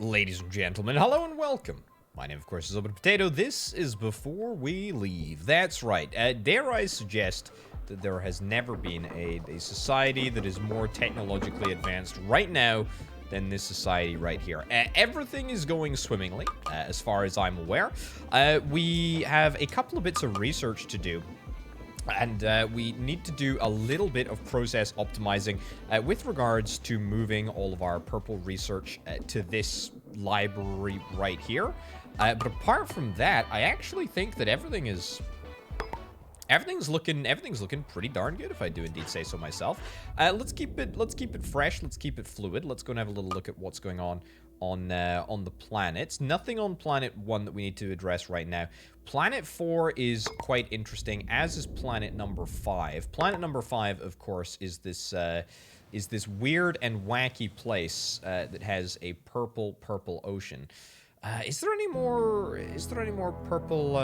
Ladies and gentlemen, hello and welcome. My name, of course, is Open Potato. This is Before We Leave. That's right. Dare I suggest that there has never been a society that is more technologically advanced right now than this society right here. Everything is going swimmingly, as far as I'm aware. We have a couple of bits of research to do. And we need to do a little bit of process optimizing with regards to moving all of our purple research to this library right here. But apart from that, I actually think that everything's looking pretty darn good, if I do indeed say so myself. Let's keep it fresh. Let's keep it fluid. Let's go and have a little look at what's going on the planets. Nothing on planet 1 that we need to address right now. Planet 4 is quite interesting, as is planet number 5. Planet number 5, of course, is this weird and wacky place that has a purple ocean. Is there any more purple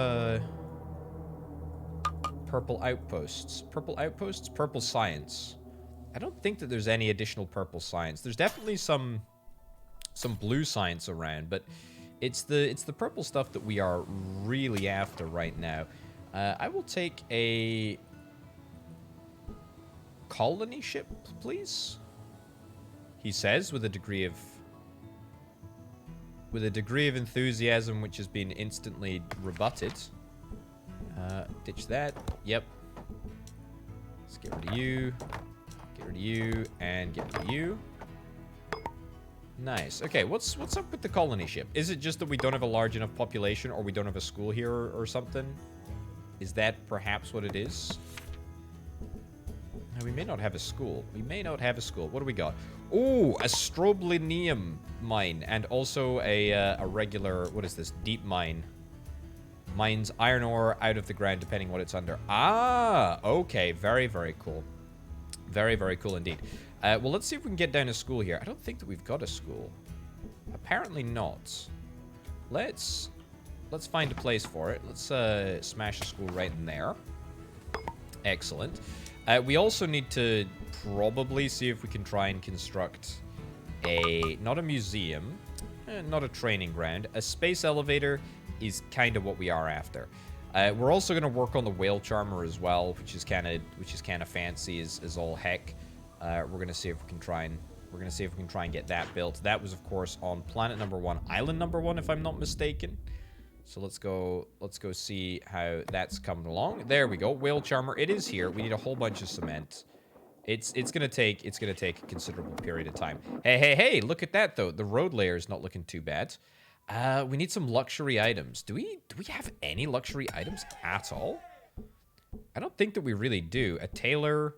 outposts? Purple science. I don't think that there's any additional purple science. There's definitely some blue science around, but it's the purple stuff that we are really after right now. I will take a colony ship, please. He says with a degree of enthusiasm, which has been instantly rebutted. Ditch that. Yep. Let's get rid of you. Get rid of you and get rid of you. Nice. Okay, what's up with the colony ship? Is it just that we don't have a large enough population, or we don't have a school here, or something? Is that perhaps what it is? No, we may not have a school. What do we got? Ooh, a strobilinium mine, and also a regular, what is this? Deep mine. Mines iron ore out of the ground, depending what it's under. Ah, okay. Very, very cool. Very, very cool indeed. Well, let's see if we can get down a school here. I don't think that we've got a school. Apparently not. Let's find a place for it. Let's smash a school right in there. Excellent. We also need to probably see if we can try and construct not a museum, not a training ground. A space elevator is kind of what we are after. We're also going to work on the whale charmer as well, which is kind of fancy as all heck. We're gonna see if we can try and get that built. That was, of course, on planet number 1, island number 1, if I'm not mistaken. So let's go see how that's coming along. There we go. Whale charmer. It is here. We need a whole bunch of cement. It's gonna take a considerable period of time. Hey! Look at that though. The road layer is not looking too bad. We need some luxury items. Do we have any luxury items at all? I don't think that we really do. A tailor.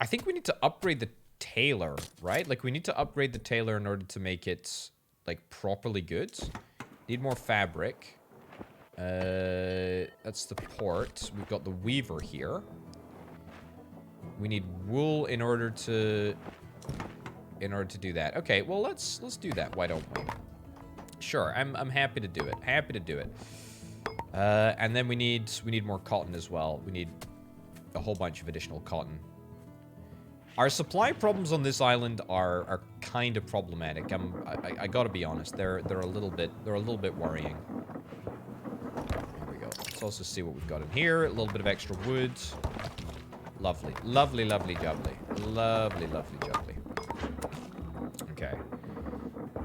I think we need to upgrade the tailor, right? Like, we need to upgrade the tailor in order to make it, like, properly good. Need more fabric. That's the port. We've got the weaver here. We need wool in order to do that. Okay, well, let's do that. Why don't we? Sure, I'm happy to do it. And then we need more cotton as well. We need a whole bunch of additional cotton. Our supply problems on this island are kind of problematic. I gotta be honest. They're a little bit worrying. Here we go. Let's also see what we've got in here. A little bit of extra wood. Lovely, jubbly. Lovely, jubbly. Okay.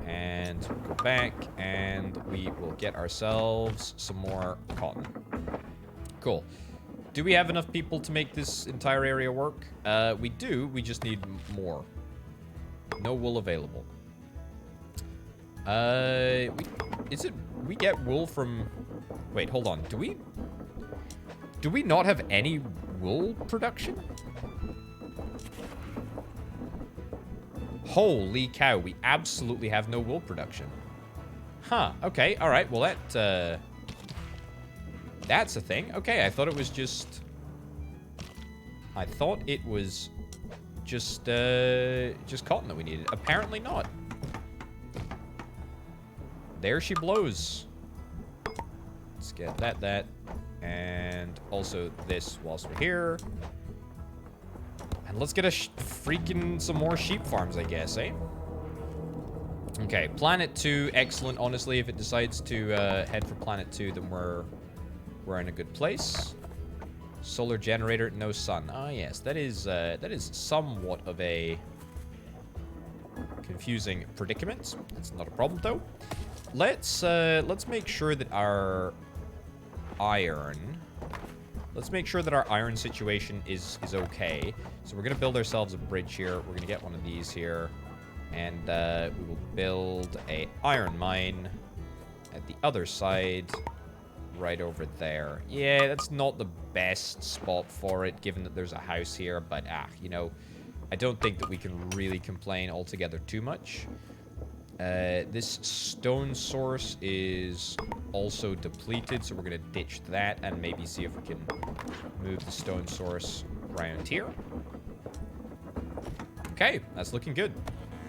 And we'll go back, and we will get ourselves some more cotton. Cool. Do we have enough people to make this entire area work? We do. We just need more. No wool available. We get wool from... Wait, hold on. Do we not have any wool production? Holy cow, we absolutely have no wool production. Huh, okay, alright, well that's a thing. Okay, I thought it was just cotton that we needed. Apparently not. There she blows. Let's get that, and also this whilst we're here. And let's get some more sheep farms, I guess, eh? Okay, Planet 2, excellent. Honestly, if it decides to head for Planet 2, then we're in a good place. Solar generator, no sun. Ah, yes, that is somewhat of a confusing predicament. That's not a problem though. Let's make sure that our iron. Let's make sure that our iron situation is okay. So we're gonna build ourselves a bridge here. We're gonna get one of these here. And we will build a iron mine at the other side, right over there. Yeah, that's not the best spot for it, given that there's a house here. But, you know, I don't think that we can really complain altogether too much. This stone source is also depleted, so we're going to ditch that and maybe see if we can move the stone source around here. Okay, that's looking good.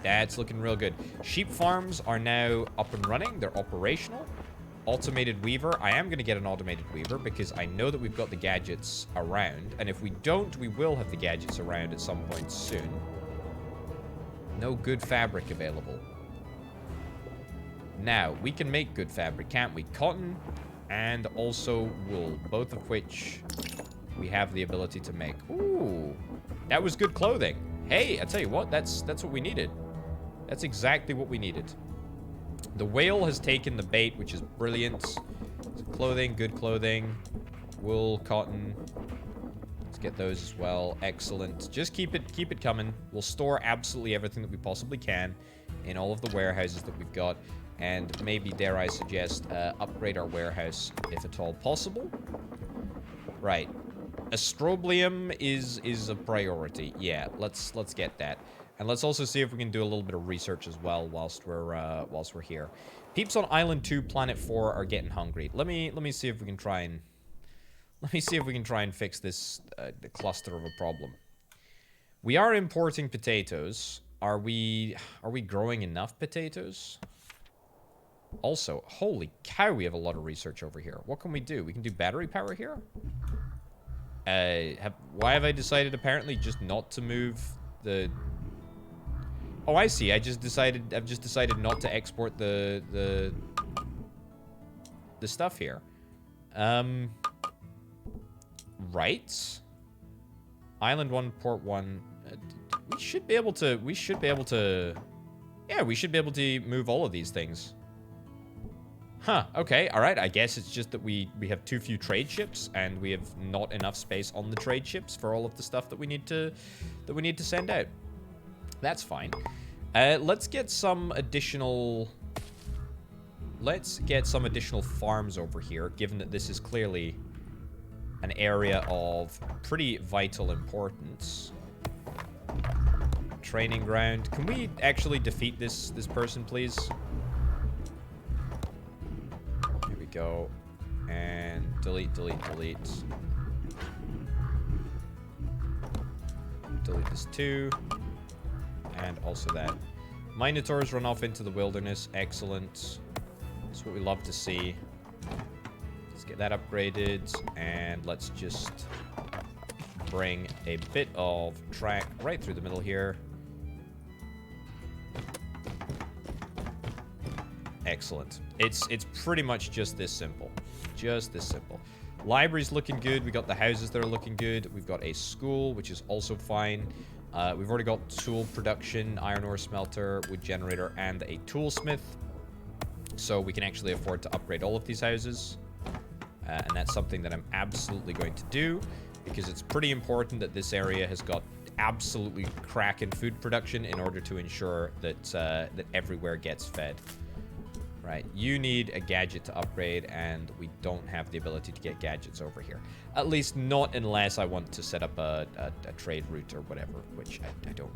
That's looking real good. Sheep farms are now up and running. They're operational. Automated weaver. I am going to get an automated weaver because I know that we've got the gadgets around. And if we don't, we will have the gadgets around at some point soon. No good fabric available. Now, we can make good fabric, can't we? Cotton and also wool, both of which we have the ability to make. Ooh, that was good clothing. Hey, I tell you what, that's what we needed. That's exactly what we needed. The whale has taken the bait, which is brilliant. So clothing, good clothing. Wool, cotton. Let's get those as well. Excellent. Just keep it coming. We'll store absolutely everything that we possibly can in all of the warehouses that we've got. And maybe, dare I suggest, upgrade our warehouse if at all possible. Right. Astrobium is a priority. Yeah, let's get that. And let's also see if we can do a little bit of research as well whilst we're here. Peeps on Island 2, Planet 4 are getting hungry. Let me see if we can try and fix this cluster of a problem. We are importing potatoes. Are we growing enough potatoes? Also, holy cow, we have a lot of research over here. What can we do? We can do battery power here? Why have I decided apparently just not to move the... Oh, I see. I've just decided not to export the stuff here. Right. Island 1, Port 1. We should be able to yeah, we should be able to move all of these things. Huh, okay, alright. I guess it's just that we have too few trade ships, and we have not enough space on the trade ships for all of the stuff that we need to send out. That's fine. Let's get some additional farms over here, given that this is clearly an area of pretty vital importance. Training ground. Can we actually defeat this person, please? Here we go. And delete. Delete this too. And also that. Minotaurs run off into the wilderness. Excellent. That's what we love to see. Let's get that upgraded. And let's just bring a bit of track right through the middle here. Excellent. It's pretty much just this simple. Just this simple. Library's looking good. We got the houses that are looking good. We've got a school, which is also fine. We've already got tool production, iron ore smelter, wood generator, and a toolsmith. So we can actually afford to upgrade all of these houses. And that's something that I'm absolutely going to do, because it's pretty important that this area has got absolutely cracking food production in order to ensure that that everywhere gets fed. Right, you need a gadget to upgrade, and we don't have the ability to get gadgets over here. At least not unless I want to set up a trade route or whatever, which I don't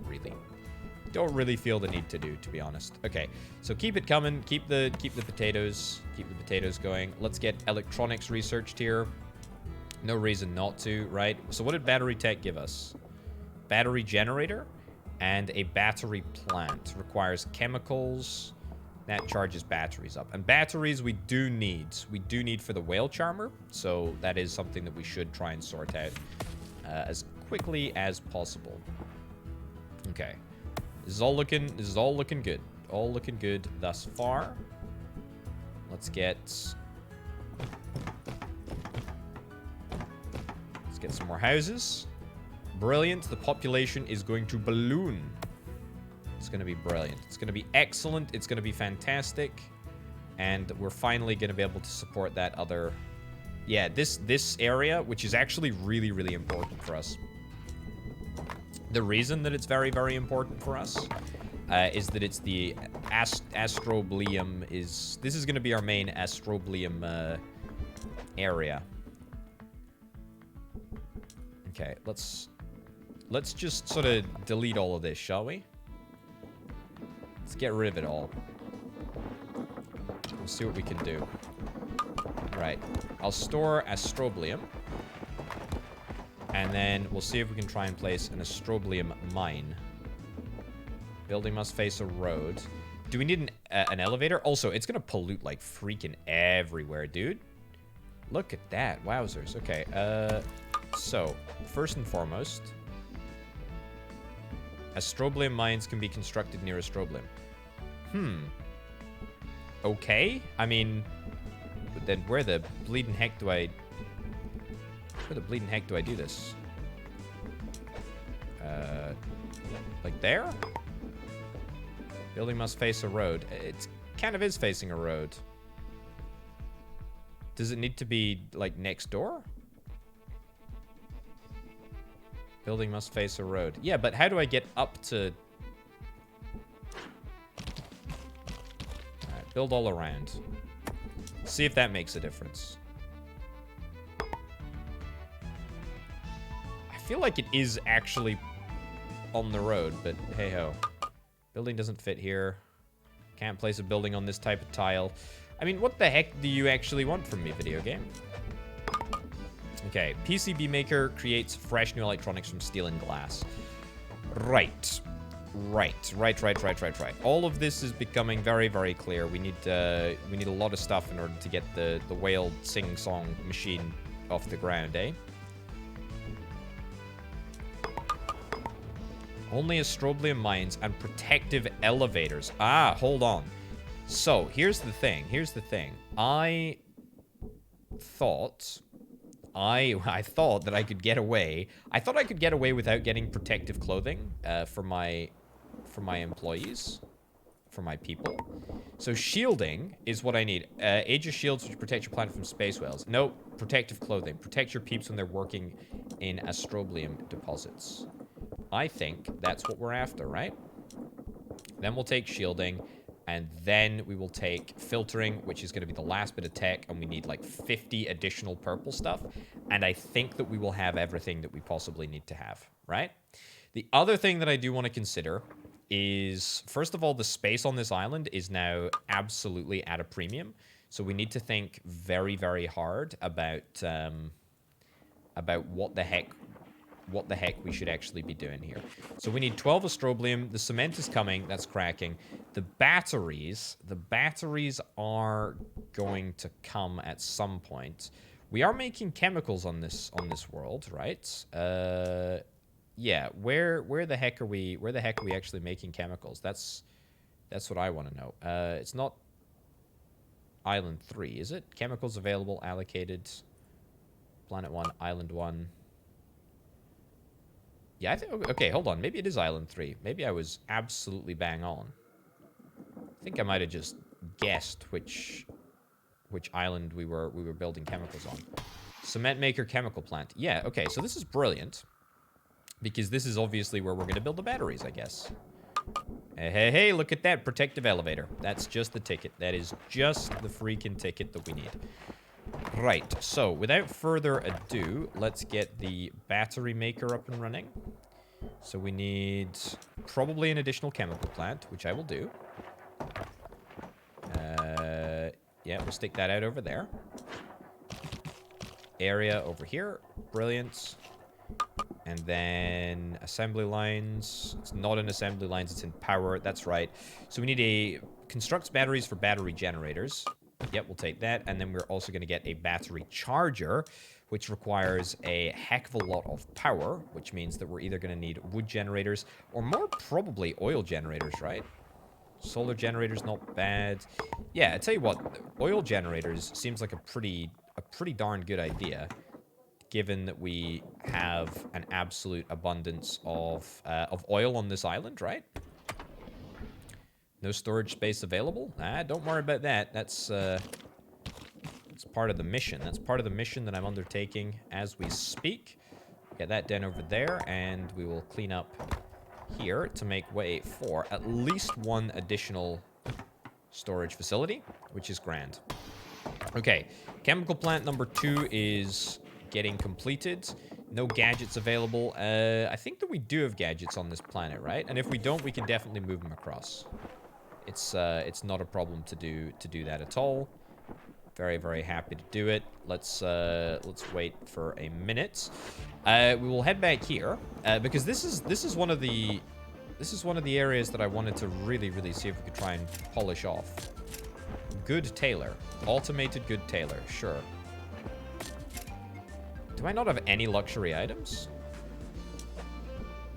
really feel the need to do, to be honest. Okay, so keep it coming. Keep the potatoes going. Let's get electronics researched here. No reason not to, right? So what did battery tech give us? Battery generator and a battery plant. Requires chemicals. That charges batteries up. And batteries we do need. We do need for the whale charmer. So that is something that we should try and sort out as quickly as possible. Okay. This is all looking good. All looking good thus far. Let's get some more houses. Brilliant. The population is going to balloon. It's going to be brilliant. It's going to be excellent. It's going to be fantastic. And we're finally going to be able to support that other... Yeah, this area, which is actually really, really important for us. The reason that it's very, very important for us is that it's the Astrobleum is... This is going to be our main Astrobleum area. Okay, let's just sort of delete all of this, shall we? Let's get rid of it all. We'll see what we can do. Right. I'll store Astrobleum. And then we'll see if we can try and place an Astrobleum mine. Building must face a road. Do we need an elevator? Also, it's going to pollute like freaking everywhere, dude. Look at that. Wowzers. Okay. So, first and foremost, Astrobleum mines can be constructed near Astrobleum. Okay. I mean, but then where the bleeding heck do I do this? Like there? Building must face a road. It kind of is facing a road. Does it need to be, like, next door? Building must face a road. Yeah, but how do I get up to... Alright, build all around. See if that makes a difference. I feel like it is actually on the road, but hey-ho. Building doesn't fit here. Can't place a building on this type of tile. I mean, what the heck do you actually want from me, video game? Okay, PCB maker creates fresh new electronics from steel and glass. Right. All of this is becoming very, very clear. We need a lot of stuff in order to get the whale sing-song machine off the ground, eh? Only Astrobleum mines and protective elevators. Ah, hold on. So, here's the thing. I thought that I could get away. I thought I could get away without getting protective clothing for my employees, for my people. So shielding is what I need. Aegis shields which protect your planet from space whales. No, protective clothing. Protect your peeps when they're working in Astrobleum deposits. I think that's what we're after, right? Then we'll take shielding. And then we will take filtering, which is going to be the last bit of tech. And we need like 50 additional purple stuff. And I think that we will have everything that we possibly need to have, right? The other thing that I do want to consider is, first of all, the space on this island is now absolutely at a premium. So we need to think very, very hard about what the heck we should actually be doing here. So we need 12 Astrobleum. The cement is coming. That's cracking. The batteries are going to come at some point. We are making chemicals on this world, right? Yeah. Where the heck are we actually making chemicals? That's what I want to know. It's not Island 3, is it? Chemicals available, allocated. Planet 1, Island 1. Yeah, I think... Okay, hold on. Maybe it is Island 3. Maybe I was absolutely bang on. I think I might have just guessed which island we were building chemicals on. Cement maker chemical plant. Yeah, okay, so this is brilliant. Because this is obviously where we're going to build the batteries, I guess. Hey, look at that protective elevator. That's just the ticket. That is just the freaking ticket that we need. Right, so without further ado, let's get the battery maker up and running. So we need probably an additional chemical plant, which I will do. Yeah, we'll stick that out over there. Area over here. Brilliant. And then assembly lines. It's not in assembly lines, it's in power. That's right. So we need constructs batteries for battery generators. Yep, we'll take that. And then we're also going to get a battery charger which requires a heck of a lot of power, which means that we're either going to need wood generators or more probably oil generators, right? Solar generators, not bad. Yeah, I tell you what, oil generators seems like a pretty darn good idea, given that we have an absolute abundance of oil on this island, right? No storage space available? Ah, don't worry about that. That's part of the mission. That's part of the mission that I'm undertaking as we speak. Get that done over there, and we will clean up here to make way for at least one additional storage facility, which is grand. Okay, chemical plant number 2 is getting completed. No gadgets available. I think that we do have gadgets on this planet, right? And if we don't, we can definitely move them across. It's not a problem to do that at all. Very, very happy to do it. Let's wait for a minute. We will head back here because this is one of the areas that I wanted to really see if we could try and polish off. Good tailor, automated good tailor, sure. Do I not have any luxury items?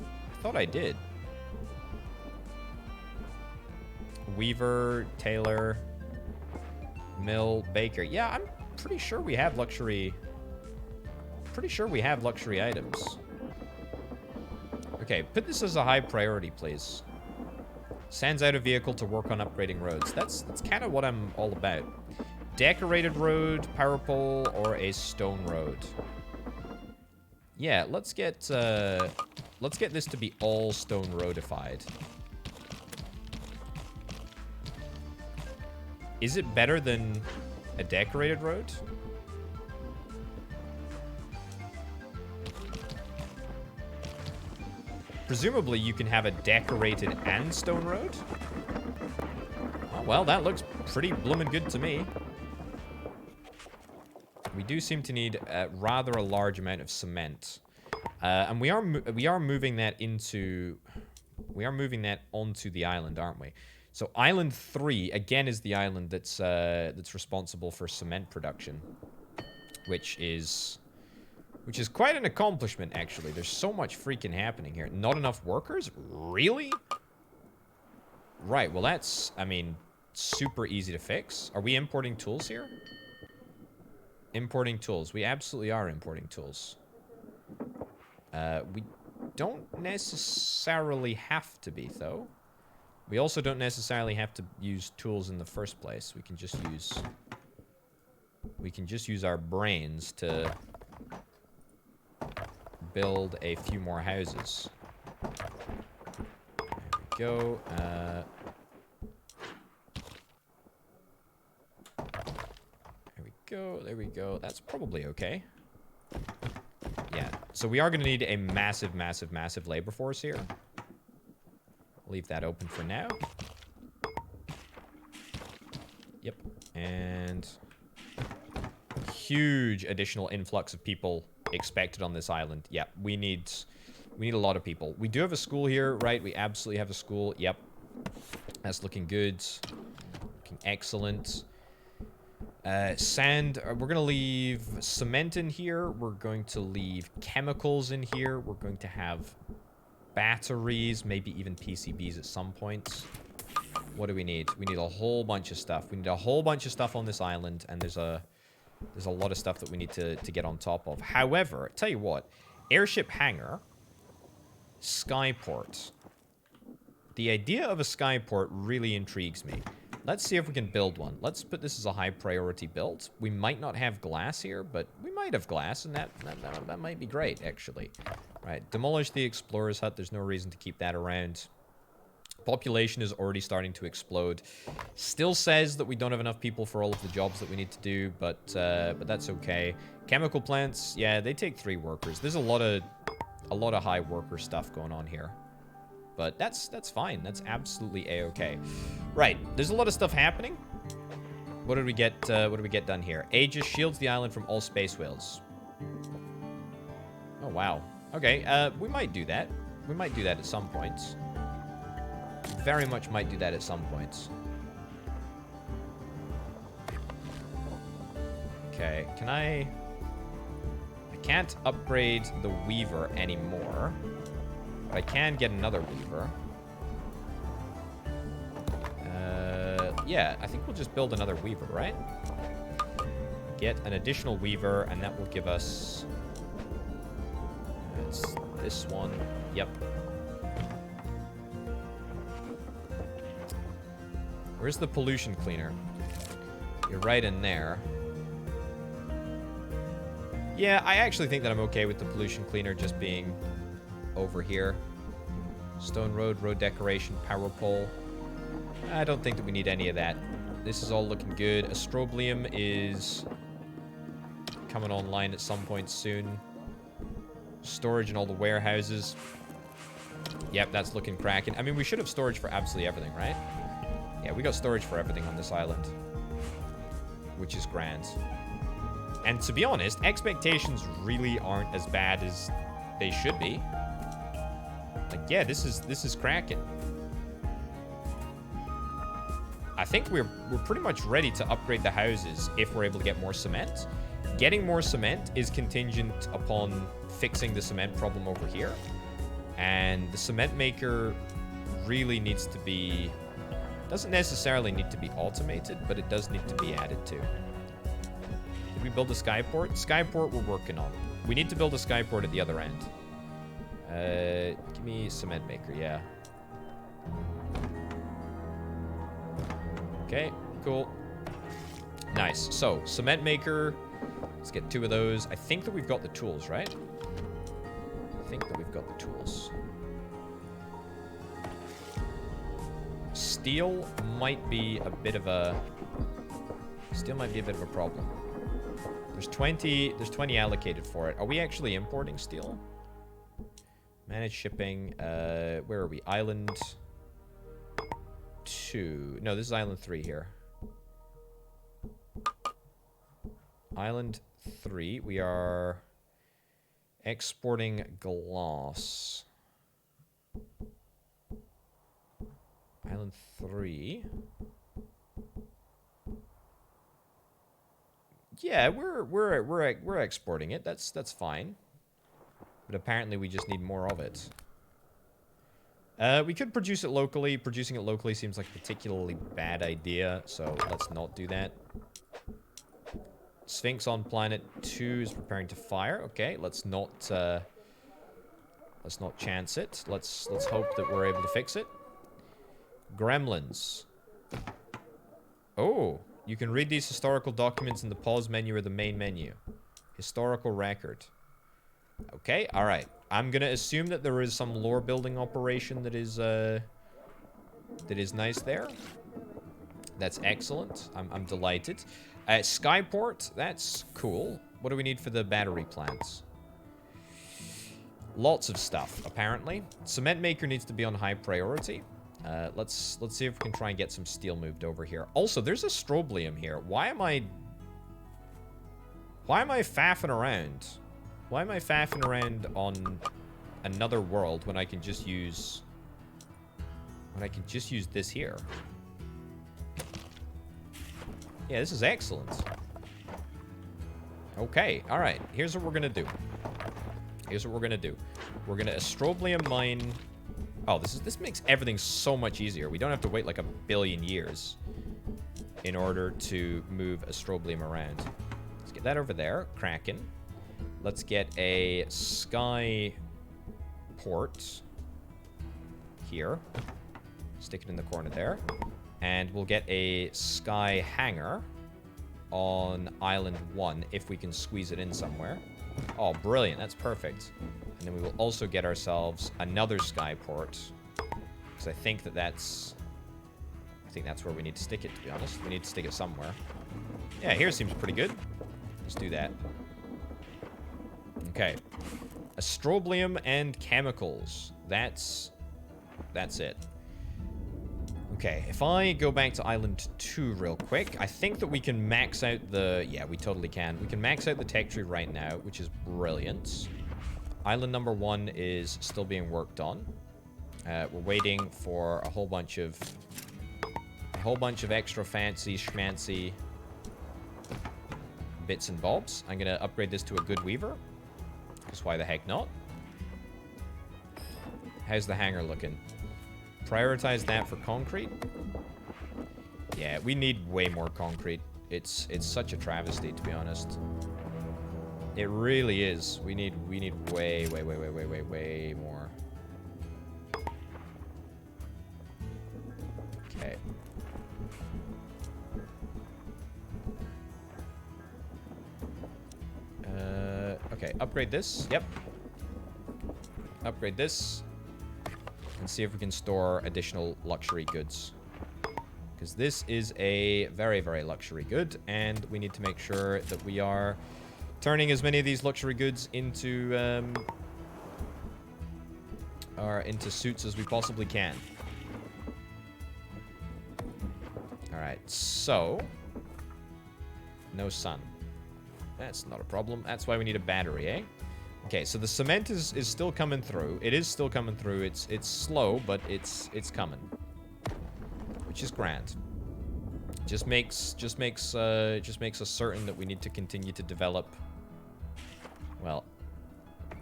I thought I did. Weaver, tailor, mill, baker. Yeah, I'm pretty sure we have luxury. Pretty sure we have luxury items. Okay, put this as a high priority, please. Sends out a vehicle to work on upgrading roads. That's kind of what I'm all about. Decorated road, power pole, or a stone road. Yeah, let's get this to be all stone roadified. Is it better than a decorated road? Presumably, you can have a decorated and stone road. Oh, well, that looks pretty bloomin' good to me. We do seem to need rather a large amount of cement, and we are moving that onto the island, aren't we? So island 3 again is the island that's responsible for cement production, which is quite an accomplishment, actually. There's so much freaking happening here. Not enough workers? Really? Right, well that's, I mean, super easy to fix. Are we importing tools here? Importing tools. We absolutely are importing tools. We don't necessarily have to be, though. We also don't necessarily have to use tools in the first place. We can just use our brains to build a few more houses. There we go. There we go. That's probably okay. Yeah. So we are going to need a massive labor force here. Leave that open for now. Yep. And huge additional influx of people expected on this island. Yeah, we need a lot of people. We do have a school here, right? We absolutely have a school. Yep. That's looking good. Looking excellent. Sand, we're going to leave cement in here. We're going to leave chemicals in here. We're going to have batteries, maybe even PCBs at some point. What do we need? We need a whole bunch of stuff. We need a whole bunch of stuff on this island, and there's a lot of stuff that we need to get on top of. However, tell you what, airship hangar, Skyport. The idea of a Skyport really intrigues me. Let's see if we can build one. Let's put this as a high priority build. We might not have glass here, but we might have glass, and that might be great, actually. Right, demolish the explorer's hut. There's no reason to keep that around. Population is already starting to explode. Still says that we don't have enough people for all of the jobs that we need to do, but that's okay. Chemical plants, yeah, they take 3 workers. There's a lot of high worker stuff going on here. But that's fine. That's absolutely a-okay. Right, there's a lot of stuff happening. What did we get done here? Aegis shields the island from all space whales. Oh wow. Okay, we might do that. We might do that at some points. Very much might do that at some points. Okay, can I Can't upgrade the weaver anymore. But I can get another weaver. Yeah, I think we'll just build another weaver, right? Get an additional weaver, and that will give us... It's this one. Yep. Where's the pollution cleaner? You're right in there. Yeah, I actually think that I'm okay with the pollution cleaner just being over here. Stone road, road decoration, power pole. I don't think that we need any of that. This is all looking good. Astroblium is coming online at some point soon. Storage in all the warehouses. Yep, that's looking cracking. I mean, we should have storage for absolutely everything, right? Yeah, we got storage for everything on this island. Which is grand. And to be honest, expectations really aren't as bad as they should be. Like, yeah, this is cracking. I think we're pretty much ready to upgrade the houses if we're able to get more cement. Getting more cement is contingent upon fixing the cement problem over here. And the cement maker really needs to be... Doesn't necessarily need to be automated, but it does need to be added to. Did we build a Skyport? Skyport we're working on. We need to build a Skyport at the other end. Give me cement maker, yeah. Okay, cool. Nice. So, cement maker. Let's get 2 of those. I think that we've got the tools, right? I think that we've got the tools. Steel might be a bit of a... Steel might be a bit of a problem. There's 20 allocated for it. Are we actually importing steel? Manage shipping. Where are we? Island 2. No, this is Island 3 here. Island 3. We are exporting glass. Island 3. Yeah, we're exporting it. That's fine. But apparently we just need more of it. We could produce it locally. Producing it locally seems like a particularly bad idea, so let's not do that. Sphinx on planet 2 is preparing to fire. Okay, let's not chance it. Let's hope that we're able to fix it. Gremlins. Oh, you can read these historical documents in the pause menu or the main menu. Historical record. Okay, alright. I'm gonna assume that there is some lore building operation that is nice there. That's excellent. I'm delighted. Skyport, that's cool. What do we need for the battery plants? Lots of stuff, apparently. Cement maker needs to be on high priority. Let's see if we can try and get some steel moved over here. Also, there's a stroblium here. Why am I faffing around? Why am I faffing around on another world when I can just use this here? Yeah, this is excellent. Okay, all right. Here's what we're gonna do. We're gonna astroblium mine. Oh, this makes everything so much easier. We don't have to wait like 1 billion years in order to move astroblium around. Let's get that over there. Kraken. Let's get a sky port here. Stick it in the corner there. And we'll get a sky hangar on Island 1 if we can squeeze it in somewhere. Oh, brilliant. That's perfect. And then we will also get ourselves another skyport. Because I think that's where we need to stick it, to be honest. We need to stick it somewhere. Yeah, here seems pretty good. Let's do that. Okay. Astroblium and chemicals. That's it. Okay, if I go back to Island 2 real quick, I think that we can max out the... Yeah, we totally can. We can max out the tech tree right now, which is brilliant. Island number 1 is still being worked on. We're waiting for a whole bunch of extra fancy schmancy bits and bobs. I'm gonna upgrade this to a good weaver. Because why the heck not? How's the hangar looking? Prioritize that for concrete? Yeah, we need way more concrete. It's such a travesty, to be honest. It really is. We need way more. Okay. Okay, upgrade this. Yep. Upgrade this. And see if we can store additional luxury goods. Because this is a very, very luxury good. And we need to make sure that we are turning as many of these luxury goods into into suits as we possibly can. Alright, so no sun. That's not a problem. That's why we need a battery, eh? Okay, so the cement is still coming through. It is still coming through. It's slow, but it's coming. Which is grand. Just makes us certain that we need to continue to develop. Well,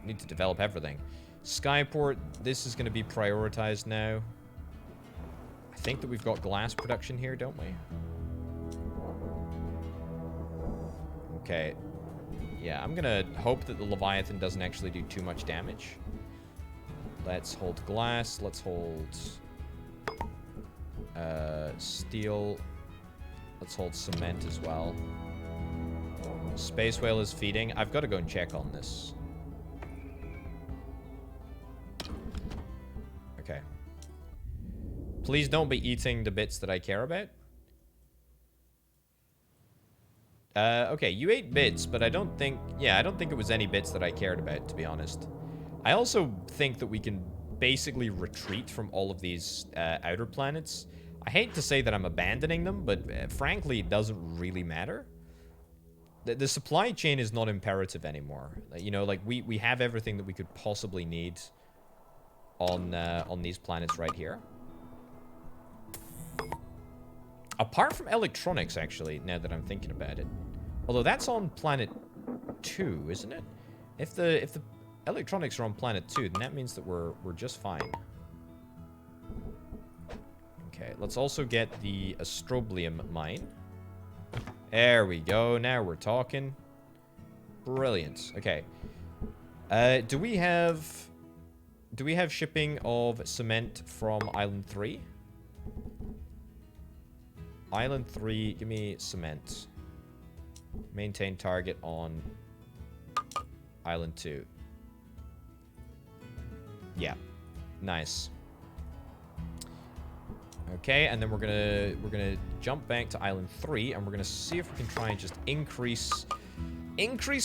we need to develop everything. Skyport, this is going to be prioritized now. I think that we've got glass production here, don't we? Okay. Yeah, I'm going to hope that the Leviathan doesn't actually do too much damage. Let's hold glass. Let's hold steel. Let's hold cement as well. Space whale is feeding. I've got to go and check on this. Okay. Please don't be eating the bits that I care about. Okay, you ate bits, but I don't think it was any bits that I cared about, to be honest. I also think that we can basically retreat from all of these outer planets. I hate to say that I'm abandoning them, but frankly, it doesn't really matter. The supply chain is not imperative anymore. You know, like, we have everything that we could possibly need on these planets right here. Apart from electronics, actually, now that I'm thinking about it. Although that's on planet 2, isn't it? If the electronics are on planet 2, then that means that we're just fine. Okay, let's also get the astroblium mine. There we go. Now we're talking. Brilliant. Okay. Do we have shipping of cement from Island 3? Island 3, give me cement. Maintain target on Island 2. Yeah. Nice. Okay, and then we're gonna jump back to Island 3, and we're gonna see if we can try and just increase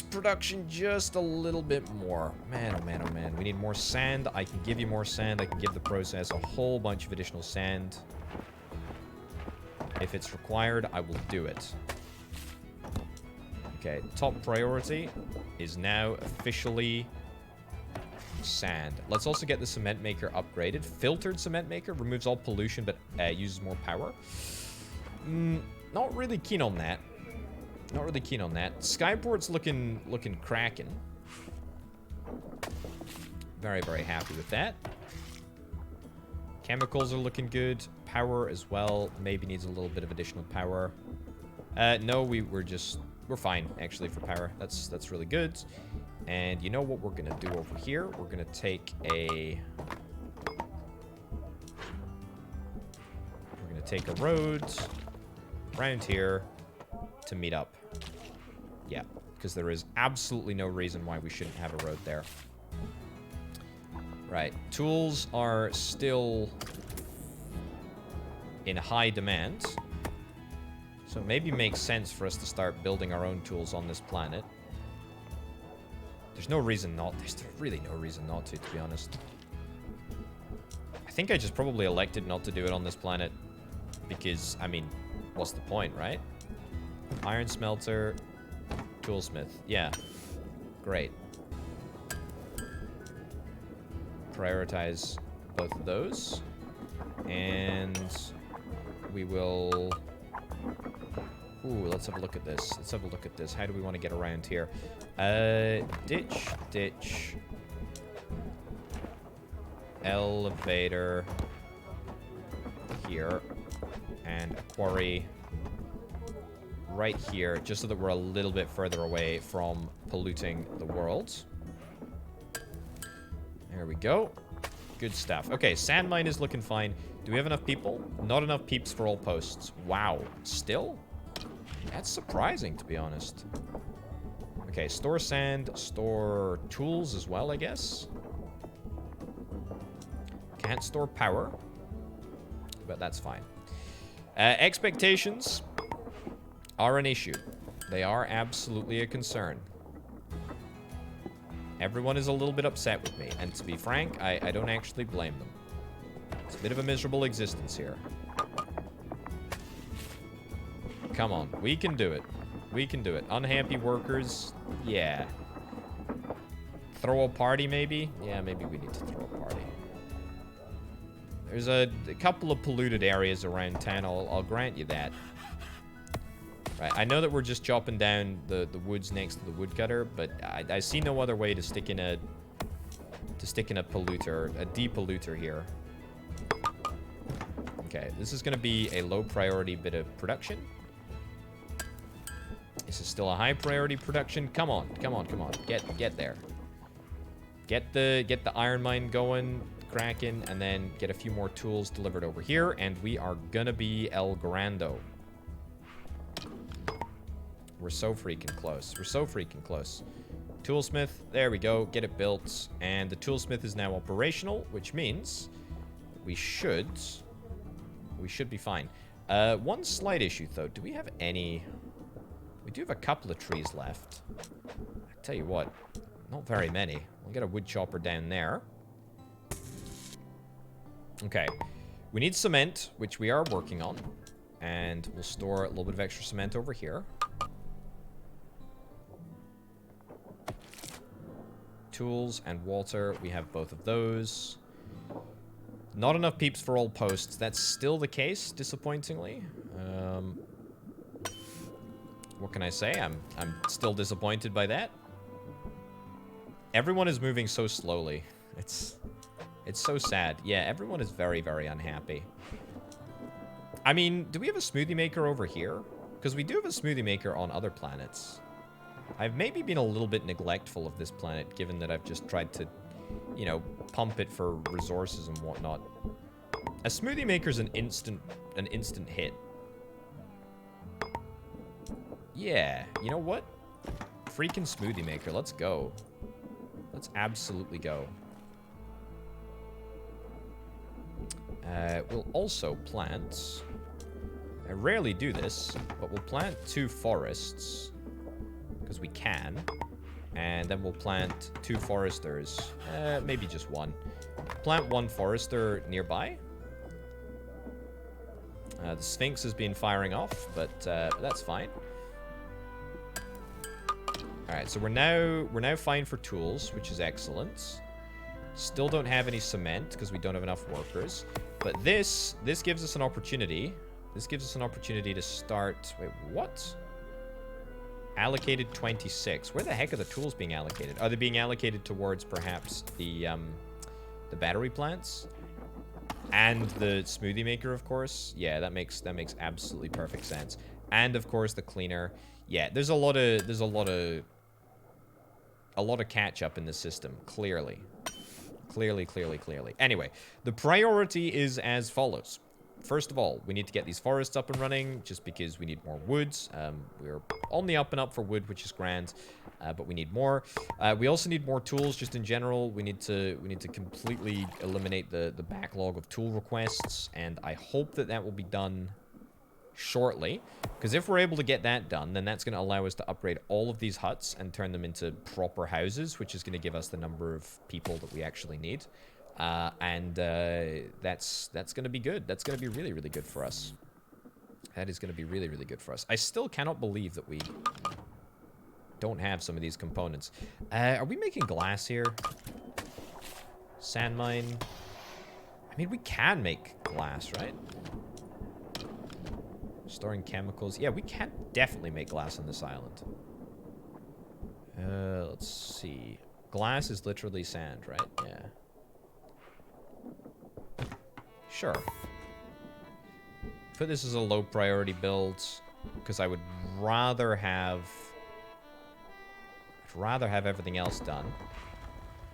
production just a little bit more. Man, oh man, oh man. We need more sand. I can give you more sand. I can give the process a whole bunch of additional sand. If it's required, I will do it. Okay, top priority is now officially sand. Let's also get the cement maker upgraded. Filtered cement maker removes all pollution, but uses more power. Not really keen on that. Not really keen on that. Skyport's looking cracking. Very, very happy with that. Chemicals are looking good. Power as well. Maybe needs a little bit of additional power. No, we're fine actually for power. That's really good. And you know what we're gonna do over here? We're gonna take a road around here to meet up. Yeah, because there is absolutely no reason why we shouldn't have a road there. Right, tools are still in high demand. So it maybe makes sense for us to start building our own tools on this planet. There's no reason not. There's really no reason not to be honest. I think I just probably elected not to do it on this planet. Because, I mean, what's the point, right? Iron smelter, toolsmith. Yeah. Great. Prioritize both of those. And we will Ooh, let's have a look at this. Let's have a look at this. How do we want to get around here? Ditch, ditch. Elevator. Here. And a quarry. Right here, just so that we're a little bit further away from polluting the world. There we go. Good stuff. Okay, sand mine is looking fine. Do we have enough people? Not enough peeps for all posts. Wow. Still? That's surprising, to be honest. Okay, store sand, store tools as well, I guess. Can't store power. But that's fine. Expectations are an issue. They are absolutely a concern. Everyone is a little bit upset with me. And to be frank, I don't actually blame them. It's a bit of a miserable existence here. Come on. We can do it. We can do it. Unhappy workers. Yeah. Throw a party, maybe? Yeah, maybe we need to throw a party. There's a couple of polluted areas around town. I'll grant you that. Right, I know that we're just chopping down the woods next to the woodcutter, but I see no other way to stick in a polluter, a depolluter here. Okay, this is going to be a low priority bit of production. This is still a high priority production. Come on, come on, come on. Get there. Get the iron mine going, cracking, and then get a few more tools delivered over here, and we are gonna be El Grando. We're so freaking close. We're so freaking close. Toolsmith, there we go. Get it built. And the toolsmith is now operational, which means we should be fine. One slight issue, though. Do we have any... We do have a couple of trees left. I tell you what, not very many. We'll get a wood chopper down there. Okay. We need cement, which we are working on. And we'll store a little bit of extra cement over here. Tools and water. We have both of those. Not enough peeps for all posts. That's still the case, disappointingly. What can I say? I'm still disappointed by that. Everyone is moving so slowly. It's so sad. Yeah, everyone is very, very unhappy. I mean, do we have a smoothie maker over here? Because we do have a smoothie maker on other planets. I've maybe been a little bit neglectful of this planet, given that I've just tried to, you know, pump it for resources and whatnot. A smoothie maker's an instant hit. Yeah, you know what? Freaking smoothie maker, let's go. Let's absolutely go. We'll also plant... I rarely do this, but we'll plant 2 forests. Because we can. And then we'll plant 2 foresters. Maybe just 1. Plant 1 forester nearby. The Sphinx has been firing off, but that's fine. Alright, so we're now fine for tools, which is excellent. Still don't have any cement because we don't have enough workers. But this gives us an opportunity. This gives us an opportunity to start... Wait, what? Allocated 26. Where the heck are the tools being allocated? Are they being allocated towards perhaps the battery plants? And the smoothie maker, of course. Yeah, that makes absolutely perfect sense. And of course the cleaner. Yeah, there's a lot of catch up in the system, clearly. Clearly. Anyway, the priority is as follows. First of all, we need to get these forests up and running, just because we need more woods. We're on the up and up for wood, which is grand, but we need more. We also need more tools, just in general. We need to completely eliminate the backlog of tool requests, and I hope that will be done shortly, because if we're able to get that done, then that's going to allow us to upgrade all of these huts and turn them into proper houses, which is going to give us the number of people that we actually need. And that's going to be good. That's going to be really, really good for us. That is going to be really, really good for us. I still cannot believe that we don't have some of these components. Are we making glass here? Sand mine. I mean, we can make glass, right? Storing chemicals. Yeah, we can definitely make glass on this island. Let's see. Glass is literally sand, right? Yeah. Sure. Put this as a low priority build because I would rather have everything else done.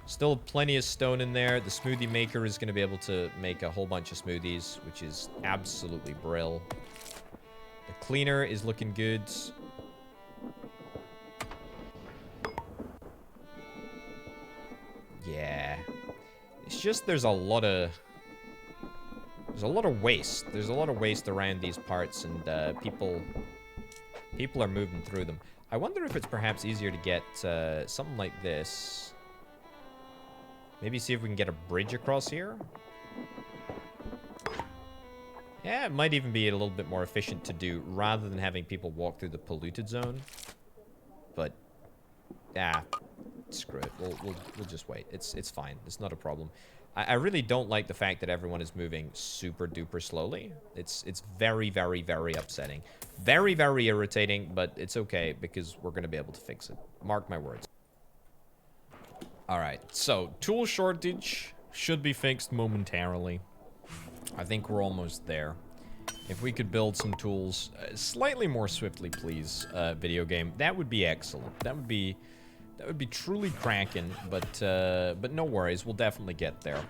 Still plenty of stone in there. The smoothie maker is going to be able to make a whole bunch of smoothies, which is absolutely brill. The cleaner is looking good. Yeah. It's just there's a lot of waste. There's a lot of waste around these parts, and people are moving through them. I wonder if it's perhaps easier to get something like this. Maybe see if we can get a bridge across here. Yeah, it might even be a little bit more efficient to do rather than having people walk through the polluted zone. But, screw it. We'll just wait. It's fine. It's not a problem. I really don't like the fact that everyone is moving super duper slowly. It's very, very, very upsetting. Very, very irritating, but it's okay because we're going to be able to fix it. Mark my words. Alright, so tool shortage should be fixed momentarily. I think we're almost there. If we could build some tools slightly more swiftly, please, video game, that would be excellent. That would be truly cracking, but no worries, we'll definitely get there.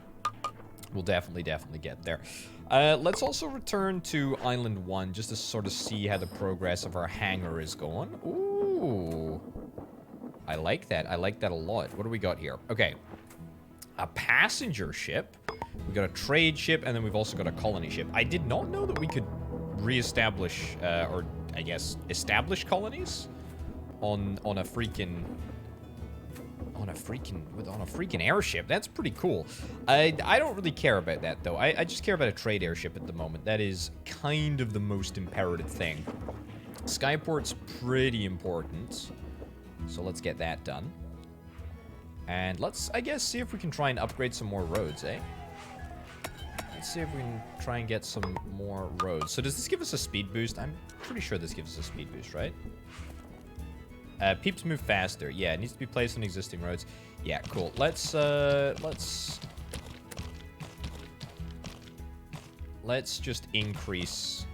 We'll definitely get there. Let's also return to Island 1 just to sort of see how the progress of our hangar is going. Ooh. I like that. I like that a lot. What do we got here? Okay. A passenger ship. We got a trade ship, and then we've also got a colony ship. I did not know that we could reestablish, or I guess establish colonies on a freaking airship. That's pretty cool. I don't really care about that though. I just care about a trade airship at the moment. That is kind of the most imperative thing. Skyport's pretty important. So let's get that done. And let's, I guess, see if we can try and upgrade some more roads, eh? Let's see if we can try and get some more roads. So does this give us a speed boost? I'm pretty sure this gives us a speed boost, right? Peeps move faster. Yeah, it needs to be placed on existing roads. Yeah, cool. Let's just increase.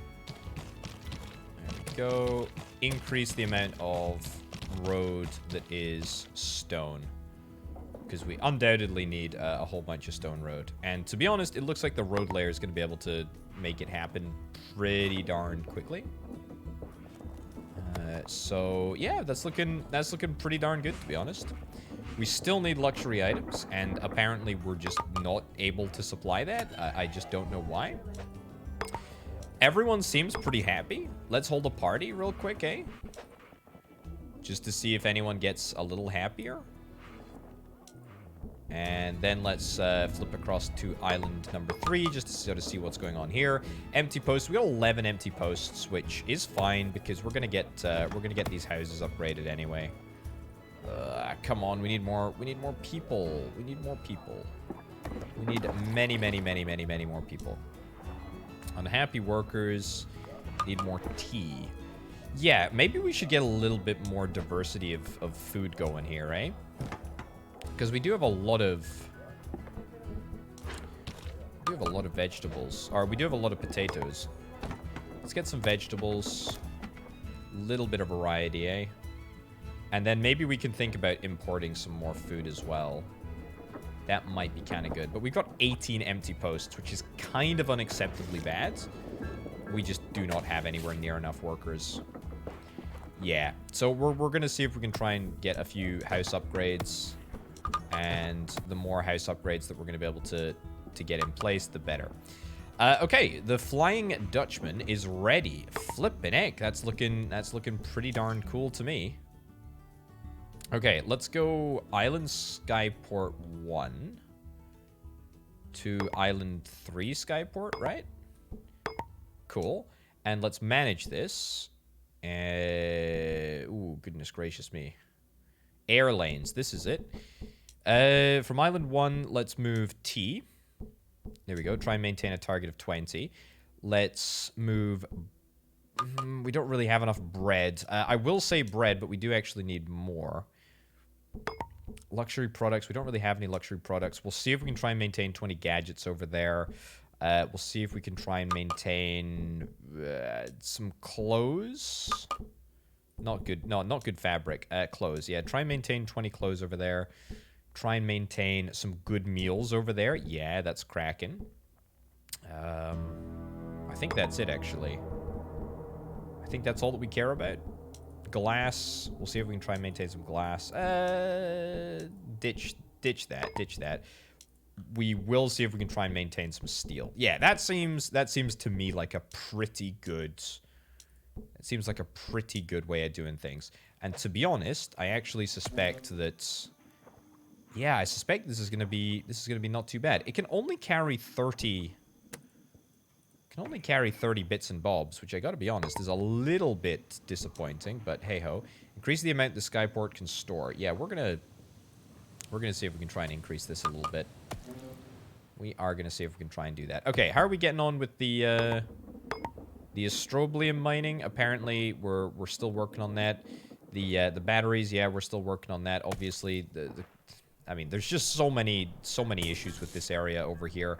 There we go. Increase the amount of road that is stone, because we undoubtedly need a whole bunch of stone road. And to be honest, it looks like the road layer is going to be able to make it happen pretty darn quickly. So yeah, that's looking pretty darn good, to be honest. We still need luxury items, and apparently we're just not able to supply that. I just don't know why. Everyone seems pretty happy. Let's hold a party real quick, eh? Just to see if anyone gets a little happier. And then let's flip across to island number 3 just to sort of see what's going on here. Empty posts. We got 11 empty posts, which is fine because we're gonna get these houses upgraded anyway. Come on, we need more people. We need more people. We need many, many, many, many, many more people. Unhappy workers need more tea. Yeah, maybe we should get a little bit more diversity of food going here, eh? Because we do have a lot of vegetables. Or we do have a lot of potatoes. Let's get some vegetables. Little bit of variety, eh? And then maybe we can think about importing some more food as well. That might be kind of good. But we've got 18 empty posts, which is kind of unacceptably bad. We just do not have anywhere near enough workers. Yeah. So we're going to see if we can try and get a few house upgrades. And the more house upgrades that we're going to be able to get in place, the better. Okay, the Flying Dutchman is ready. Flippin' heck, that's looking pretty darn cool to me. Okay, let's go Island Skyport 1 to Island 3 Skyport, right? Cool. And let's manage this. Ooh, goodness gracious me. Air lanes, this is it. From Island 1, let's move T. There we go. Try and maintain a target of 20. Let's move We don't really have enough bread. I will say bread, but we do actually need more. Luxury products. We don't really have any luxury products. We'll see if we can try and maintain 20 gadgets over there. We'll see if we can try and maintain some clothes. Not good. No, not good fabric. Clothes. Yeah, try and maintain 20 clothes over there. Try and maintain some good meals over there. Yeah, that's cracking. I think that's it, actually. I think that's all that we care about. Glass. We'll see if we can try and maintain some glass. Ditch that. We will see if we can try and maintain some steel. Yeah, that seems to me like a pretty good... It seems like a pretty good way of doing things. And to be honest, I actually suspect that... Yeah, I suspect this is gonna be not too bad. It can only carry 30... Can only carry 30 bits and bobs, which I gotta be honest is a little bit disappointing, but hey ho. Increase the amount the Skyport can store. Yeah, we're gonna see if we can try and increase this a little bit. We are gonna see if we can try and do that. Okay, how are we getting on with the astroblium mining? Apparently, we're still working on that. The batteries, yeah, we're still working on that. Obviously, I mean, there's just so many issues with this area over here.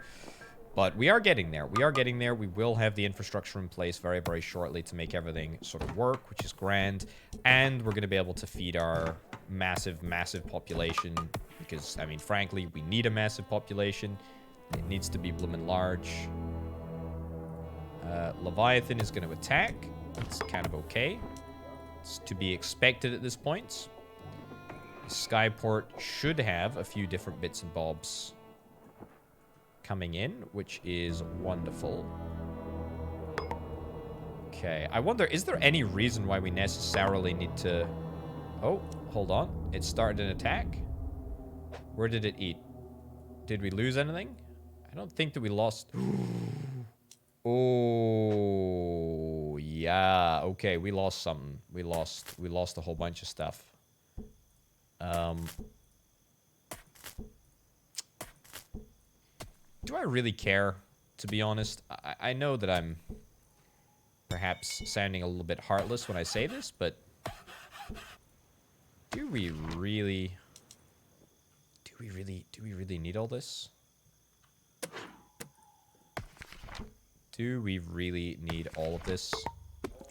But we are getting there. We are getting there. We will have the infrastructure in place very, very shortly to make everything sort of work, which is grand. And we're going to be able to feed our massive, massive population. Because, I mean, frankly, we need a massive population. It needs to be blooming large. Leviathan is going to attack. It's kind of okay. It's to be expected at this point. Skyport should have a few different bits and bobs coming in, which is wonderful. Okay, I wonder, is there any reason why we necessarily need to... Oh, hold on. It started an attack. Where did it eat? Did we lose anything? I don't think that we lost... Oh, yeah. Okay, we lost something. We lost a whole bunch of stuff. Do I really care, to be honest? I know that I'm perhaps sounding a little bit heartless when I say this, but do we really need all this? Do we really need all of this?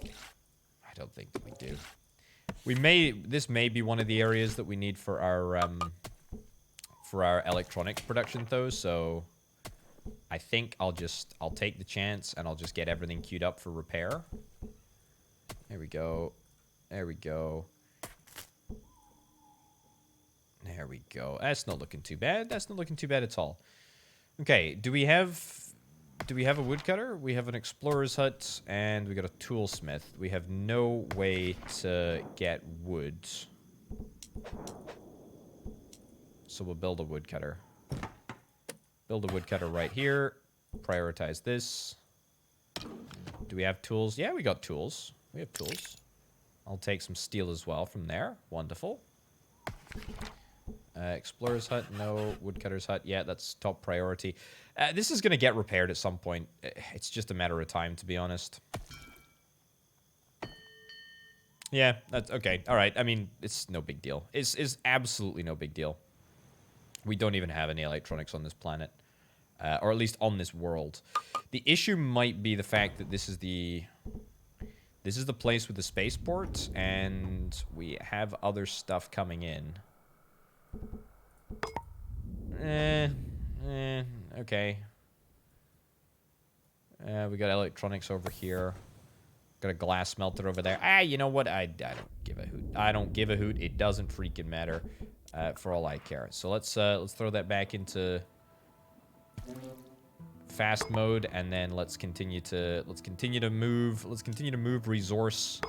I don't think that we do. This may be one of the areas that we need for our electronics production though, so I think I'll take the chance and I'll just get everything queued up for repair. There we go. There we go. There we go. That's not looking too bad. That's not looking too bad at all. Okay, do we have a woodcutter? We have an explorer's hut and we got a toolsmith. We have no way to get wood. So we'll build a woodcutter. Build a woodcutter right here. Prioritize this. Do we have tools? Yeah, we got tools. We have tools. I'll take some steel as well from there. Wonderful. Explorer's hut, no. Woodcutter's hut, yeah, that's top priority. This is going to get repaired at some point. It's just a matter of time, to be honest. Yeah, that's okay. All right, I mean, it's no big deal. It's absolutely no big deal. We don't even have any electronics on this planet. Or at least on this world. The issue might be the fact that this is the place with the spaceport, and we have other stuff coming in. Okay. We got electronics over here. Got a glass smelter over there. Ah, you know what? I don't give a hoot. I don't give a hoot. It doesn't freaking matter. For all I care. So let's throw that back into fast mode, and then let's continue to move resource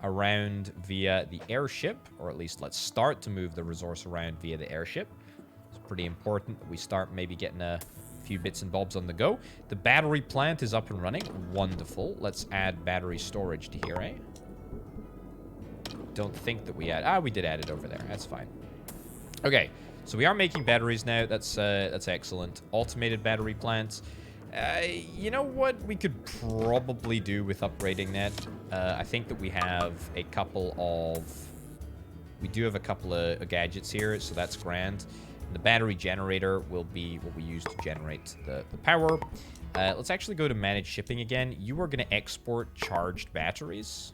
around via the airship, or at least let's start to move the resource around via the airship. It's pretty important that we start maybe getting a few bits and bobs on the go. The battery plant is up and running. Wonderful. Let's add battery storage to here, eh? Don't think that we we did add it over there. That's fine. Okay, so we are making batteries now. That's excellent. Automated battery plants. You know what we could probably do with upgrading that? I think that we have a couple of... We do have a couple of gadgets here, so that's grand. The battery generator will be what we use to generate the power. Let's actually go to manage shipping again. You are going to export charged batteries.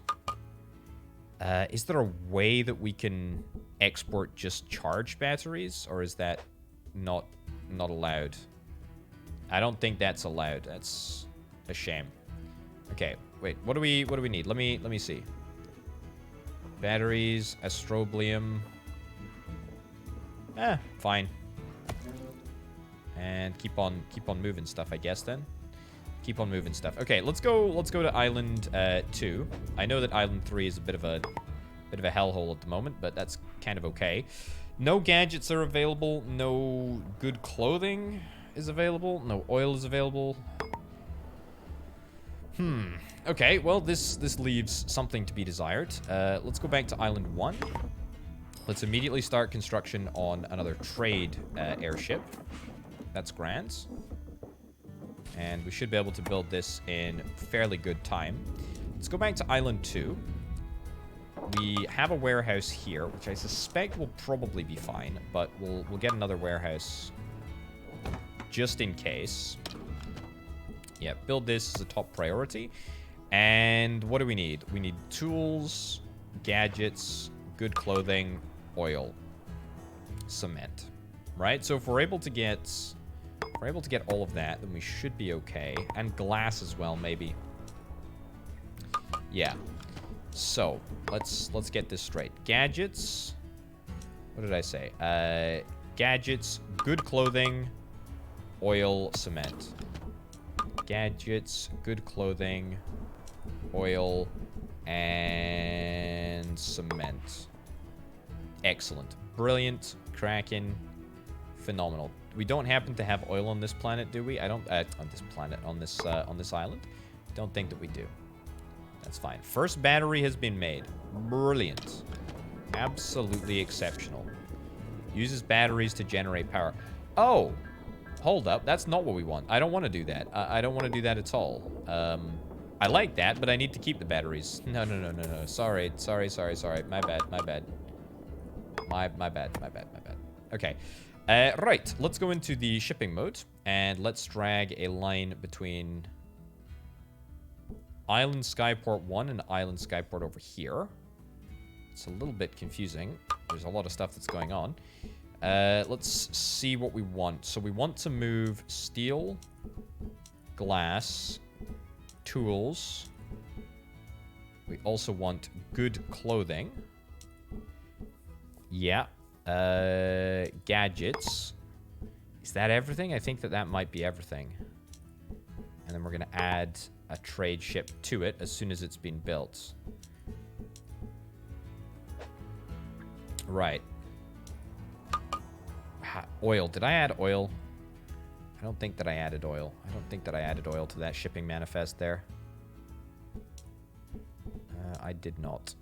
Is there a way that we can export just charged batteries, or is that not allowed? I don't think that's allowed. That's a shame. Okay, wait. What do we need? Let me see. Batteries, astrobium. Fine. And keep on moving stuff, I guess then. Keep on moving stuff. Okay, let's go to island 2. I know that island 3 is a bit of a hellhole at the moment, but that's kind of okay. No gadgets are available. No good clothing is available. No oil is available. Okay, well, this leaves something to be desired. Let's go back to Island 1. Let's immediately start construction on another trade airship. That's grand. And we should be able to build this in fairly good time. Let's go back to Island 2. We have a warehouse here, which I suspect will probably be fine, but we'll get another warehouse just in case. Yeah, build this as a top priority. And what do we need? We need tools, gadgets, good clothing, oil, cement. Right? So if we're able to get all of that, then we should be okay. And glass as well, maybe. Yeah. So, let's get this straight. Gadgets. What did I say? Gadgets, good clothing, oil, cement. Gadgets, good clothing, oil, and cement. Excellent. Brilliant. Cracking. Phenomenal. We don't happen to have oil on this planet, do we? I don't... on this planet. On this island? Don't think that we do. That's fine. First battery has been made. Brilliant. Absolutely exceptional. Uses batteries to generate power. Oh! Hold up. That's not what we want. I don't want to do that. I don't want to do that at all. I like that, but I need to keep the batteries. No. Sorry. My bad. My bad. Okay. Right. Let's go into the shipping mode, and let's drag a line between Island Skyport 1 and Island Skyport over here. It's a little bit confusing. There's a lot of stuff that's going on. Let's see what we want. So we want to move steel, glass, tools. We also want good clothing. Yeah. Gadgets. Is that everything? I think that might be everything. And then we're going to add a trade ship to it as soon as it's been built. Right. Oil. Did I add oil? I don't think that I added oil. I don't think that I added oil to that shipping manifest there. I did not.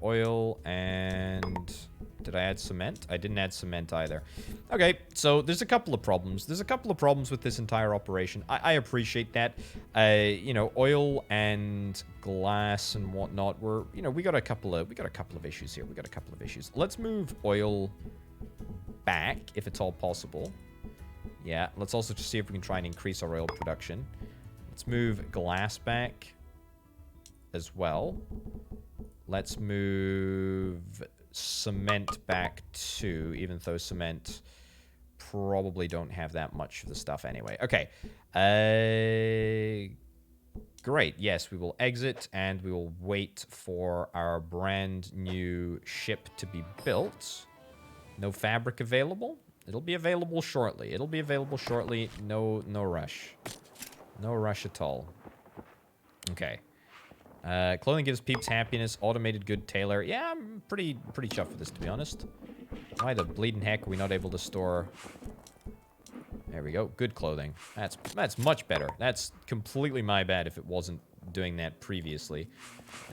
Oil and... Did I add cement? I didn't add cement either. Okay, so there's a couple of problems. There's a couple of problems with this entire operation. I appreciate that. You know, oil and glass and whatnot. We got a couple of issues here. Let's move oil back if it's all possible. Yeah, let's also just see if we can try and increase our oil production. Let's move glass back as well. Let's move cement back too, even though cement probably don't have that much of the stuff anyway. Okay. Great. Yes, we will exit and we will wait for our brand new ship to be built. No fabric available. It'll be available shortly. No rush. No rush at all. Okay. Clothing gives Peeps happiness. Automated good tailor. Yeah, I'm pretty chuffed with this, to be honest. Why the bleeding heck are we not able to store... There we go. Good clothing. That's much better. That's completely my bad if it wasn't doing that previously.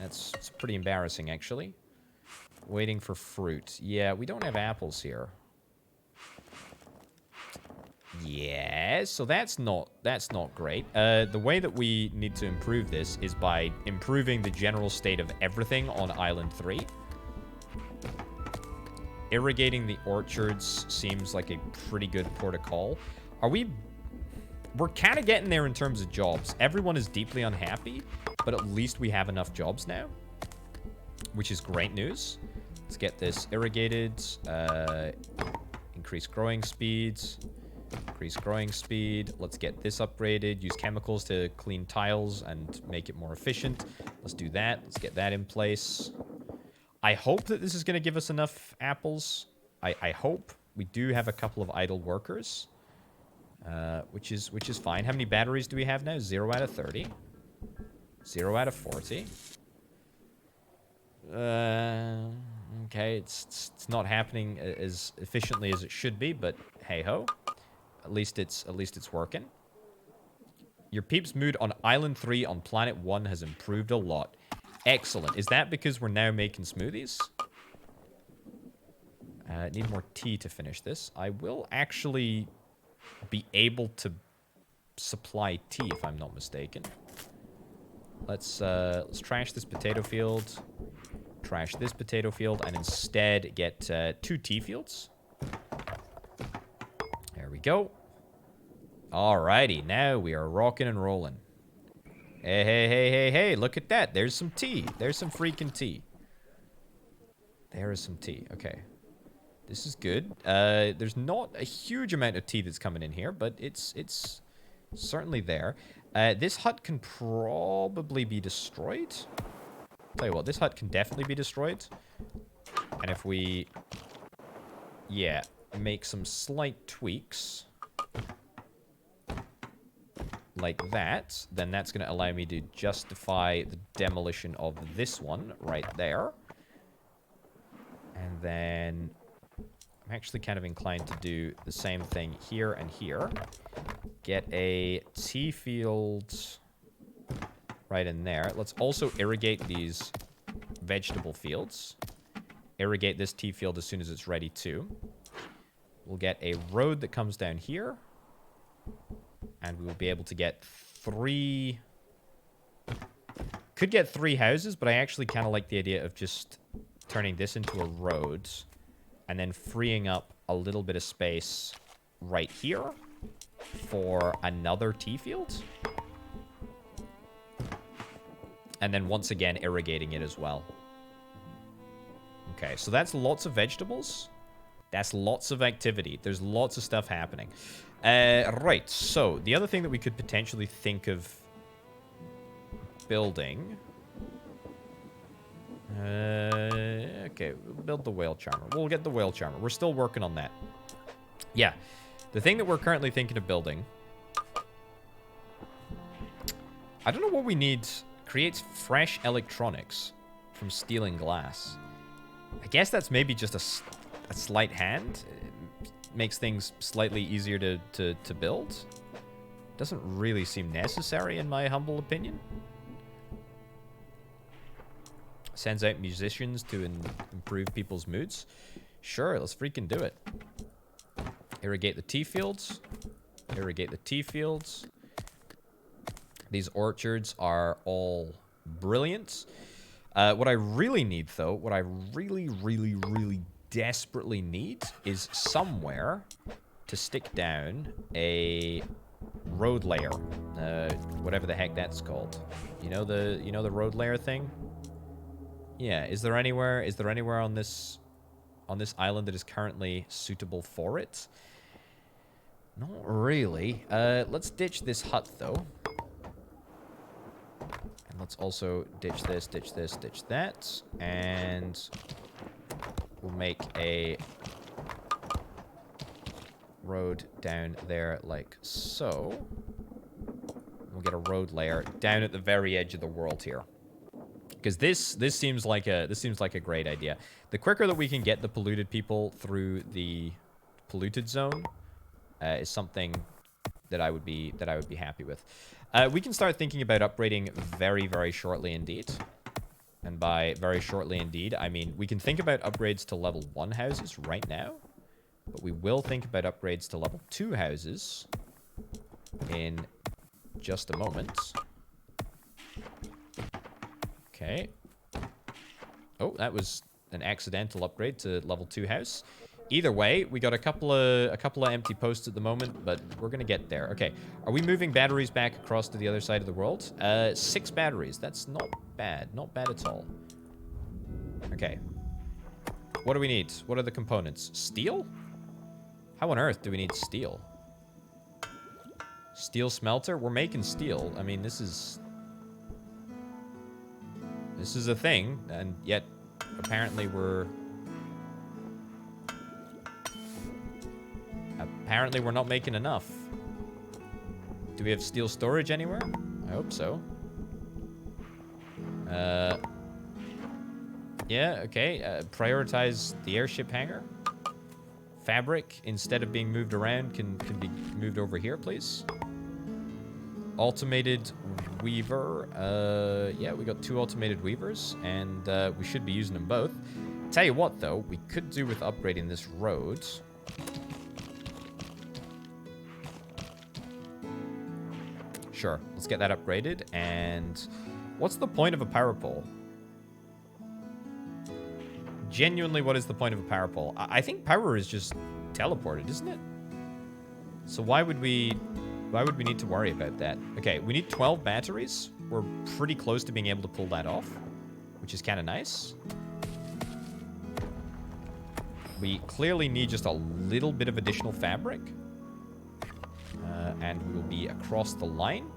It's pretty embarrassing, actually. Waiting for fruit. Yeah, we don't have apples here. Yeah, so that's not great. The way that we need to improve this is by improving the general state of everything on Island 3. Irrigating the orchards seems like a pretty good protocol. We're kind of getting there in terms of jobs. Everyone is deeply unhappy, but at least we have enough jobs now, which is great news. Let's get this irrigated. Increase growing speeds. Increase growing speed. Let's get this upgraded. Use chemicals to clean tiles and make it more efficient. Let's do that. Let's get that in place. I hope that this is going to give us enough apples. I hope. We do have a couple of idle workers. Which is fine. How many batteries do we have now? 0 out of 30. 0 out of 40. Okay, it's not happening as efficiently as it should be, but hey ho. At least it's working. Your Peeps mood on Island 3 on Planet 1 has improved a lot. Excellent. Is that because we're now making smoothies? Need more tea to finish this. I will actually be able to supply tea if I'm not mistaken. Let's trash this potato field. Trash this potato field and instead get 2 tea fields. There we go. Alrighty, now we are rocking and rolling. Hey, hey, hey, hey, hey, look at that. There's some tea. There's some freaking tea. There is some tea. Okay. This is good. There's not a huge amount of tea that's coming in here, but it's certainly there. This hut can probably be destroyed. Tell you what, this hut can definitely be destroyed. And if we, yeah, make some slight tweaks like that, then that's going to allow me to justify the demolition of this one right there. And then I'm actually kind of inclined to do the same thing here and here. Get a tea field right in there. Let's also irrigate these vegetable fields. Irrigate this tea field as soon as it's ready too. We'll get a road that comes down here. And we will be able to get 3... Could get 3 houses, but I actually kind of like the idea of just turning this into a road. And then freeing up a little bit of space right here for another tea field. And then once again, irrigating it as well. Okay, so that's lots of vegetables. That's lots of activity. There's lots of stuff happening. Right, so the other thing that we could potentially think of building... okay, we'll build the whale charmer. We'll get the whale charmer. We're still working on that. Yeah, the thing that we're currently thinking of building... I don't know what we need... Creates fresh electronics from stealing glass. I guess that's maybe just a slight hand. It makes things slightly easier to build. Doesn't really seem necessary in my humble opinion. Sends out musicians to improve people's moods. Sure, let's freaking do it. Irrigate the tea fields. Irrigate the tea fields. These orchards are all brilliant. What I really need, though, what I really, really, really desperately need is somewhere to stick down a road layer. Whatever the heck that's called. You know the road layer thing? Yeah, is there anywhere on this island that is currently suitable for it? Not really. Let's ditch this hut, though. And let's also ditch this, ditch this, ditch that. And we'll make a road down there like so. We'll get a road layer down at the very edge of the world here. Because this seems like a great idea. The quicker that we can get the polluted people through the polluted zone is something that I would be happy with. We can start thinking about upgrading very, very shortly indeed. And by very shortly indeed, I mean we can think about upgrades to level 1 houses right now. But we will think about upgrades to level 2 houses in just a moment. Okay. Oh, that was an accidental upgrade to level 2 house. Either way, we got a couple of empty posts at the moment, but we're gonna get there. Okay, are we moving batteries back across to the other side of the world? 6 batteries. That's not bad. Not bad at all. Okay. What do we need? What are the components? Steel? How on earth do we need steel? Steel smelter? We're making steel. I mean, this is a thing, and yet apparently we're not making enough. Do we have steel storage anywhere? I hope so. Yeah, okay. Prioritize the airship hangar. Fabric, instead of being moved around, can be moved over here, please. Automated weaver. Yeah, we got 2 automated weavers, and we should be using them both. Tell you what, though, we could do with upgrading this road. Sure, let's get that upgraded. And what's the point of a power pole? Genuinely, what is the point of a power pole? I think power is just teleported, isn't it? So why would we need to worry about that? Okay, we need 12 batteries. We're pretty close to being able to pull that off, which is kind of nice. We clearly need just a little bit of additional fabric. And we will be across the line.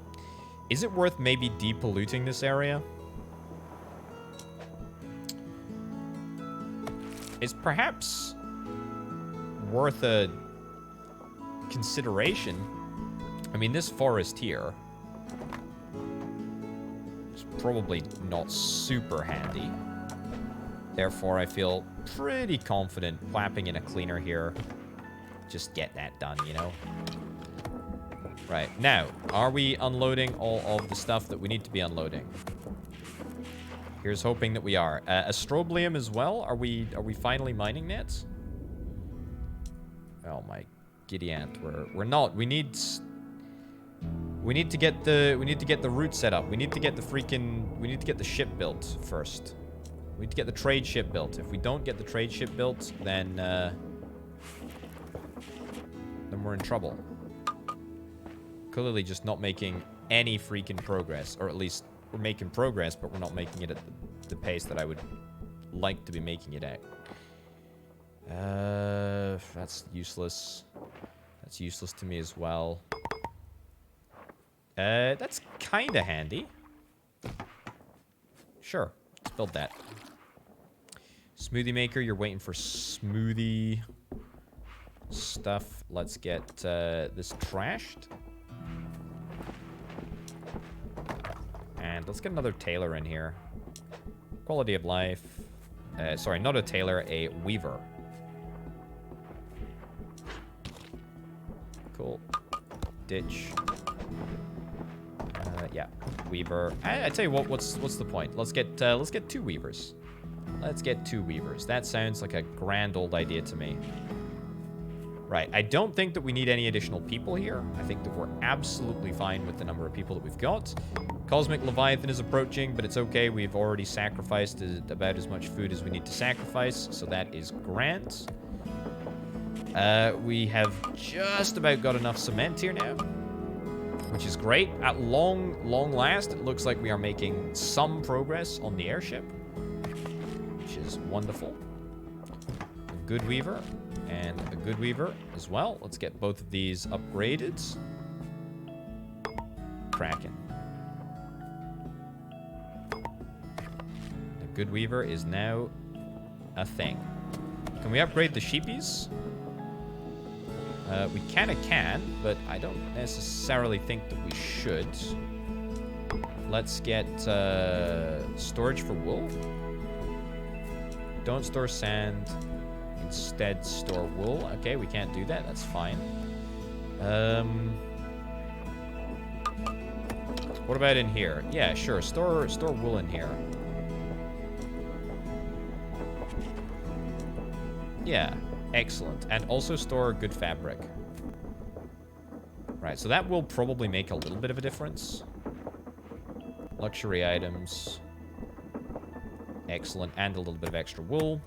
Is it worth maybe depolluting this area? It's perhaps worth a consideration. I mean, this forest here is probably not super handy. Therefore, I feel pretty confident whapping in a cleaner here. Just get that done, you know? Right, now, are we unloading all of the stuff that we need to be unloading? Here's hoping that we are. Astroblium as well? Are we finally mining that? Oh my giddy ant, we're not. We need to get the route set up. We need to get the ship built first. We need to get the trade ship built. If we don't get the trade ship built, then we're in trouble. Clearly just not making any freaking progress, or at least we're making progress, but we're not making it at the pace that I would like to be making it at. That's useless. That's useless to me as well. That's kind of handy. Sure, let's build that. Smoothie maker, you're waiting for smoothie stuff. Let's get this trashed. And let's get another tailor in here. Quality of life. Sorry, not a tailor, a weaver. Cool. Ditch. Yeah, weaver. I tell you what. What's the point? Let's get 2 weavers. Let's get 2 weavers. That sounds like a grand old idea to me. Right. I don't think that we need any additional people here. I think that we're absolutely fine with the number of people that we've got. Cosmic Leviathan is approaching, but it's okay. We've already sacrificed about as much food as we need to sacrifice, so that is grand. We have just about got enough cement here now, which is great. At long last, it looks like we are making some progress on the airship, which is wonderful. A good weaver and a good weaver as well. Let's get both of these upgraded. Cracking. The good weaver is now a thing. Can we upgrade the sheepies? We kind of can, but I don't necessarily think that we should. Let's get storage for wool. Don't store sand. Instead, store wool. Okay, we can't do that. That's fine. What about in here? Yeah, sure. Store wool in here. Yeah. Excellent. And also store good fabric. Right, so that will probably make a little bit of a difference. Luxury items. Excellent. And a little bit of extra wool.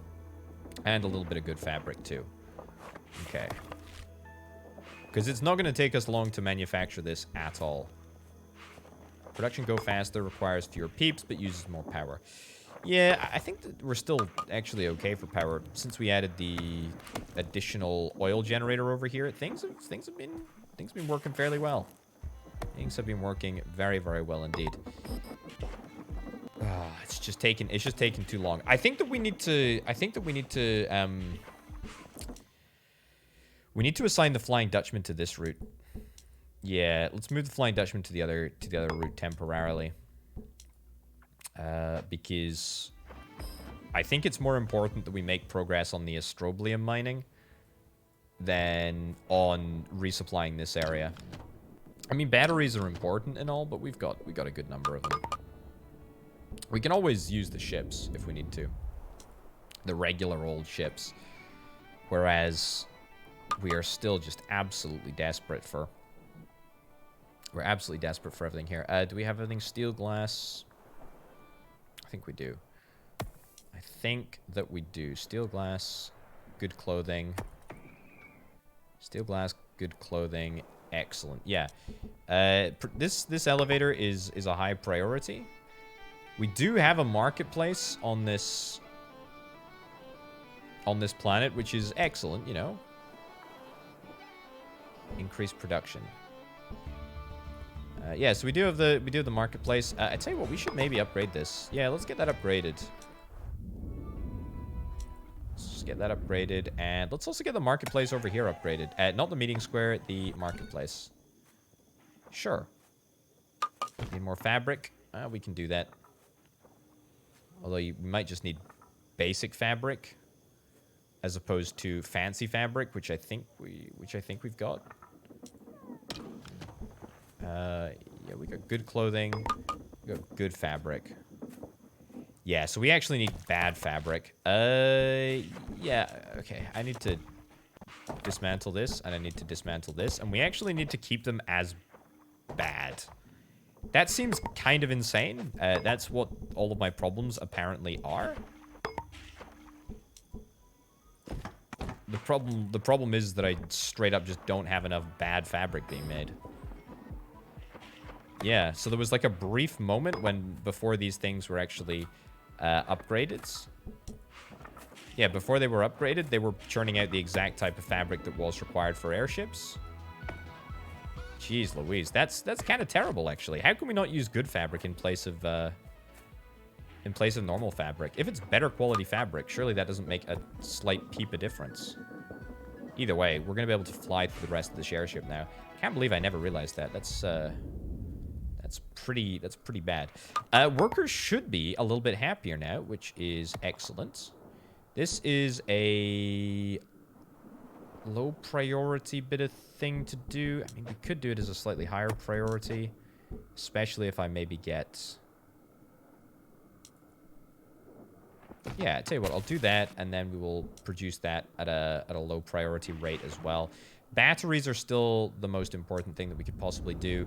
And a little bit of good fabric, too. Okay. Because it's not going to take us long to manufacture this at all. Production go faster, requires fewer peeps, but uses more power. Yeah, I think that we're still actually okay for power. Since we added the additional oil generator over here, things have been working fairly well. Things have been working very, very well indeed. It's just taking too long. I think that we need to assign the Flying Dutchman to this route. Yeah, let's move the Flying Dutchman to the other route temporarily. Because I think it's more important that we make progress on the astroblium mining than on resupplying this area. I mean, batteries are important and all, but we got a good number of them. We can always use the ships if we need to. The regular old ships. Whereas we are still just absolutely desperate for... We're absolutely desperate for everything here. Do we have everything? Steel, glass... I think we do. I think that we do. Steel, glass, good clothing. Steel, glass, good clothing. Excellent. Yeah. This elevator is a high priority. We do have a marketplace on this planet, which is excellent, you know. Increased production. Yeah, so we do have the marketplace. I tell you what, we should maybe upgrade this. Yeah, let's get that upgraded. Let's just get that upgraded, and let's also get the marketplace over here upgraded. Not the meeting square, the marketplace. Sure. Need more fabric. We can do that. Although you might just need basic fabric, as opposed to fancy fabric, which I think we've got. Yeah, we got good clothing. We got good fabric. Yeah, so we actually need bad fabric. Yeah, okay. I need to dismantle this, and I need to dismantle this, and we actually need to keep them as bad. That seems kind of insane. That's what all of my problems apparently are. The problem is that I straight up just don't have enough bad fabric being made. Yeah, so there was like a brief moment before these things were actually upgraded. Yeah, before they were upgraded, they were churning out the exact type of fabric that was required for airships. Jeez Louise, that's kind of terrible, actually. How can we not use good fabric in place of normal fabric? If it's better quality fabric, surely that doesn't make a slight peep of difference. Either way, we're gonna be able to fly through the rest of this airship now. Can't believe I never realized that. That's pretty bad. Workers should be a little bit happier now, which is excellent. This is a low priority bit of thing to do. I mean, we could do it as a slightly higher priority, especially if I maybe get... Yeah, I tell you what, I'll do that, and then we will produce that at a low priority rate as well. Batteries are still the most important thing that we could possibly do.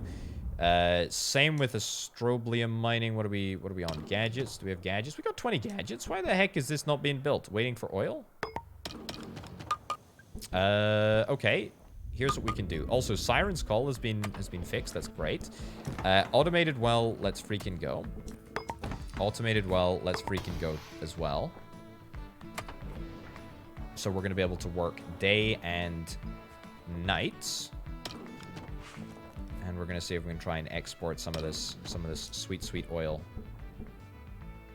Same with astroblium mining. What are we on? Gadgets? Do we have gadgets? We got 20 gadgets. Why the heck is this not being built? Waiting for oil? Okay. Here's what we can do. Also, Siren's Call has been fixed. That's great. Automated well, let's freaking go. Automated well, let's freaking go as well. So we're gonna be able to work day and night. And we're gonna see if we can try and export some of this sweet, sweet oil.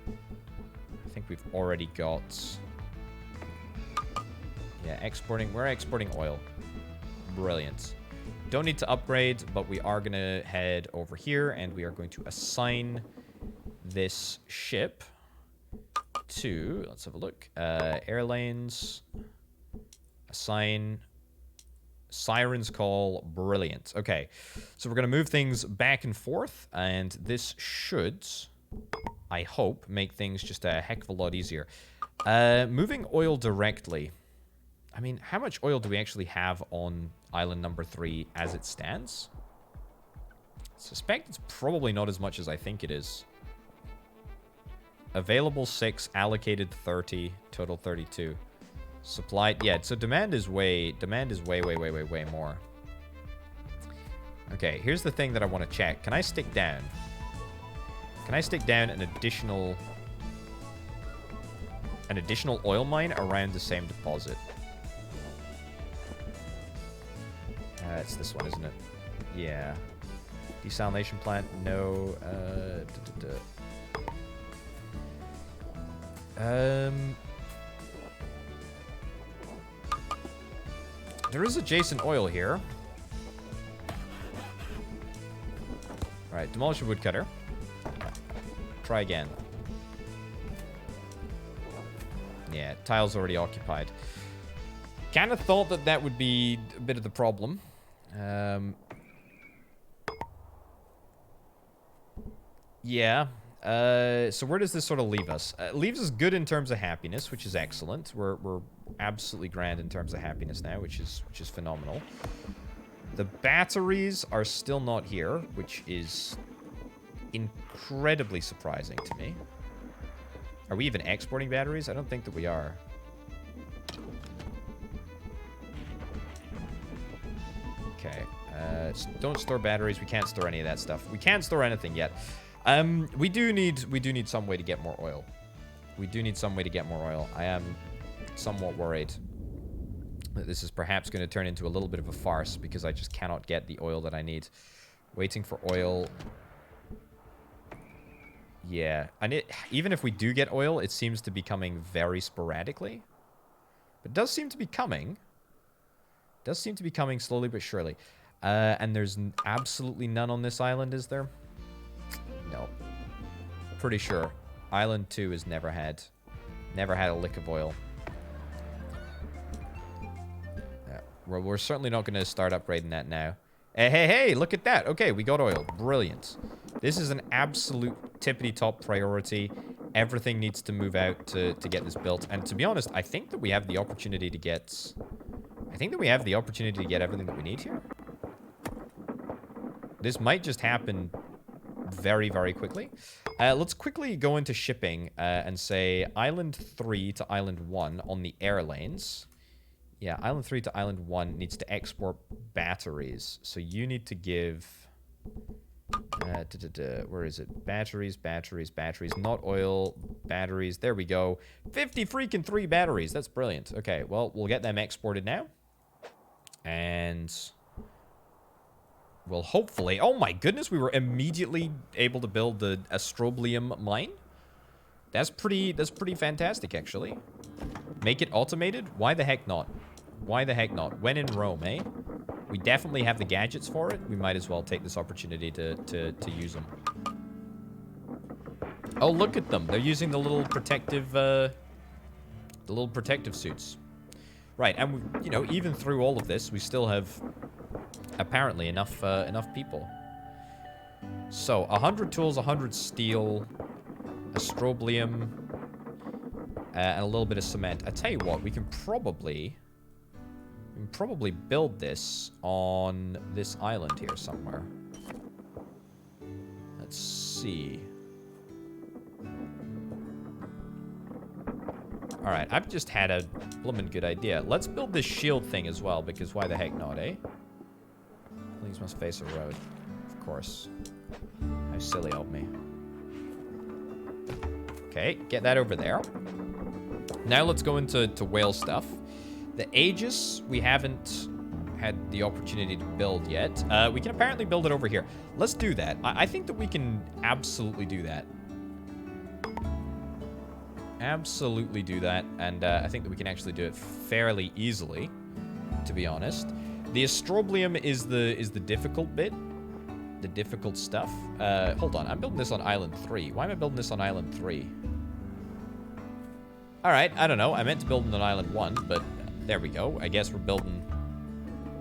I think we've already got... Yeah, exporting. We're exporting oil. Brilliant. Don't need to upgrade, but we are gonna head over here, and we are going to assign this ship to... Let's have a look. Air lanes. Assign... Siren's Call. Brilliant. Okay, so we're going to move things back and forth, and this should, I hope, make things just a heck of a lot easier. Moving oil directly. I mean, how much oil do we actually have on island number 3 as it stands? I suspect it's probably not as much as I think it is. Available 6, allocated 30, total 32. Supplied, yeah, so demand is way more. Okay, here's the thing that I want to check. Can I stick down? Can I stick down an additional oil mine around the same deposit? It's this one, isn't it? Yeah. Desalination plant, no. There is adjacent oil here. Alright, demolish a woodcutter. Try again. Yeah, tile's already occupied. Kind of thought that that would be a bit of the problem. Yeah. So where does this sort of leave us? It leaves us good in terms of happiness, which is excellent. We're absolutely grand in terms of happiness now, which is phenomenal. The batteries are still not here, which is incredibly surprising to me. Are we even exporting batteries? I don't think that we are. Okay. Don't store batteries. We can't store any of that stuff. We can't store anything yet. We do need some way to get more oil. We do need some way to get more oil. I am somewhat worried that this is perhaps going to turn into a little bit of a farce because I just cannot get the oil that I need. Waiting for oil. Yeah, and even if we do get oil, it seems to be coming very sporadically. But it does seem to be coming. It does seem to be coming slowly but surely. And there's absolutely none on this island, is there? No. Pretty sure. Island 2 has never had a lick of oil. Yeah. Well, we're certainly not going to start upgrading that now. Hey, look at that. Okay, we got oil. Brilliant. This is an absolute tippity-top priority. Everything needs to move out to get this built. And to be honest, I think that we have the opportunity to get... everything that we need here. This might just happen very, very quickly. Let's quickly go into shipping and say Island 3 to Island 1 on the air lanes. Yeah, Island 3 to Island 1 needs to export batteries. So you need to give... where is it? Batteries. Not oil. Batteries. There we go. 50 freaking 3 batteries. That's brilliant. Okay, well, we'll get them exported now. And... well, hopefully... oh my goodness, we were immediately able to build the Astroblium mine. That's pretty fantastic, actually. Make it automated? Why the heck not? Why the heck not? When in Rome, eh? We definitely have the gadgets for it. We might as well take this opportunity to use them. Oh, look at them. They're using the little protective suits. Right, and we, you know, even through all of this, we still have apparently enough people. So 100 tools, 100 steel, Astroblium, and a little bit of cement. I tell you what, we can probably build this on this island here somewhere. Let's see. Alright, I've just had a bloomin' good idea. Let's build this shield thing as well, because why the heck not, eh? Things must face a road. Of course. How silly of me. Okay, get that over there. Now let's go into whale stuff. The Aegis, we haven't had the opportunity to build yet. We can apparently build it over here. Let's do that. I think that we can absolutely do that. Absolutely do that. And I think that we can actually do it fairly easily, to be honest. The Astroblium is the difficult bit. The difficult stuff. Hold on, I'm building this on Island 3. Why am I building this on Island 3? Alright, I don't know. I meant to build it on Island 1, but there we go. I guess we're building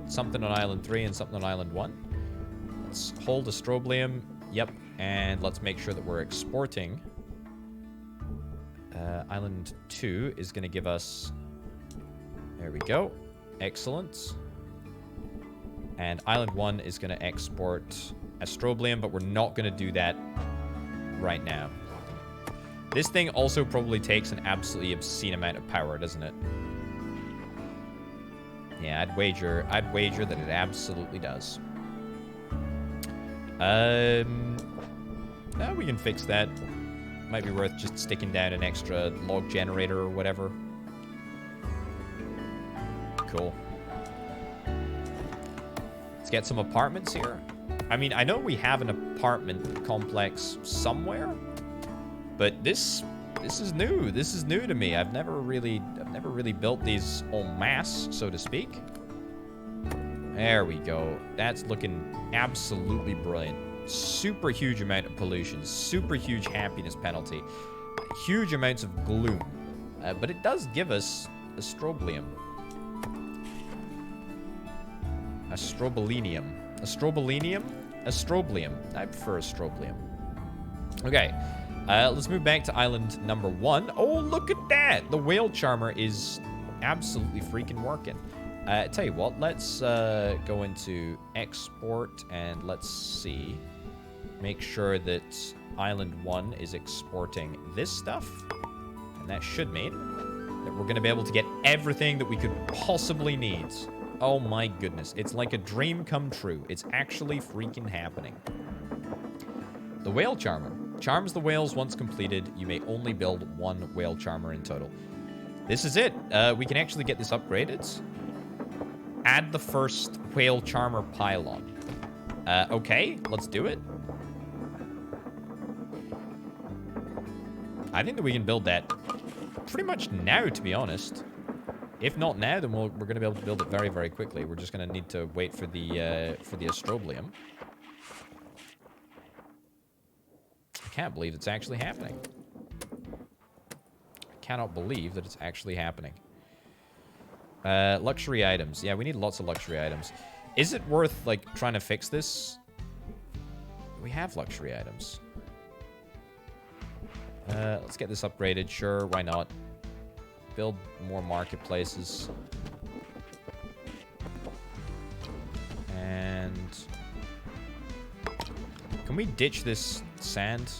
something on Island 3 and something on Island 1. Let's hold Astroblium. Yep, and let's make sure that we're exporting. Island 2 is going to give us There we go. Excellent. And Island 1 is going to export Astroblium, but we're not going to do that right now. This thing also probably takes an absolutely obscene amount of power, doesn't it? Yeah, I'd wager that it absolutely does. No, we can fix that. Might be worth just sticking down an extra log generator or whatever. Cool. Let's get some apartments here. I mean, I know we have an apartment complex somewhere, but this is new. This is new to me. I've never really built these en masse, so to speak. There we go. That's looking absolutely brilliant. Super huge amount of pollution. Super huge happiness penalty. Huge amounts of gloom. But it does give us Astroblium. Astrobolinium. Astrobolinium? Astroblium. I prefer Astroblium. Okay. Let's move back to island number 1. Oh, look at that! The whale charmer is absolutely freaking working. Tell you what, let's go into export and let's see. Make sure that island 1 is exporting this stuff. And that should mean that we're going to be able to get everything that we could possibly need. Oh my goodness. It's like a dream come true. It's actually freaking happening. The whale charmer. Charms the whales once completed. You may only build 1 whale charmer in total. This is it. We can actually get this upgraded. Add the first whale charmer pylon. Okay, let's do it. I think that we can build that pretty much now, to be honest. If not now, then we're going to be able to build it very, very quickly. We're just going to need to wait for the Astroblium. I can't believe it's actually happening. I cannot believe that it's actually happening. Luxury items. Yeah, we need lots of luxury items. Is it worth, like, trying to fix this? We have luxury items. Let's get this upgraded. Sure, why not? Build more marketplaces. And... can we ditch this sand?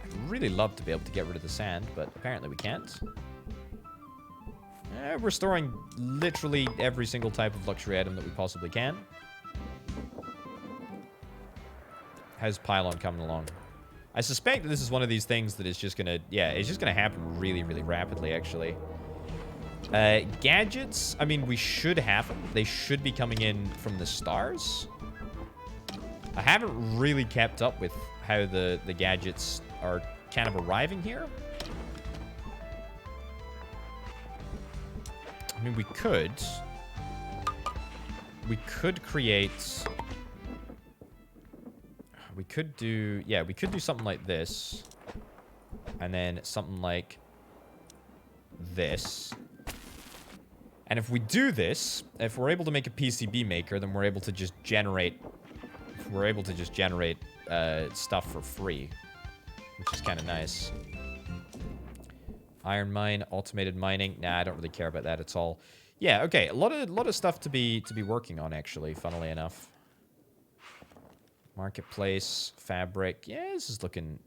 I'd really love to be able to get rid of the sand, but apparently we can't. We're storing literally every single type of luxury item that we possibly can. How's Pylon coming along? I suspect that this is one of these things that is just gonna... yeah, it's just gonna happen really, really rapidly, actually. Gadgets, I mean, we should have them. They should be coming in from the stars. I haven't really kept up with how the gadgets are kind of arriving here. I mean, we could create... we could do... yeah, we could do something like this. And then something like this. And if we do this, if we're able to make a PCB maker, then we're able to just generate... we're able to just generate stuff for free. Which is kind of nice. Iron mine, automated mining. Nah, I don't really care about that at all. Yeah, okay. A lot of stuff to be working on, actually, funnily enough. Marketplace, fabric. Yeah, this is looking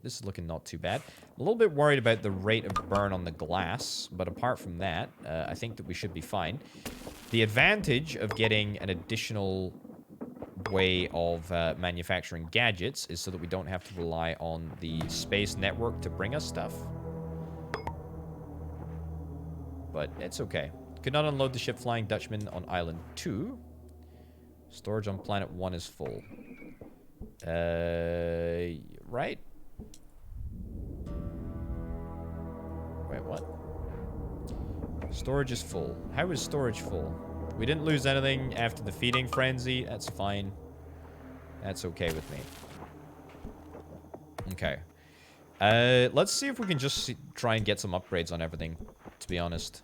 not too bad. I'm a little bit worried about the rate of burn on the glass, but apart from that, I think that we should be fine. The advantage of getting an additional way of manufacturing gadgets is so that we don't have to rely on the space network to bring us stuff. But it's okay. Could not unload the ship flying Dutchman on Island 2. Storage on Planet 1 is full. Right? Wait, what? Storage is full. How is storage full? We didn't lose anything after the feeding frenzy. That's fine. That's okay with me. Okay. Let's see if we can just try and get some upgrades on everything, to be honest.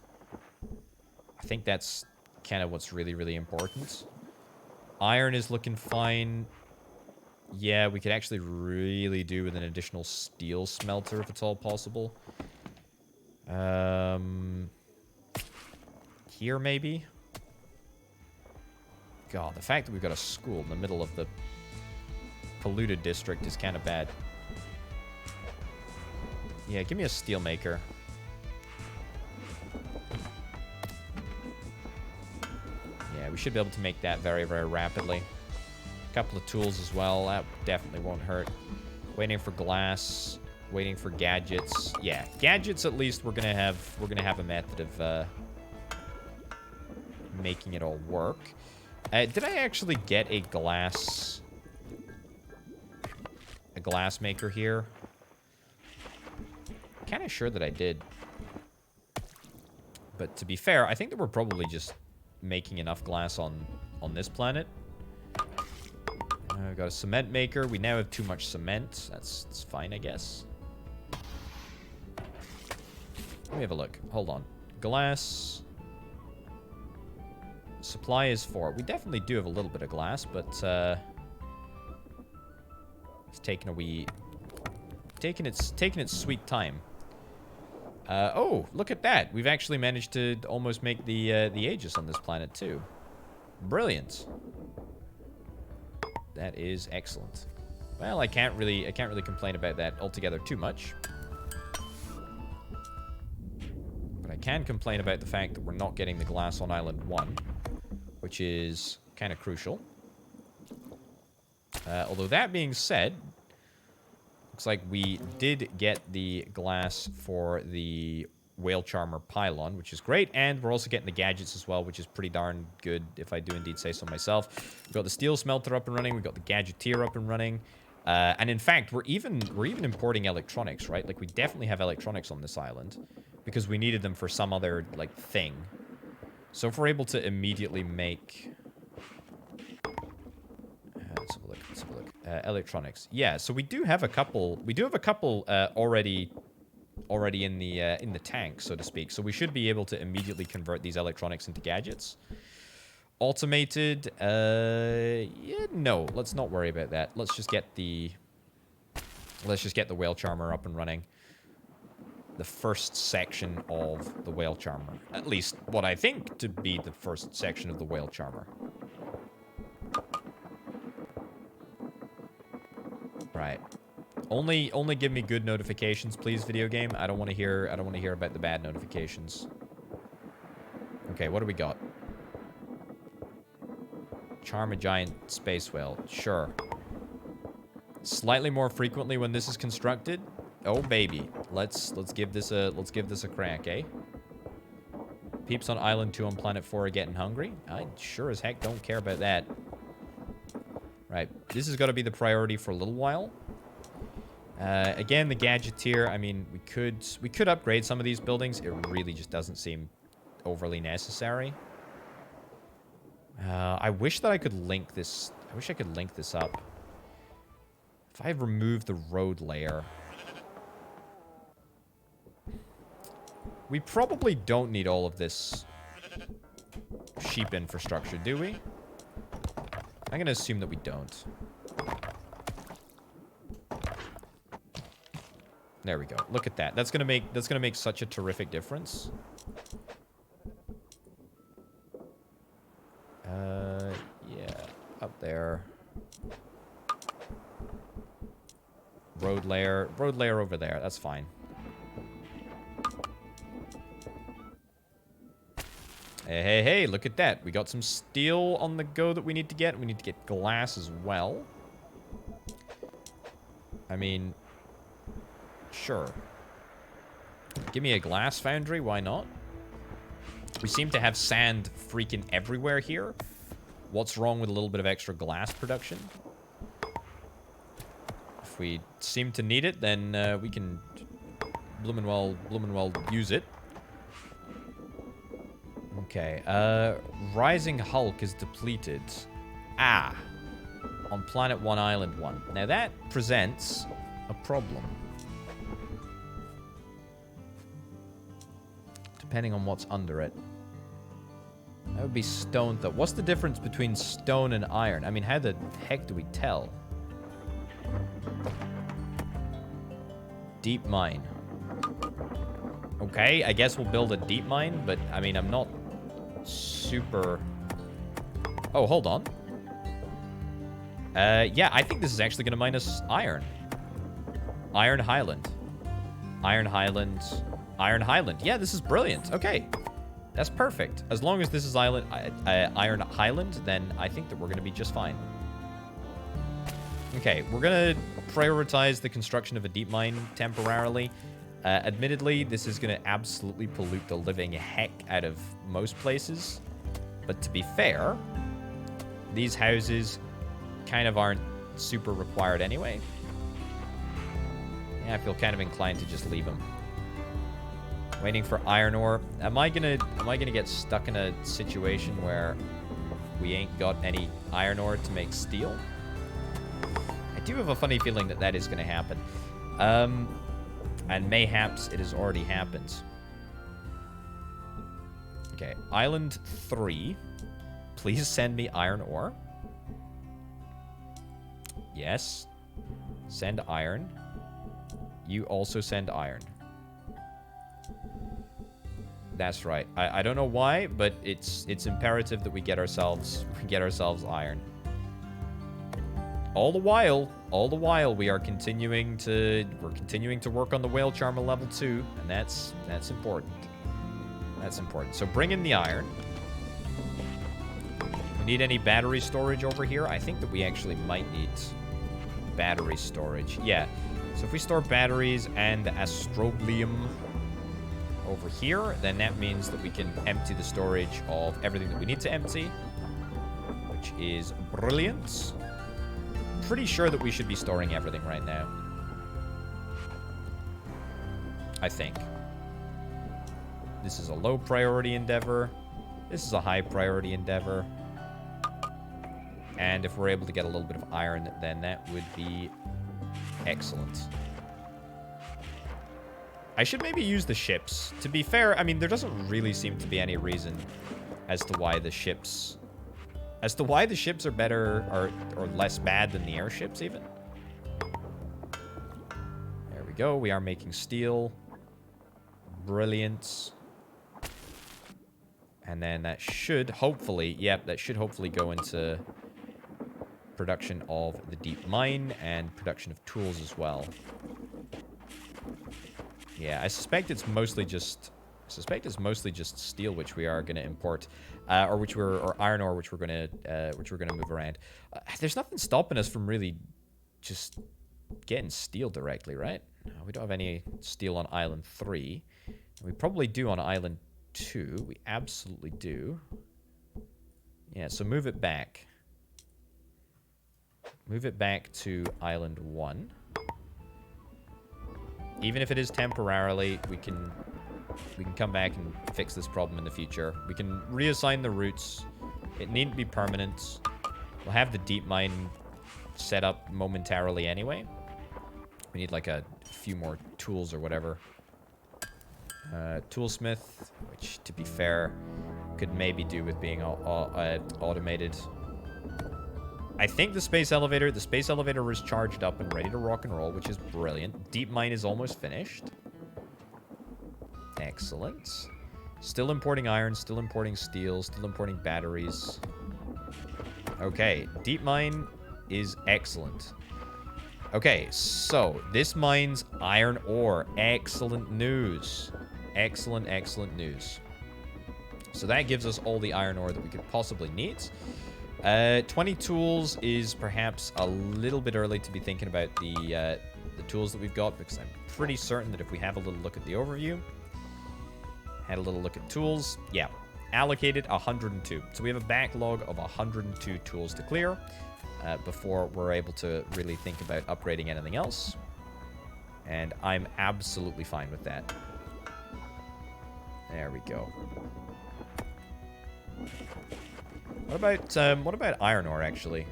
I think that's kind of what's really, really important. Iron is looking fine. Yeah, we could actually really do with an additional steel smelter if it's all possible. here, maybe? God, the fact that we've got a school in the middle of the polluted district is kind of bad. Yeah, give me a steelmaker. Yeah, we should be able to make that very, very rapidly. A couple of tools as well. That definitely won't hurt. Waiting for glass. Waiting for gadgets. Yeah, gadgets at least we're gonna have a method of making it all work. Did I actually get a glass maker here? Kind of sure that I did. But to be fair, I think that we're probably just making enough glass on this planet. We've got a cement maker. We now have too much cement. That's fine, I guess. Let me have a look. Hold on. Glass. Supply is 4. We definitely do have a little bit of glass, but it's taking its sweet time. Oh, look at that. We've actually managed to almost make the Aegis on this planet too. Brilliant. That is excellent. Well, I can't really complain about that altogether too much. But I can complain about the fact that we're not getting the glass on Island 1, which is kind of crucial. Although that being said, looks like we did get the glass for the whale charmer pylon, which is great, and we're also getting the gadgets as well, which is pretty darn good, if I do indeed say so myself. We've got the steel smelter up and running. We've got the gadgeteer up and running. And in fact, we're even importing electronics, right? Like, we definitely have electronics on this island because we needed them for some other, like, thing. So if we're able to immediately make... let's have a look. Electronics. Yeah, so we do have a couple... already in the tank, so to speak. So we should be able to immediately convert these electronics into gadgets. Automated, yeah, no, let's not worry about that. Let's just get the whale charmer up and running. The first section of the whale charmer. At least what I think to be the first section of the whale charmer. Right. Only give me good notifications, please, video game. I don't want to hear about the bad notifications. Okay, what do we got? Charm a giant space whale. Sure. Slightly more frequently when this is constructed. Oh baby. Let's give this a crack, eh? Peeps on Island 2 on Planet 4 are getting hungry. I sure as heck don't care about that. Right. This is gonna be the priority for a little while. Again, the gadgeteer, I mean, we could upgrade some of these buildings. It really just doesn't seem overly necessary. I wish that I could link this. I wish I could link this up. If I remove the road layer. We probably don't need all of this sheep infrastructure, do we? I'm gonna assume that we don't. There we go. Look at that. That's gonna make such a terrific difference. Yeah, up there. Road layer over there. That's fine. Hey, look at that. We got some steel on the go that we need to get. We need to get glass as well. I mean, sure. Give me a glass foundry, why not? We seem to have sand freaking everywhere here. What's wrong with a little bit of extra glass production? If we seem to need it, then we can bloomin' well use it. Okay, Rising Hulk is depleted. Ah. On Planet 1, Island 1. Now that presents a problem. Depending on what's under it. That would be stone, though. What's the difference between stone and iron? I mean, how the heck do we tell? Deep mine. Okay, I guess we'll build a deep mine, but, I mean, I'm not super... Oh, hold on. Yeah, I think this is actually going to mine us iron. Iron Highland. Iron Highland. Iron Highland. Yeah, this is brilliant. Okay. That's perfect. As long as this is Iron Highland, then I think that we're going to be just fine. Okay, we're going to prioritize the construction of a deep mine temporarily. Admittedly, this is going to absolutely pollute the living heck out of most places. But to be fair, these houses kind of aren't super required anyway. Yeah, I feel kind of inclined to just leave them. Waiting for iron ore. Am I gonna get stuck in a situation where we ain't got any iron ore to make steel? I do have a funny feeling that that is gonna happen. And mayhaps it has already happened. Okay, Island 3. Please send me iron ore. Yes. Send iron. You also send iron. That's right. I don't know why, but it's imperative that we get ourselves iron. All the while we are continuing to work on the whale charmer level 2, and that's important. That's important. So bring in the iron. We need any battery storage over here? I think that we actually might need battery storage. Yeah. So if we store batteries and astrobium over here, then that means that we can empty the storage of everything that we need to empty, which is brilliant. Pretty sure that we should be storing everything right now. I think. This is a low priority endeavor. This is a high priority endeavor. And if we're able to get a little bit of iron, then that would be excellent. I should maybe use the ships. To be fair, I mean, there doesn't really seem to be any reason as to why the ships... As to why the ships are better or less bad than the airships, even. There we go. We are making steel. Brilliant. And then that should hopefully... Yep, that should hopefully go into production of the deep mine and production of tools as well. Yeah, I suspect it's mostly just steel, which we are going to import, or iron ore, which we're going to move around. There's nothing stopping us from really just getting steel directly, right? We don't have any steel on Island 3. We probably do on Island 2. We absolutely do. Yeah, so move it back. Move it back to Island 1. Even if it is temporarily, we can come back and fix this problem in the future. We can reassign the routes. It needn't be permanent. We'll have the deep mine set up momentarily anyway. We need like a few more tools or whatever. Toolsmith, which to be fair, could maybe do with being automated. I think the space elevator is charged up and ready to rock and roll, which is brilliant. Deep mine is almost finished. Excellent. Still importing iron, still importing steel, still importing batteries. Okay, deep mine is excellent. Okay, so this mines iron ore. Excellent news. Excellent, excellent news. So that gives us all the iron ore that we could possibly need. 20 tools is perhaps a little bit early to be thinking about the tools that we've got, because I'm pretty certain that if we have a little look at the overview, had a little look at tools, yeah, allocated 102. So we have a backlog of 102 tools to clear before we're able to really think about upgrading anything else. And I'm absolutely fine with that. There we go. What about iron ore, actually?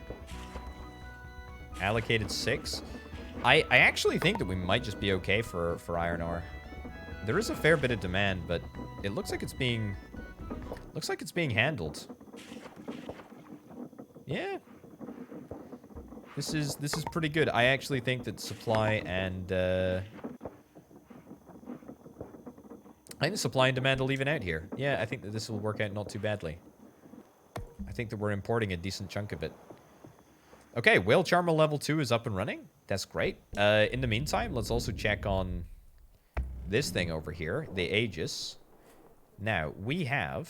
Allocated 6. I actually think that we might just be okay for iron ore. There is a fair bit of demand, but it looks like it's being handled. Yeah. This is pretty good. I actually think that supply and I think the supply and demand will even out here. Yeah, I think that this will work out not too badly. I think that we're importing a decent chunk of it. Okay, Whale Charmer level 2 is up and running. That's great. In the meantime, let's also check on this thing over here, the Aegis. Now, we have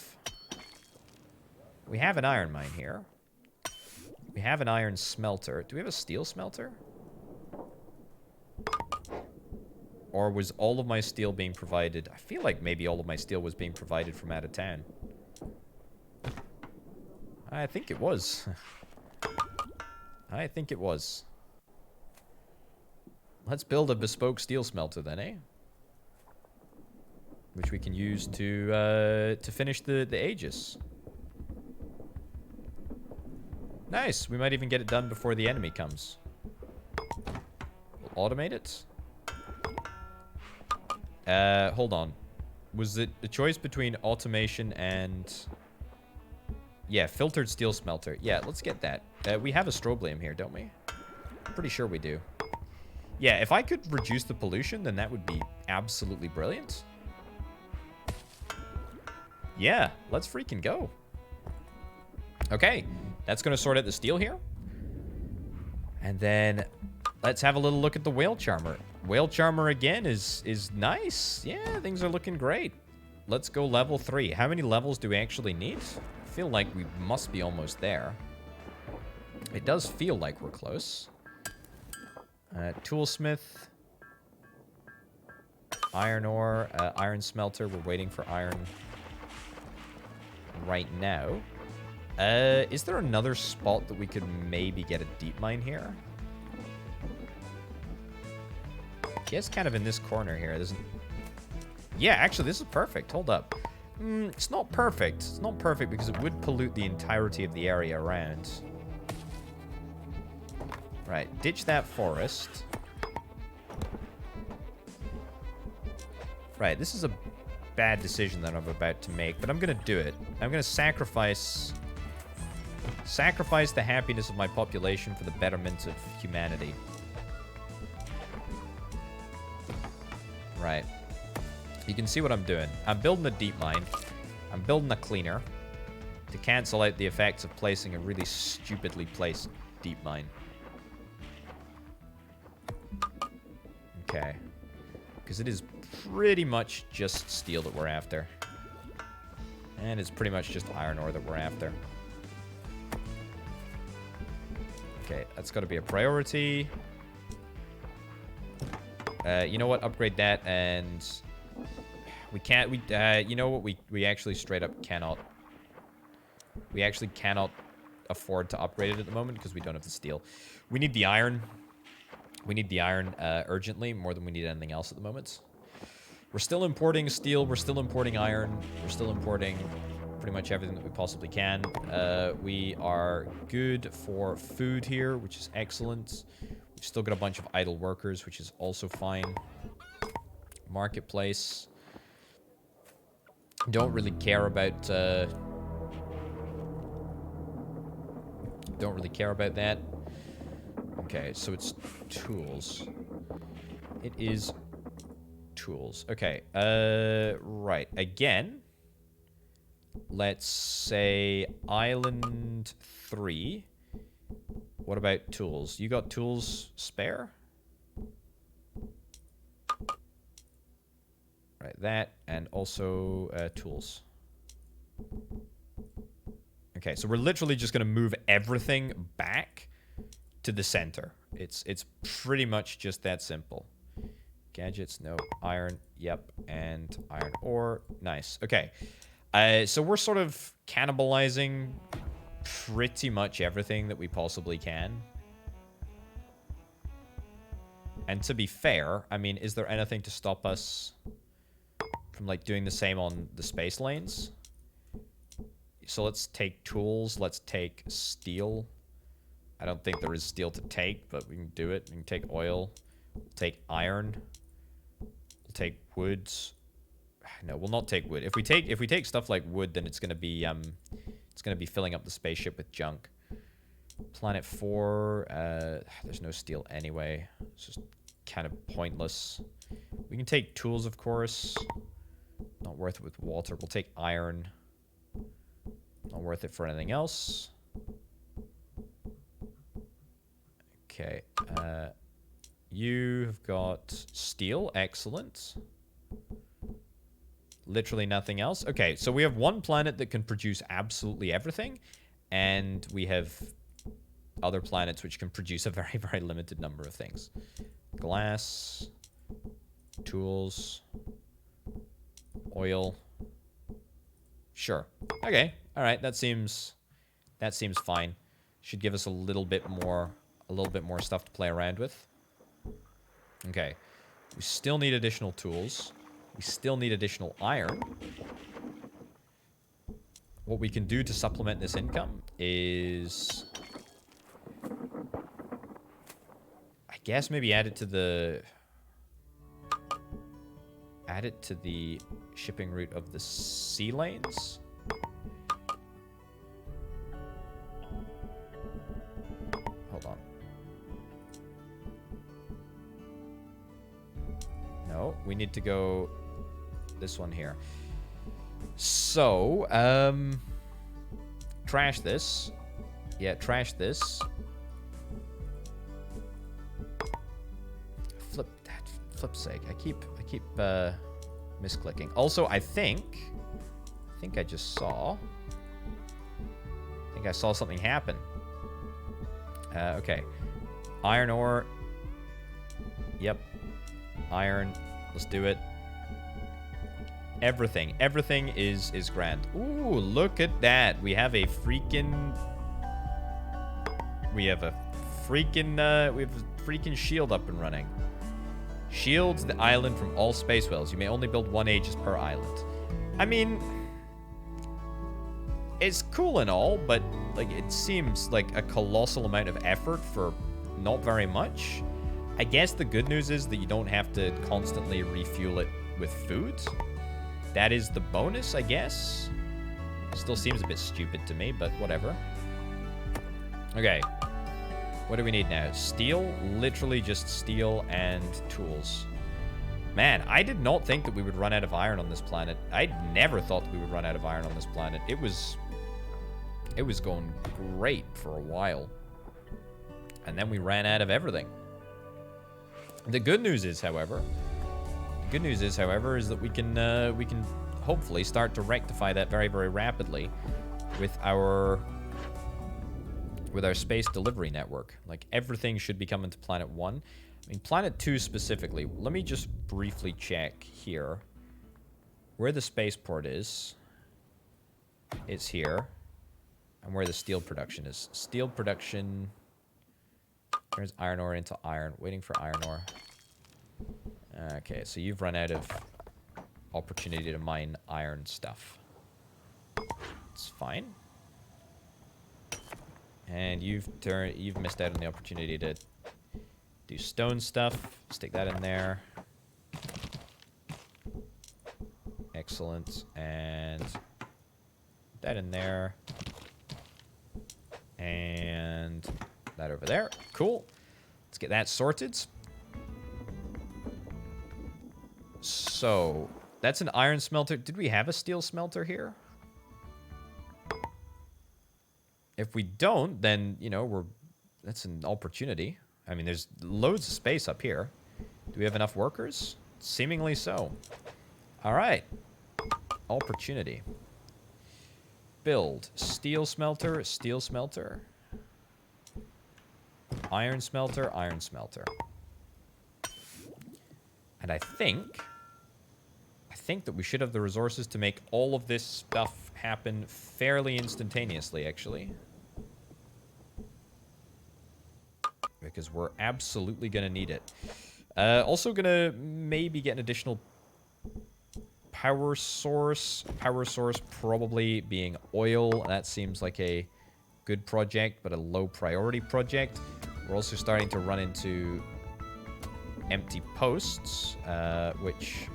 an iron mine here. We have an iron smelter. Do we have a steel smelter? Or was all of my steel being provided? I feel like maybe all of my steel was being provided from out of town. I think it was. I think it was. Let's build a bespoke steel smelter then, eh? Which we can use to finish the Aegis. Nice. We might even get it done before the enemy comes. We'll automate it. Hold on. Was it a choice between automation and... Yeah, filtered steel smelter. Yeah, let's get that. We have a strobium here, don't we? Pretty sure we do. Yeah, if I could reduce the pollution, then that would be absolutely brilliant. Yeah, let's freaking go. Okay, that's going to sort out the steel here. And then let's have a little look at the Whale Charmer. Whale Charmer again is nice. Yeah, things are looking great. Let's go level 3. How many levels do we actually need? I feel like we must be almost there. It does feel like we're close. Toolsmith. Iron ore. Iron smelter. We're waiting for iron right now. Is there another spot that we could maybe get a deep mine here? Yes, kind of in this corner here. Yeah, actually, this is perfect. Hold up. It's not perfect. It's not perfect because it would pollute the entirety of the area around. Right, ditch that forest. Right, this is a bad decision that I'm about to make, but I'm going to do it. I'm going to sacrifice the happiness of my population for the betterment of humanity. Right. You can see what I'm doing. I'm building a deep mine. I'm building a cleaner to cancel out the effects of placing a really stupidly placed deep mine. Okay. Because it is pretty much just steel that we're after. And it's pretty much just iron ore that we're after. Okay, that's got to be a priority. You know what? Upgrade that, and we can't. You know what? We actually straight up cannot. We actually cannot afford to upgrade it at the moment because we don't have the steel. We need the iron. We need the iron urgently, more than we need anything else at the moment. We're still importing steel. We're still importing iron. We're still importing pretty much everything that we possibly can. We are good for food here, which is excellent. We've still got a bunch of idle workers, which is also fine. Marketplace. Don't really care about... don't really care about that. Okay, so it's tools. It is tools. Okay, right. Again, let's say Island 3. What about tools? You got tools spare? Right, that, and also tools. Okay, so we're literally just going to move everything back to the center. It's pretty much just that simple. Gadgets, no. Iron, yep. And iron ore, nice. Okay, so we're sort of cannibalizing pretty much everything that we possibly can. And to be fair, I mean, is there anything to stop us from, like, doing the same on the space lanes? So let's take tools. Let's take steel. I don't think there is steel to take, but we can do it. We can take oil. We'll take iron. We'll take woods. No, we'll not take wood. If we take stuff like wood, then it's gonna be filling up the spaceship with junk. Planet 4. There's no steel anyway. It's just kind of pointless. We can take tools, of course. Not worth it with water. We'll take iron. Not worth it for anything else. Okay. You've got steel. Excellent. Literally nothing else. Okay, so we have one planet that can produce absolutely everything. And we have other planets which can produce a very, very limited number of things. Glass. Tools. Oil. Sure. Okay. All right. That seems fine. Should give us a little bit more stuff to play around with. Okay. We still need additional tools. We still need additional iron. What we can do to supplement this income is, I guess, maybe add it to the shipping route of the sea lanes. Hold on. No, we need to go this one here. So, trash this. Yeah, trash this. Flip's sake. I keep misclicking. Also, I think I just saw. I think I saw something happen. Okay. Iron ore. Yep. Iron. Let's do it. Everything is grand. Ooh, look at that. We have a freaking shield up and running. Shields the island from all space whales. You may only build one Aegis per island. I mean, it's cool and all, but like it seems like a colossal amount of effort for not very much. I guess the good news is that you don't have to constantly refuel it with food. That is the bonus, I guess. Still seems a bit stupid to me, but whatever. Okay. What do we need now? Steel? Literally just steel and tools. Man, I did not think that we would run out of iron on this planet. I never thought that we would run out of iron on this planet. It was going great for a while. And then we ran out of everything. The good news is, however, is that we can hopefully start to rectify that very, very rapidly with our space delivery network. Like, everything should be coming to Planet 1. I mean, Planet 2 specifically. Let me just briefly check here where the spaceport is. It's here. And where the steel production is. Steel production. There's iron ore into iron. Waiting for iron ore. Okay, so you've run out of opportunity to mine iron stuff. It's fine. And you've missed out on the opportunity to do stone stuff. Stick that in there. Excellent. And that in there. And that over there. Cool. Let's get that sorted. So, that's an iron smelter. Did we have a steel smelter here? If we don't, then, you know, that's an opportunity. I mean, there's loads of space up here. Do we have enough workers? Seemingly so. All right. Opportunity. Build. Steel smelter, steel smelter. Iron smelter, iron smelter. And I think that we should have the resources to make all of this stuff happen fairly instantaneously, actually. Because we're absolutely going to need it. Also going to maybe get an additional power source. Power source probably being oil. That seems like a good project, but a low priority project. We're also starting to run into empty posts, which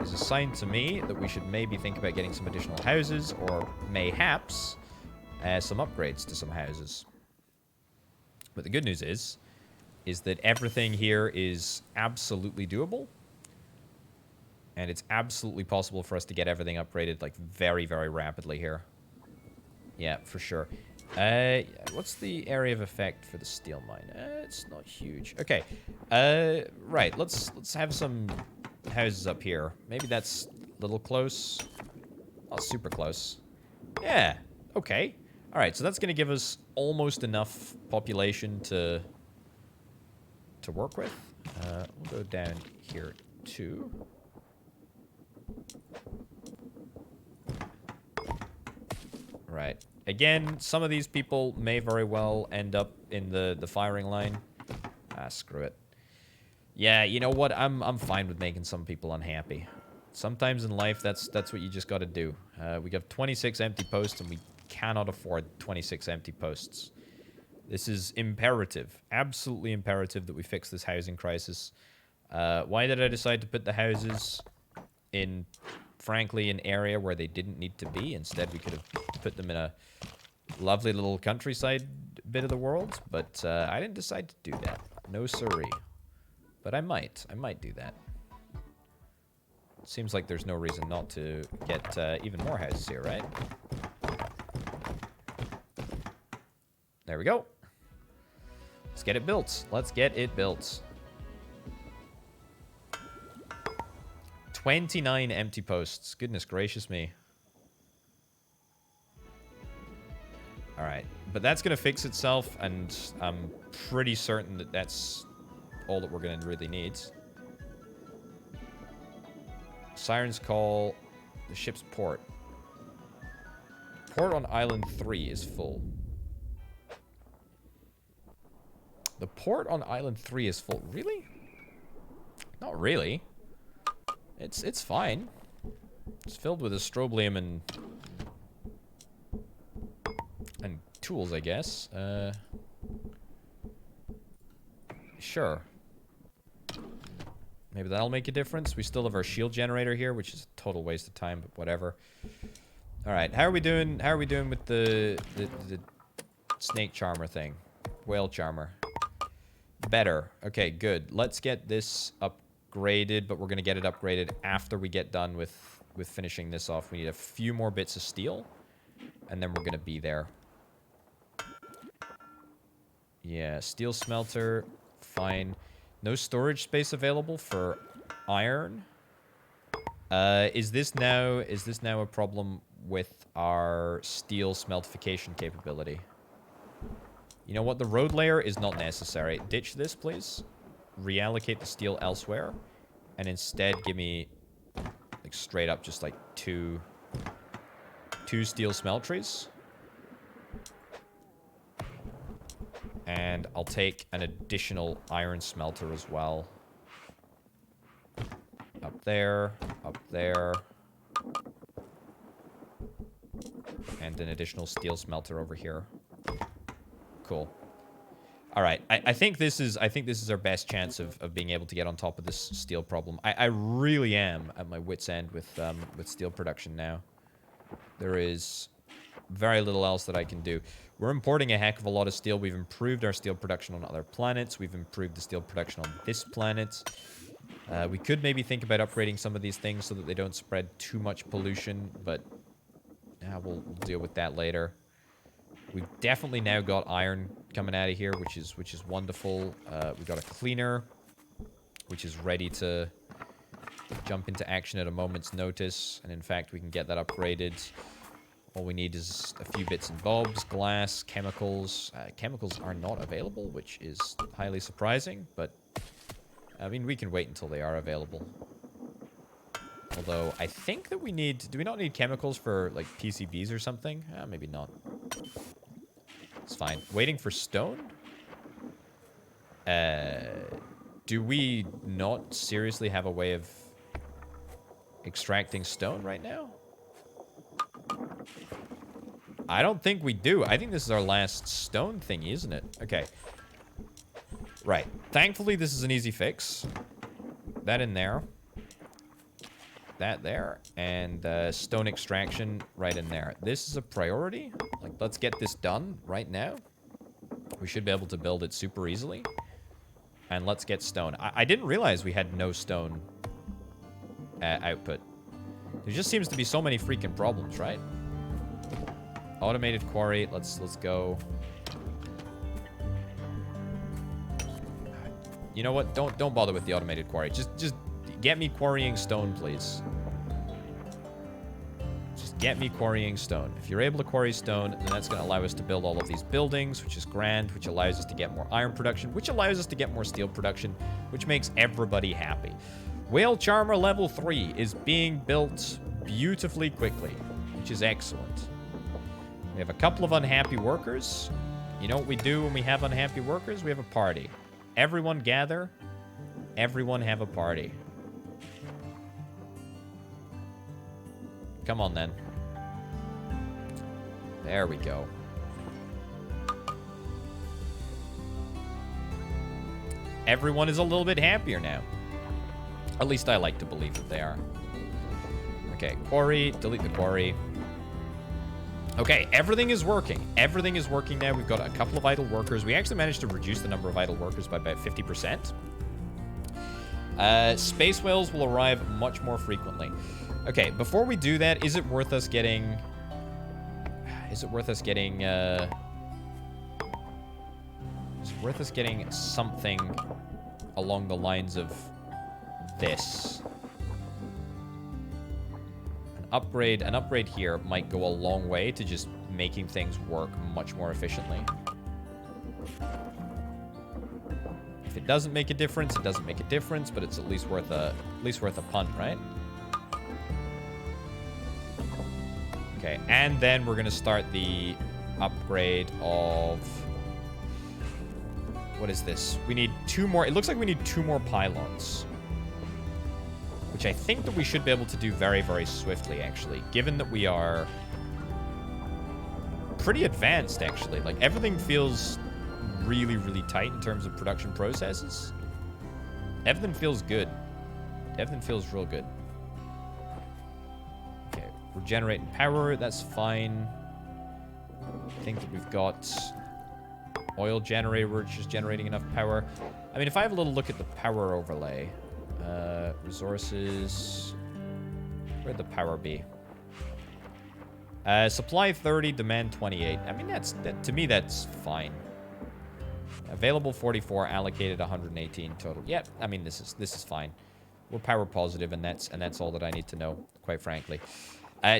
is a sign to me that we should maybe think about getting some additional houses, or mayhaps some upgrades to some houses. But the good news is that everything here is absolutely doable. And it's absolutely possible for us to get everything upgraded, like, very, very rapidly here. Yeah, for sure. What's the area of effect for the steel mine? It's not huge. Okay. Right. Let's have some houses up here. Maybe that's a little close. Not super close. Yeah. Okay. All right. So that's going to give us almost enough population to work with. We'll go down here too. Right. Again, some of these people may very well end up in the firing line. Ah, screw it. Yeah, you know what? I'm fine with making some people unhappy. Sometimes in life, that's what you just got to do. We got 26 empty posts, and we cannot afford 26 empty posts. This is imperative, absolutely imperative that we fix this housing crisis. Why did I decide to put the houses in, frankly, an area where they didn't need to be? Instead, we could have put them in a lovely little countryside bit of the world, but I didn't decide to do that. No siree. But I might do that. Seems like there's no reason not to get even more houses here, right? There we go. Let's get it built. Let's get it built. 29 empty posts. Goodness gracious me. Alright. But that's going to fix itself, and I'm pretty certain that that's all that we're going to really need. Sirens call the ship's port. Port on Island 3 is full. The port on Island 3 is full. Really? Not really. It's fine. It's filled with astrobium and tools, I guess. Sure. Maybe that'll make a difference. We still have our shield generator here, which is a total waste of time, but whatever. All right, how are we doing? How are we doing with the snake charmer thing? Whale charmer. Better. Okay, good. Let's get this upgraded, but we're going to get it upgraded after we get done with finishing this off. We need a few more bits of steel, and then we're going to be there. Yeah, steel smelter, fine. No storage space available for iron. Is this now a problem with our steel smeltification capability? You know what? The road layer is not necessary. Ditch this, please. Reallocate the steel elsewhere. And instead give me, like, straight up just, like, two steel smelteries. And I'll take an additional iron smelter as well. Up there. Up there. And an additional steel smelter over here. Cool. All right. I think this is our best chance of being able to get on top of this steel problem. I really am at my wit's end with steel production now. There is very little else that I can do. We're importing a heck of a lot of steel. We've improved our steel production on other planets. We've improved the steel production on this planet. We could maybe think about upgrading some of these things so that they don't spread too much pollution, but we'll deal with that later. We've definitely now got iron coming out of here, which is wonderful. We've got a cleaner, which is ready to jump into action at a moment's notice. And in fact, we can get that upgraded. All we need is a few bits and bobs, glass, chemicals. Chemicals are not available, which is highly surprising, but I mean, we can wait until they are available. Although, I think that we need... Do we not need chemicals for, like, PCBs or something? Maybe not. It's fine. Waiting for stone? Do we not seriously have a way of extracting stone right now? I don't think we do. I think this is our last stone thingy, isn't it? Okay. Right. Thankfully, this is an easy fix. That in there. That there. And stone extraction right in there. This is a priority. Like, let's get this done right now. We should be able to build it super easily. And let's get stone. I didn't realize we had no stone output. There just seems to be so many freaking problems, right? Automated quarry. Let's go. You know what? Don't bother with the automated quarry. Just get me quarrying stone, please. Just get me quarrying stone. If you're able to quarry stone, then that's going to allow us to build all of these buildings, which is grand, which allows us to get more iron production, which allows us to get more steel production, which makes everybody happy. Whale Charmer level 3 is being built beautifully quickly, which is excellent. We have a couple of unhappy workers. You know what we do when we have unhappy workers? We have a party. Everyone gather. Everyone have a party. Come on, then. There we go. Everyone is a little bit happier now. At least I like to believe that they are. Okay, quarry. Delete the quarry. Okay, everything is working. Everything is working now. We've got a couple of idle workers. We actually managed to reduce the number of idle workers by about 50%. Space whales will arrive much more frequently. Okay, before we do that, is it worth us getting... Is it worth us getting something along the lines of this? An upgrade here might go a long way to just making things work much more efficiently. If it doesn't make a difference, it doesn't make a difference, but it's at least worth a punt, right? Okay, and then we're gonna start the upgrade of... What is this? We need 2 more. It looks like we need 2 more pylons, which I think that we should be able to do very, very swiftly, actually, given that we are pretty advanced, actually. Like, everything feels really, really tight in terms of production processes. Everything feels good. Everything feels real good. Okay, we're generating power. That's fine. I think that we've got oil generator, which is generating enough power. I mean, if I have a little look at the power overlay... resources. Where'd the power be? Supply 30, demand 28. I mean, to me, that's fine. Available 44, allocated 118 total. Yeah, I mean, this is fine. We're power positive, and that's all that I need to know, quite frankly.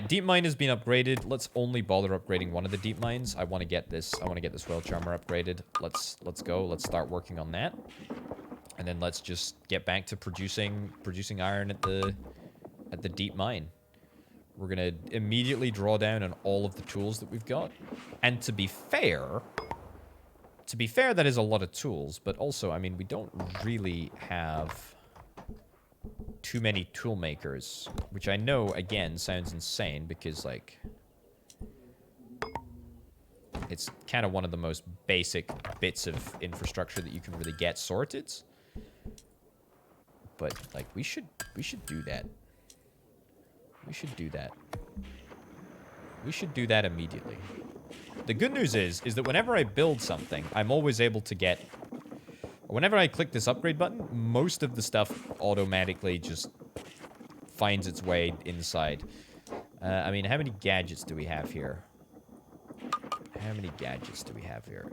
Deep mine has been upgraded. Let's only bother upgrading one of the deep mines. I want to get this Whale Charmer upgraded. Let's go. Let's start working on that. And then let's just get back to producing iron at the deep mine. We're gonna immediately draw down on all of the tools that we've got. And to be fair, that is a lot of tools. But also, I mean, we don't really have too many tool makers, which I know again sounds insane because, like, it's kind of one of the most basic bits of infrastructure that you can really get sorted. But, like, we should do that. We should do that. We should do that immediately. The good news is that whenever I build something, I'm always able to get... Whenever I click this upgrade button, most of the stuff automatically just finds its way inside. I mean, how many gadgets do we have here? How many gadgets do we have here?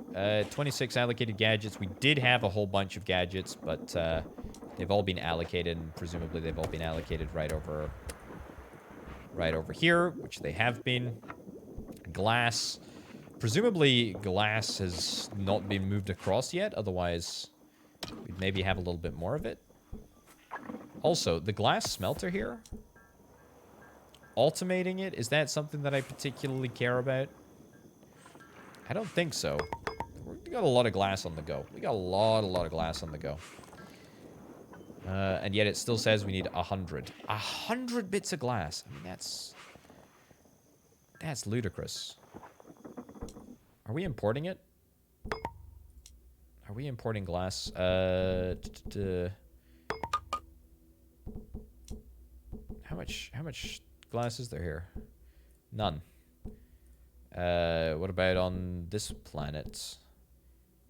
26 allocated gadgets. We did have a whole bunch of gadgets, but they've all been allocated, and presumably they've all been allocated right over here, which they have been. Glass. Presumably glass has not been moved across yet, otherwise we'd maybe have a little bit more of it. Also, the glass smelter here, automating it, is that something that I particularly care about? I don't think so. We got a lot of glass on the go. We got a lot of glass on the go. And yet it still says we need 100. 100 bits of glass. I mean, that's ludicrous. Are we importing it? Are we importing glass? How much glass is there here? None. What about on this planet?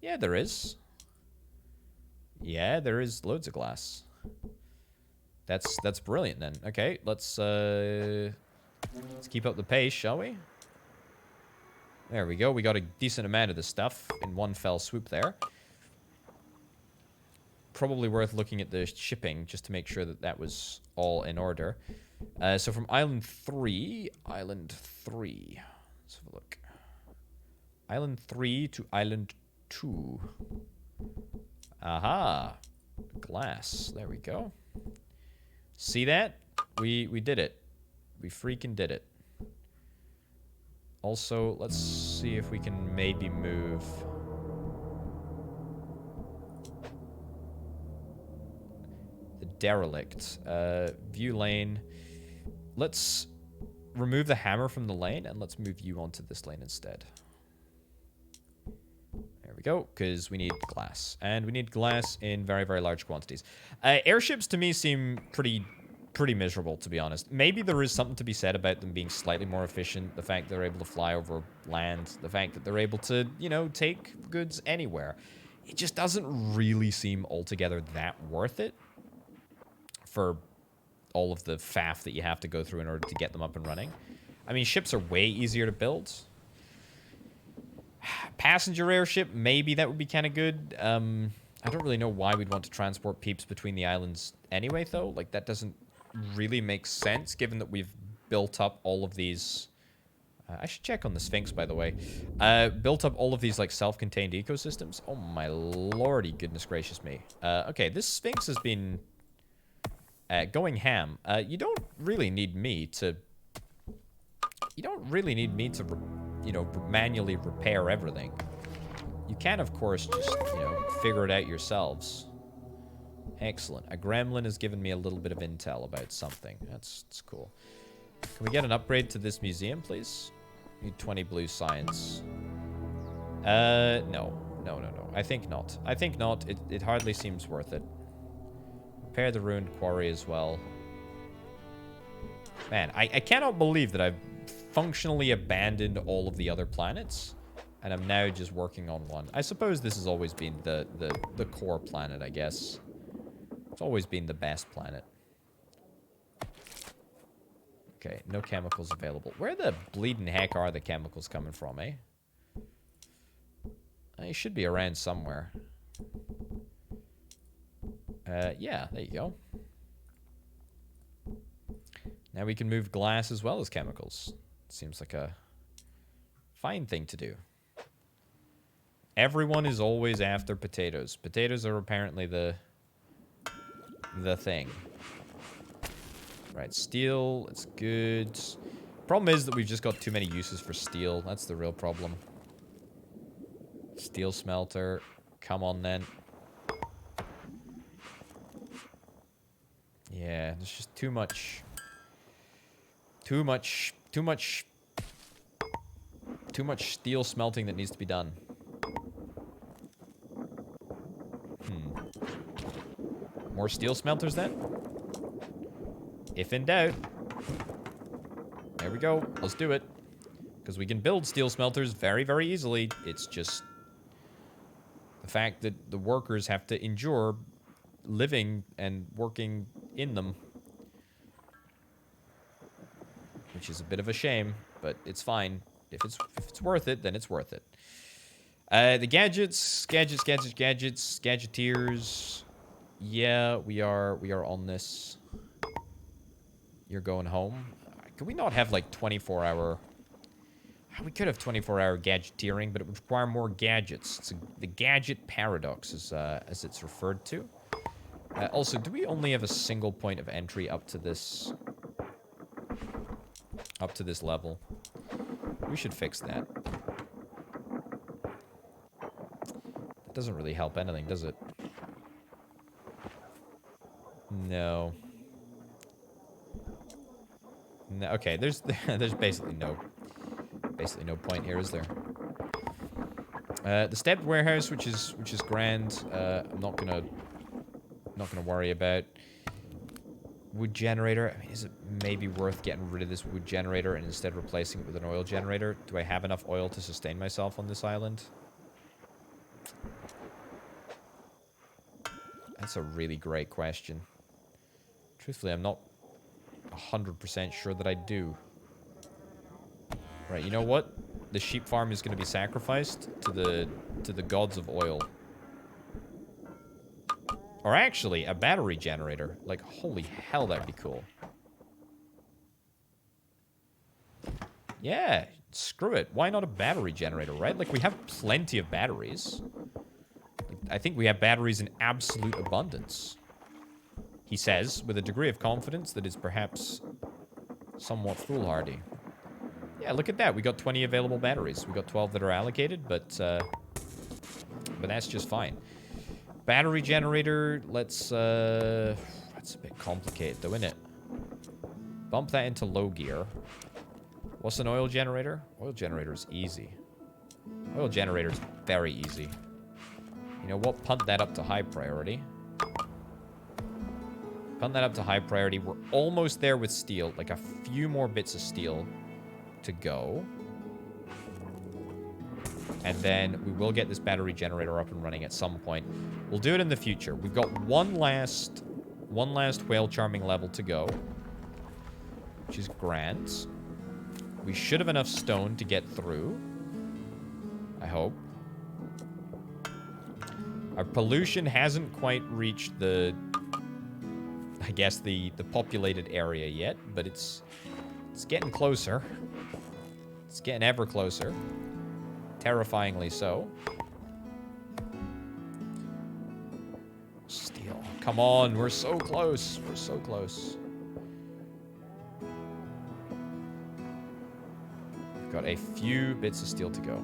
Yeah, there is. Yeah, there is loads of glass. That's brilliant then. Okay, let's keep up the pace, shall we? There we go. We got a decent amount of the stuff in one fell swoop there. Probably worth looking at the shipping just to make sure that that was all in order. So from Island 3, let's have a look. Island 3 to Island 2. Aha. Glass. There we go. See that? We did it. We freaking did it. Also, let's see if we can maybe move... the derelict. View lane. Let's remove the hammer from the lane, and let's move you onto this lane instead. There we go, because we need glass. And we need glass in very, very large quantities. Airships, to me, seem pretty miserable, to be honest. Maybe there is something to be said about them being slightly more efficient. The fact that they're able to fly over land. The fact that they're able to, you know, take goods anywhere. It just doesn't really seem altogether that worth it for all of the faff that you have to go through in order to get them up and running. I mean, ships are way easier to build. Passenger airship, maybe that would be kind of good. I don't really know why we'd want to transport Peeps between the islands anyway, though. Like, that doesn't really make sense, given that we've built up all of these... I should check on the Sphinx, by the way. Built up all of these, like, self-contained ecosystems. Oh, my lordy, goodness gracious me. Okay, this Sphinx has been... going ham. You don't really need me to... You don't really need me to, you know, manually repair everything. You can, of course, just, you know, figure it out yourselves. Excellent. A gremlin has given me a little bit of intel about something. That's cool. Can we get an upgrade to this museum, please? Need 20 blue science. No. I think not. I think not. It hardly seems worth it. Repair the ruined quarry as well. Man, I cannot believe that I've functionally abandoned all of the other planets, and I'm now just working on one. I suppose this has always been the core planet, I guess. It's always been the best planet. Okay, no chemicals available. Where the bleeding heck are the chemicals coming from, eh? They should be around somewhere. Yeah, there you go. Now we can move glass as well as chemicals. Seems like a fine thing to do. Everyone is always after potatoes. Potatoes are apparently the thing. Right, steel, it's good. Problem is that we've just got too many uses for steel. That's the real problem. Steel smelter. Come on, then. Yeah, there's just too much steel smelting that needs to be done. More steel smelters, then? If in doubt. There we go. Let's do it. Because we can build steel smelters very, very easily. It's just the fact that the workers have to endure living and working in them. Which is a bit of a shame, but it's fine. If it's worth it, then it's worth it. The gadgets, gadgeteers. Yeah, we are on this. You're going home. Could we not have like 24-hour? We could have 24-hour gadgeteering, but it would require more gadgets. It's the gadget paradox, as it's referred to. Also, do we only have a single point of entry up to this level? We should fix that. It doesn't really help anything, does it? No. No. Okay, there's basically no point here, is there? The stepped warehouse, which is grand. I'm not gonna worry about. Wood generator. I mean, is it maybe worth getting rid of this wood generator and instead replacing it with an oil generator? Do I have enough oil to sustain myself on this island? That's a really great question. Truthfully, I'm not 100% sure that I do. Right, you know what? The sheep farm is going to be sacrificed to the gods of oil. Or actually, a battery generator. Like, holy hell, that'd be cool. Yeah, screw it. Why not a battery generator, right? Like, we have plenty of batteries. I think we have batteries in absolute abundance. He says, with a degree of confidence that is perhaps somewhat foolhardy. Yeah, look at that. We got 20 available batteries. We got 12 that are allocated, but that's just fine. Battery generator, let's, that's a bit complicated though, isn't it? Bump that into low gear. What's an oil generator? Oil generator is easy. Oil generator is very easy. You know what? Punt that up to high priority. Punt that up to high priority. We're almost there with steel. Like a few more bits of steel to go. And then we will get this battery generator up and running at some point. We'll do it in the future. We've got one last whale charming level to go, which is grand. We should have enough stone to get through. I hope. Our pollution hasn't quite reached the, I guess, the populated area yet, but it's getting closer. It's getting ever closer. Terrifyingly so. Steel. Come on, we're so close. We're so close. We've got a few bits of steel to go.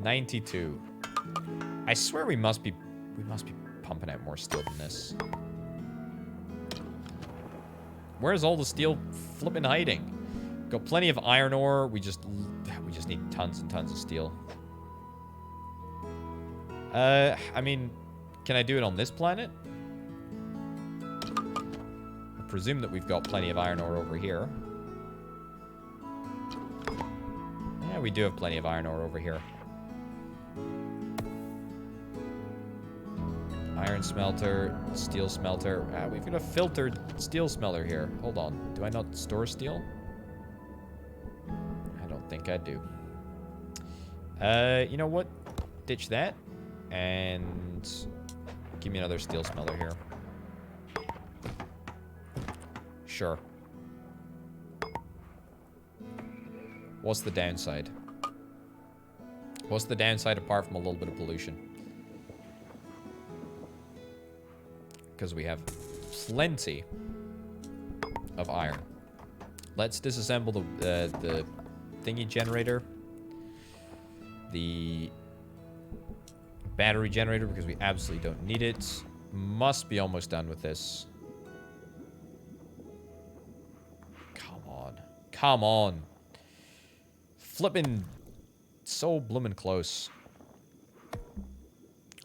92. I swear we must be pumping out more steel than this. Where's all the steel flipping hiding? Got plenty of iron ore. We just need tons and tons of steel. I mean, can I do it on this planet? I presume that we've got plenty of iron ore over here. Yeah, we do have plenty of iron ore over here. Iron smelter, steel smelter. We've got a filtered steel smelter here. Hold on. Do I not store steel? I don't think I do. You know what? Ditch that. And give me another steel smelter here. Sure. What's the downside? What's the downside apart from a little bit of pollution? Because we have plenty of iron. Let's disassemble the thingy generator. The battery generator, because we absolutely don't need it. Must be almost done with this. Come on. Come on. Flippin' so bloomin' close.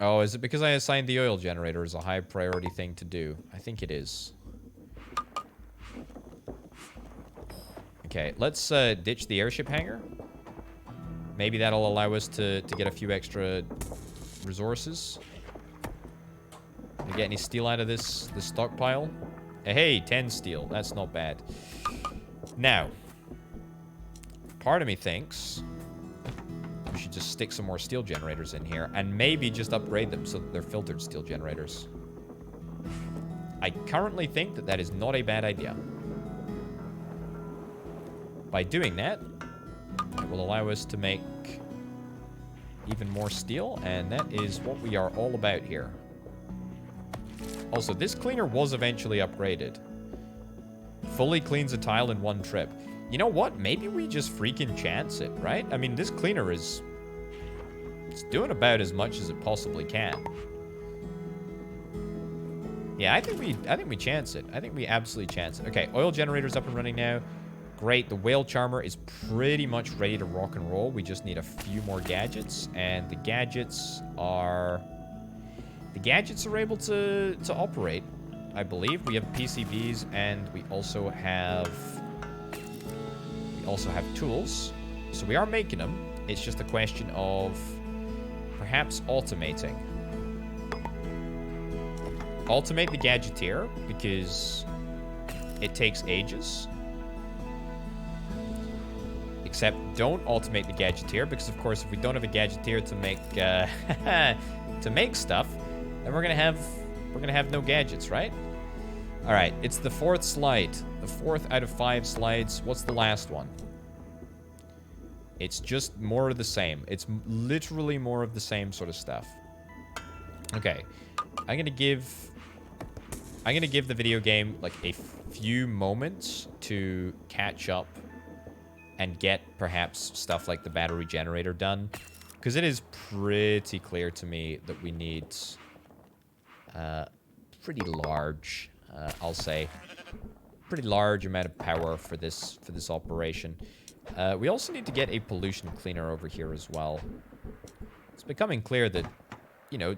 Oh, is it because I assigned the oil generator as a high priority thing to do? I think it is. Okay, let's ditch the airship hangar. Maybe that'll allow us to get a few extra resources. Can we get any steel out of this stockpile? Hey, 10 steel. That's not bad. Now, part of me thinks we should just stick some more steel generators in here and maybe just upgrade them so that they're filtered steel generators. I currently think that that is not a bad idea. By doing that, it will allow us to make even more steel, and that is what we are all about here. Also, this cleaner was eventually upgraded. Fully cleans a tile in one trip. You know what? Maybe we just freaking chance it, right? I mean, this cleaner it's doing about as much as it possibly can. Yeah, I think we chance it. I think we absolutely chance it. Okay, oil generator's up and running now. Great. The whale charmer is pretty much ready to rock and roll. We just need a few more gadgets, and the gadgets are able to operate, I believe. We have PCBs, and we also have tools. So we are making them. It's just a question of perhaps automating. Automate the gadgeteer, because It takes ages. Except don't automate the gadgeteer, because of course if we don't have a gadgeteer to make to make stuff, then we're gonna have no gadgets, right? All right, it's the 4th slide. The 4th out of 5 slides. What's the last one? It's just more of the same. It's literally more of the same sort of stuff. Okay, I'm gonna give the video game like a few moments to catch up and get perhaps stuff like the battery generator done, because it is pretty clear to me that we need pretty large, I'll say, pretty large amount of power for this operation. We also need to get a pollution cleaner over here as well. It's becoming clear that, you know,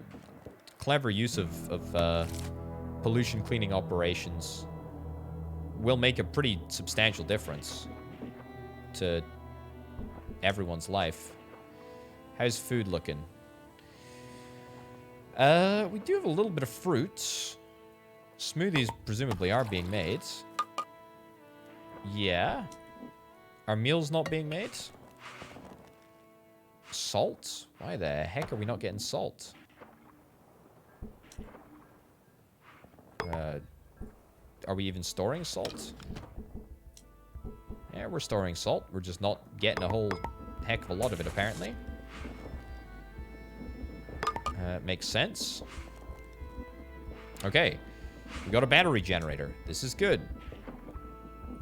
clever use of pollution cleaning operations will make a pretty substantial difference to everyone's life. How's food looking? We do have a little bit of fruit. Smoothies presumably are being made. Yeah. Are meals not being made? Salt? Why the heck are we not getting salt? Are we even storing salt? Yeah, we're storing salt. We're just not getting a whole heck of a lot of it, apparently. Makes sense. Okay. We got a battery generator. This is good.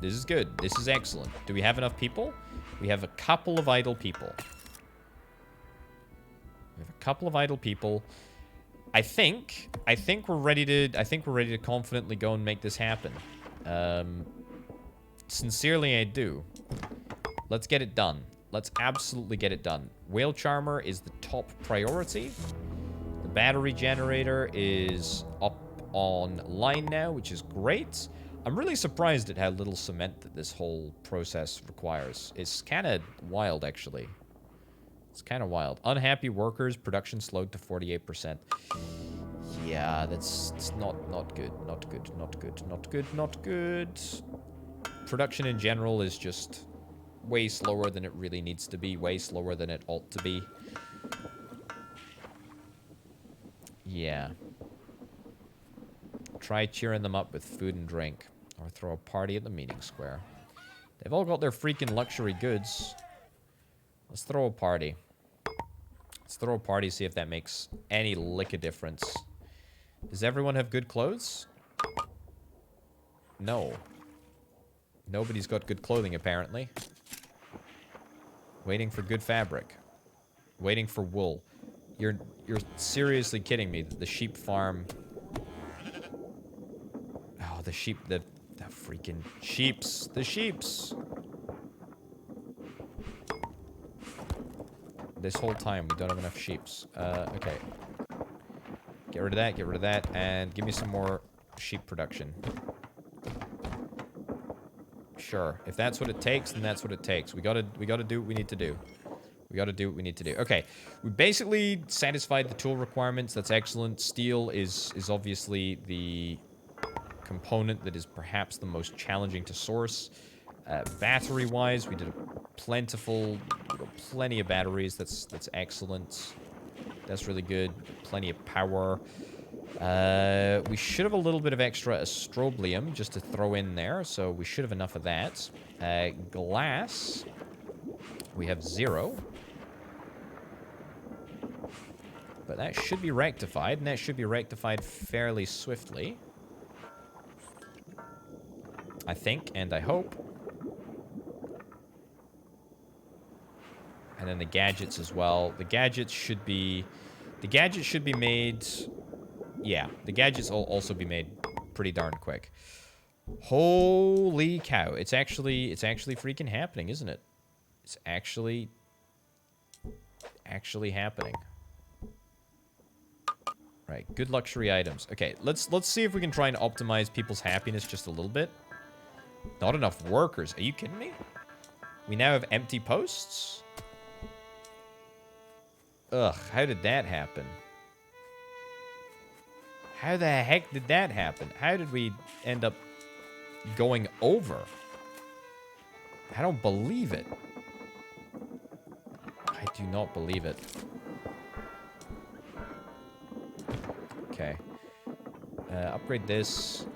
This is good. This is excellent. Do we have enough people? We have a couple of idle people. We have a couple of idle people. I think we're ready to confidently go and make this happen. Sincerely, I do. Let's get it done. Let's absolutely get it done. Whale Charmer is the top priority. The battery generator is up online now, which is great. I'm really surprised at how little cement that this whole process requires. It's kind of wild, actually. It's kind of wild. Unhappy workers, production slowed to 48%. Yeah, that's not good. Not good, not good, not good, not good. Production in general is just way slower than it really needs to be. Way slower than it ought to be. Yeah. Try cheering them up with food and drink. Or throw a party at the meeting square. They've all got their freaking luxury goods. Let's throw a party. Let's throw a party, see if that makes any lick of difference. Does everyone have good clothes? No. Nobody's got good clothing, apparently. Waiting for good fabric. Waiting for wool. You're seriously kidding me that the sheep farm... Oh, the sheep... The freaking sheeps. The sheeps. This whole time, we don't have enough sheeps. Okay. Get rid of that, get rid of that, and give me some more sheep production. Sure. If that's what it takes, then that's what it takes. We gotta do what we need to do. We gotta do what we need to do. Okay. We basically satisfied the tool requirements. That's excellent. Steel is obviously the component that is perhaps the most challenging to source. Battery-wise, we did a plenty of batteries. That's excellent. That's really good. Plenty of power. We should have a little bit of extra strobium just to throw in there, so we should have enough of that. Glass, we have 0. But that should be rectified, and that should be rectified fairly swiftly. I think, and I hope. And then the gadgets as well. The gadgets should be made... Yeah, the gadgets will also be made pretty darn quick. Holy cow. It's actually freaking happening, isn't it? It's actually happening. Right, good luxury items. Okay, let's see if we can try and optimize people's happiness just a little bit. Not enough workers. Are you kidding me? We now have empty posts? Ugh, how did that happen? How the heck did that happen? How did we end up going over. I don't believe it. I do not believe it. Okay. Upgrade this.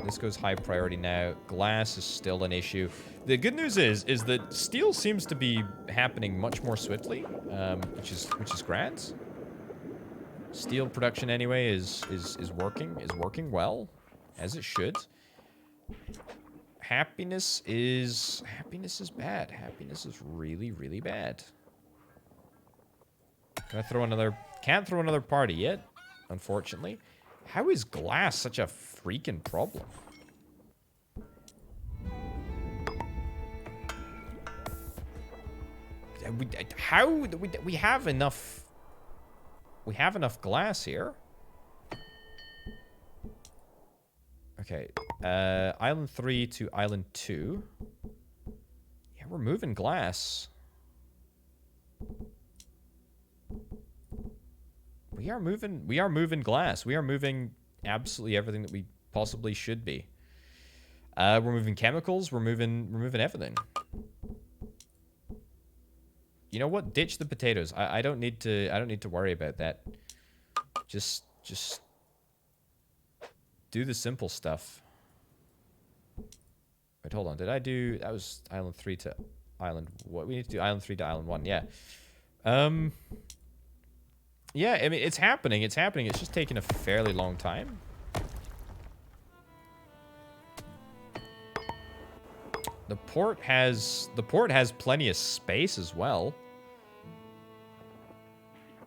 This goes high priority now. Glass is still an issue. The good news is that steel seems to be happening much more swiftly, which is grand. Steel production anyway is working well, as it should. Happiness is bad. Happiness is really, really bad. Can I throw another? Can't throw another party yet, unfortunately. How is glass such a freaking problem? We have enough. We have enough glass here. Okay, Island 3 to Island 2. Yeah, we're moving glass. We are moving glass. We are moving absolutely everything that we possibly should be. We're moving chemicals. We're moving everything. You know what? Ditch the potatoes. I don't need to worry about that. Just do the simple stuff. Wait, hold on. Did I do... That was Island 3 to Island... What? We need to do Island 3 to Island 1. Yeah. Yeah, I mean, it's happening. It's happening. It's just taking a fairly long time. The port has plenty of space as well.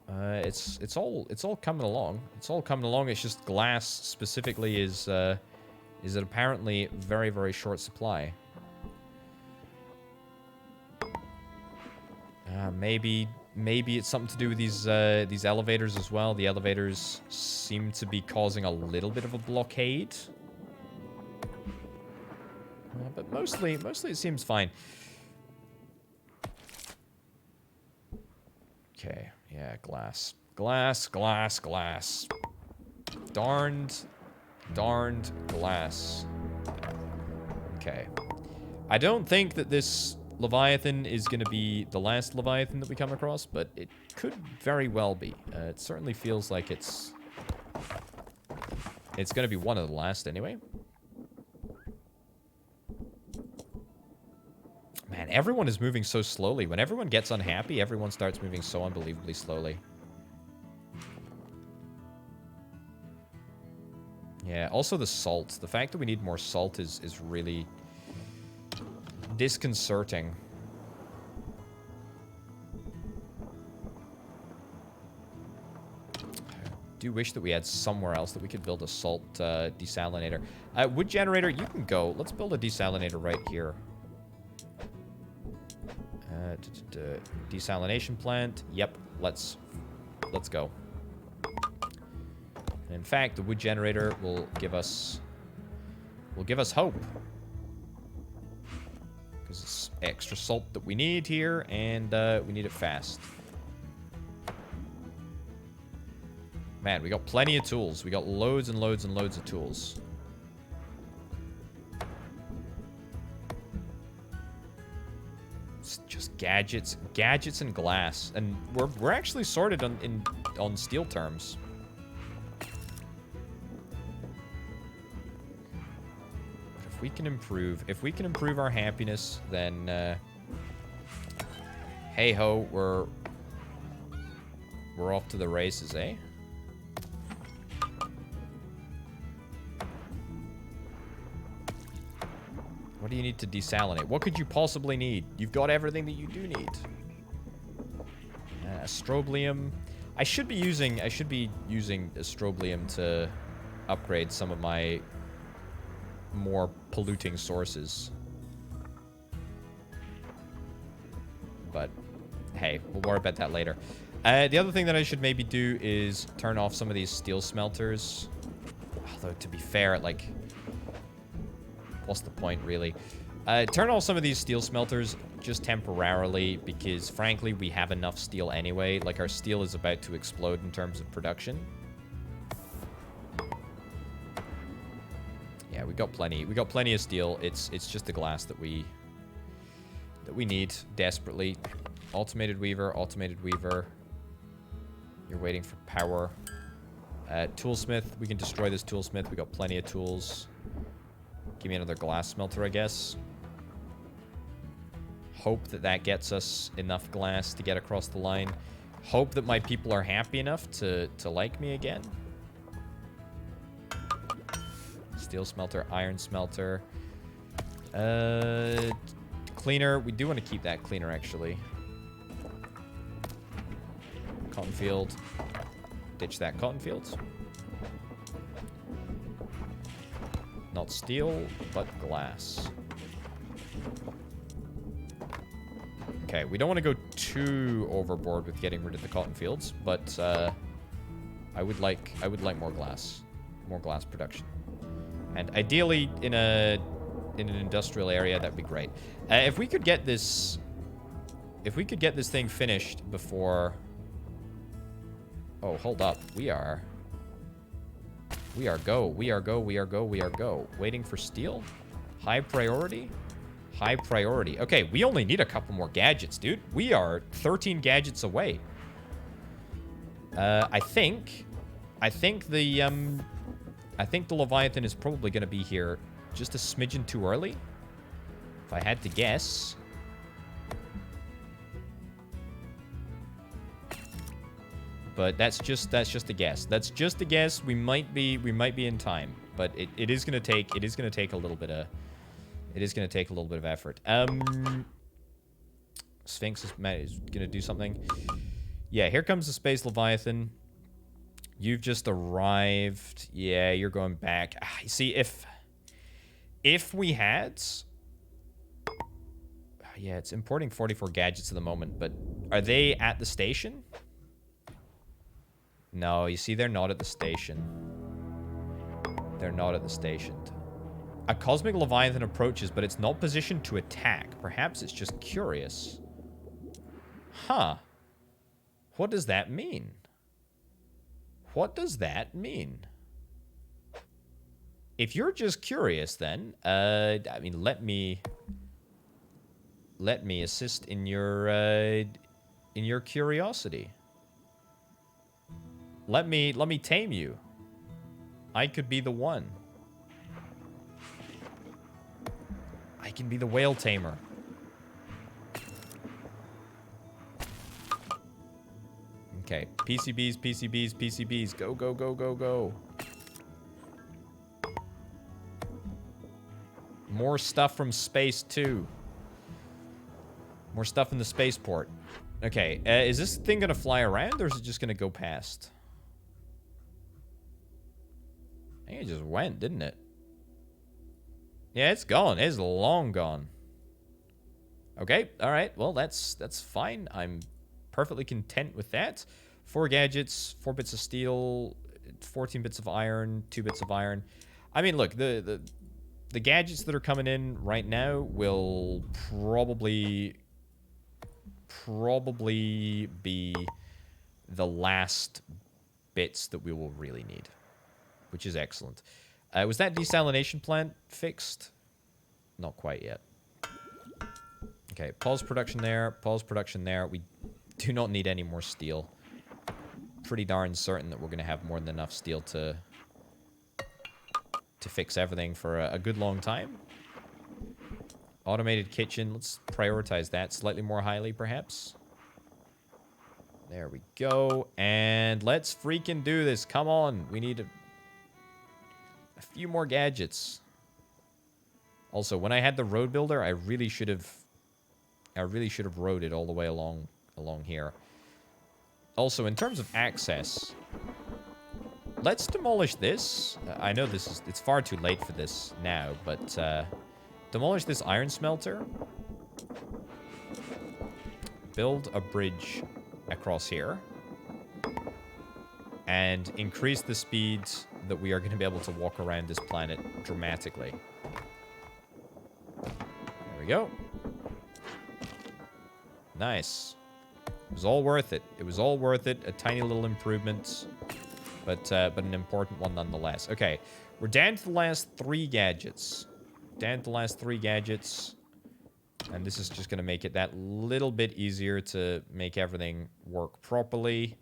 It's all coming along. It's all coming along. It's just glass specifically is it apparently very, very short supply. Maybe it's something to do with these elevators as well. The elevators seem to be causing a little bit of a blockade. But mostly it seems fine. Okay, yeah, glass. Glass. Darned glass. Okay. I don't think that this Leviathan is going to be the last Leviathan that we come across, but it could very well be. It certainly feels like it's going to be one of the last anyway. Man, everyone is moving so slowly. When everyone gets unhappy, everyone starts moving so unbelievably slowly. Yeah, also the salt. The fact that we need more salt is really disconcerting. I do wish that we had somewhere else that we could build a salt desalinator. Wood generator, you can go. Let's build a desalinator right here. Desalination plant. Yep, let's go. And in fact, the wood generator will give us hope. Because it's extra salt that we need here, and we need it fast. Man, we got plenty of tools. We got loads and loads and loads of tools. It's just gadgets and glass, and we're actually sorted on steel terms. If we can improve our happiness, then hey ho, we're off to the races, eh? What do you need to desalinate? What could you possibly need? You've got everything that you do need. Strobium. I should be using strobium to upgrade some of my more polluting sources. But hey, we'll worry about that later. The other thing that I should maybe do is turn off some of these steel smelters. Although, to be fair, like, what's the point, really? Turn off some of these steel smelters just temporarily, because frankly, we have enough steel anyway. Like, our steel is about to explode in terms of production. Yeah, Yeah, we got plenty. We got plenty of steel. It's just the glass that we need desperately. Automated weaver, automated weaver. You're waiting for power. Toolsmith. We can destroy this toolsmith. We got plenty of tools. Give me another glass smelter, I guess. Hope that that gets us enough glass to get across the line. Hope that my people are happy enough to like me again. Steel smelter, iron smelter. Cleaner. We do want to keep that cleaner, actually. Cotton field. Ditch that cotton field. Not steel, but glass. Okay, we don't want to go too overboard with getting rid of the cotton fields, but I would like more glass production, and ideally in an industrial area. That'd be great. If we could get this thing finished before. Oh, hold up. We are go. Waiting for steel. High priority. High priority. Okay, we only need a couple more gadgets, dude. We are 13 gadgets away. I think the Leviathan is probably going to be here just a smidgen too early. If I had to guess. But that's just a guess. That's just a guess. We might be in time, but it is gonna take a little bit of effort. Sphinx is gonna do something. Yeah, here comes the Space Leviathan. You've just arrived. Yeah, you're going back. See, if we had, yeah, it's importing 44 gadgets at the moment, but are they at the station? No, you see, they're not at the station. They're not at the station. A cosmic Leviathan approaches, but it's not positioned to attack. Perhaps it's just curious. Huh. What does that mean? What does that mean? If you're just curious, then, I mean, let me assist in your curiosity. Let me tame you. I could be the one. I can be the whale tamer. Okay, PCBs, PCBs, PCBs. Go, go, go, go, go. More stuff from space, too. More stuff in the spaceport. Okay, is this thing gonna fly around, or is it just gonna go past? I think it just went, didn't it? Yeah, it's gone. It's long gone. Okay, alright. Well, that's fine. I'm perfectly content with that. 4 gadgets, 4 bits of steel, 14 bits of iron, 2 bits of iron. I mean, look, the gadgets that are coming in right now will probably be the last bits that we will really need, which is excellent. Was that desalination plant fixed? Not quite yet. Okay, pause production there, pause production there. We do not need any more steel. Pretty darn certain that we're going to have more than enough steel to fix everything for a good long time. Automated kitchen, let's prioritize that slightly more highly, perhaps. There we go. And let's freaking do this. Come on, we need a few more gadgets. Also, when I had the road builder, I really should have rode it all the way along here. Also, in terms of access, let's demolish this. I know it's far too late for this now, but demolish this iron smelter. Build a bridge across here. And increase the speeds that we are going to be able to walk around this planet dramatically. There we go. Nice. It was all worth it. It was all worth it. A tiny little improvement, but an important one nonetheless. Okay, We're down to the last 3 gadgets. Down to the last 3 gadgets. And this is just going to make it that little bit easier to make everything work properly.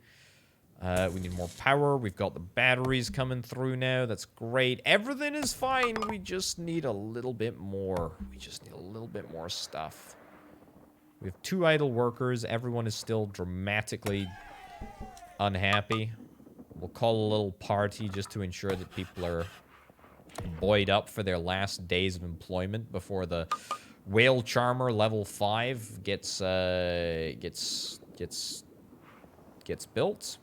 We need more power. We've got the batteries coming through now. That's great. Everything is fine. We just need a little bit more. We just need a little bit more stuff. We have 2 idle workers. Everyone is still dramatically unhappy. We'll call a little party just to ensure that people are buoyed up for their last days of employment before the whale charmer level 5 gets built.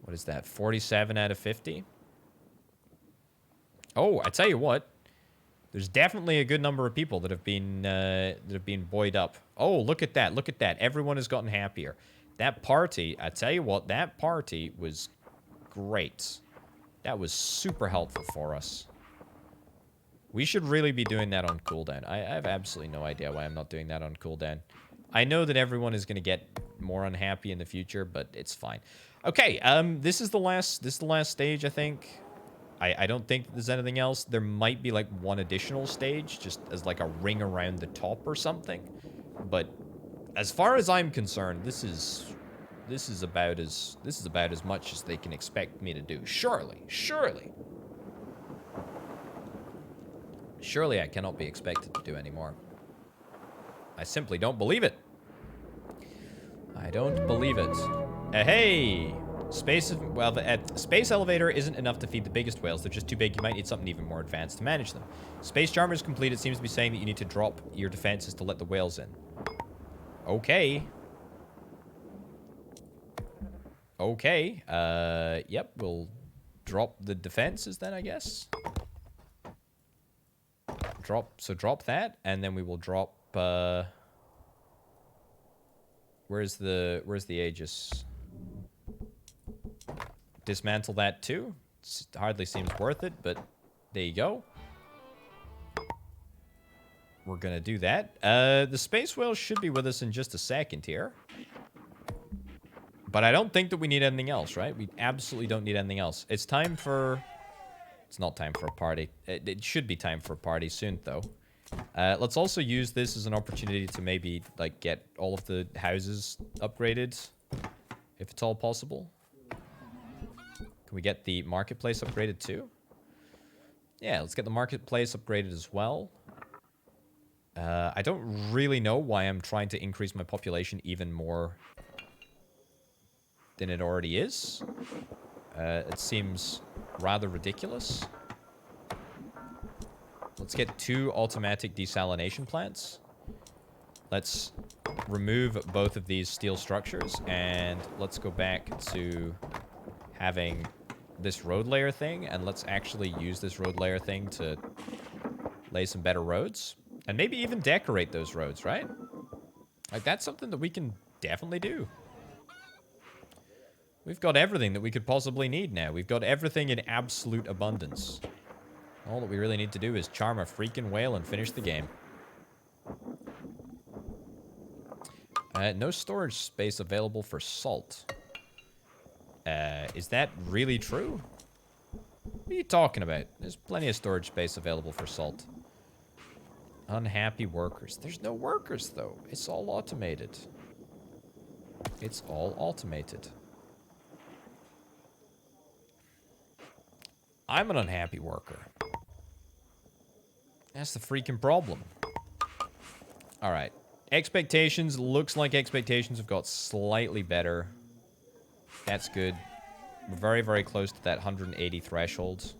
What is that? 47 out of 50? Oh, I tell you what. There's definitely a good number of people that have been buoyed up. Oh, look at that. Look at that. Everyone has gotten happier. That party, I tell you what, that party was great. That was super helpful for us. We should really be doing that on cooldown. I have absolutely no idea why I'm not doing that on cooldown. I know that everyone is going to get more unhappy in the future, but it's fine. Okay, this is the last stage, I think. I don't think there's anything else. There might be like one additional stage, just as like a ring around the top or something. But as far as I'm concerned, this is about as much as they can expect me to do. Surely I cannot be expected to do any more. I simply don't believe it. I don't believe it. Hey! Space elevator isn't enough to feed the biggest whales. They're just too big. You might need something even more advanced to manage them. Space charmer is complete. It seems to be saying that you need to drop your defenses to let the whales in. Okay. Okay. Yep, we'll drop the defenses then, I guess. Drop that, and then we will drop, where's the Aegis? Dismantle that too. It hardly seems worth it, but there you go. We're gonna do that. The space whale should be with us in just a second here. But I don't think that we need anything else, right? We absolutely don't need anything else. It's time for... It's not time for a party. It should be time for a party soon, though. Let's also use this as an opportunity to maybe, like, get all of the houses upgraded, if it's all possible. Can we get the marketplace upgraded, too? Yeah, let's get the marketplace upgraded as well. I don't really know why I'm trying to increase my population even more than it already is. It seems rather ridiculous. Let's get 2 automatic desalination plants. Let's remove both of these steel structures, and let's go back to having this road layer thing, and let's actually use this road layer thing to lay some better roads. And maybe even decorate those roads, right? Like, that's something that we can definitely do. We've got everything that we could possibly need now. We've got everything in absolute abundance. All that we really need to do is charm a freaking whale and finish the game. No storage space available for salt. Is that really true? What are you talking about? There's plenty of storage space available for salt. Unhappy workers. There's no workers, though. It's all automated. It's all automated. I'm an unhappy worker. That's the freaking problem. Alright. Expectations. Looks like expectations have got slightly better. That's good. We're very, very close to that 180 threshold.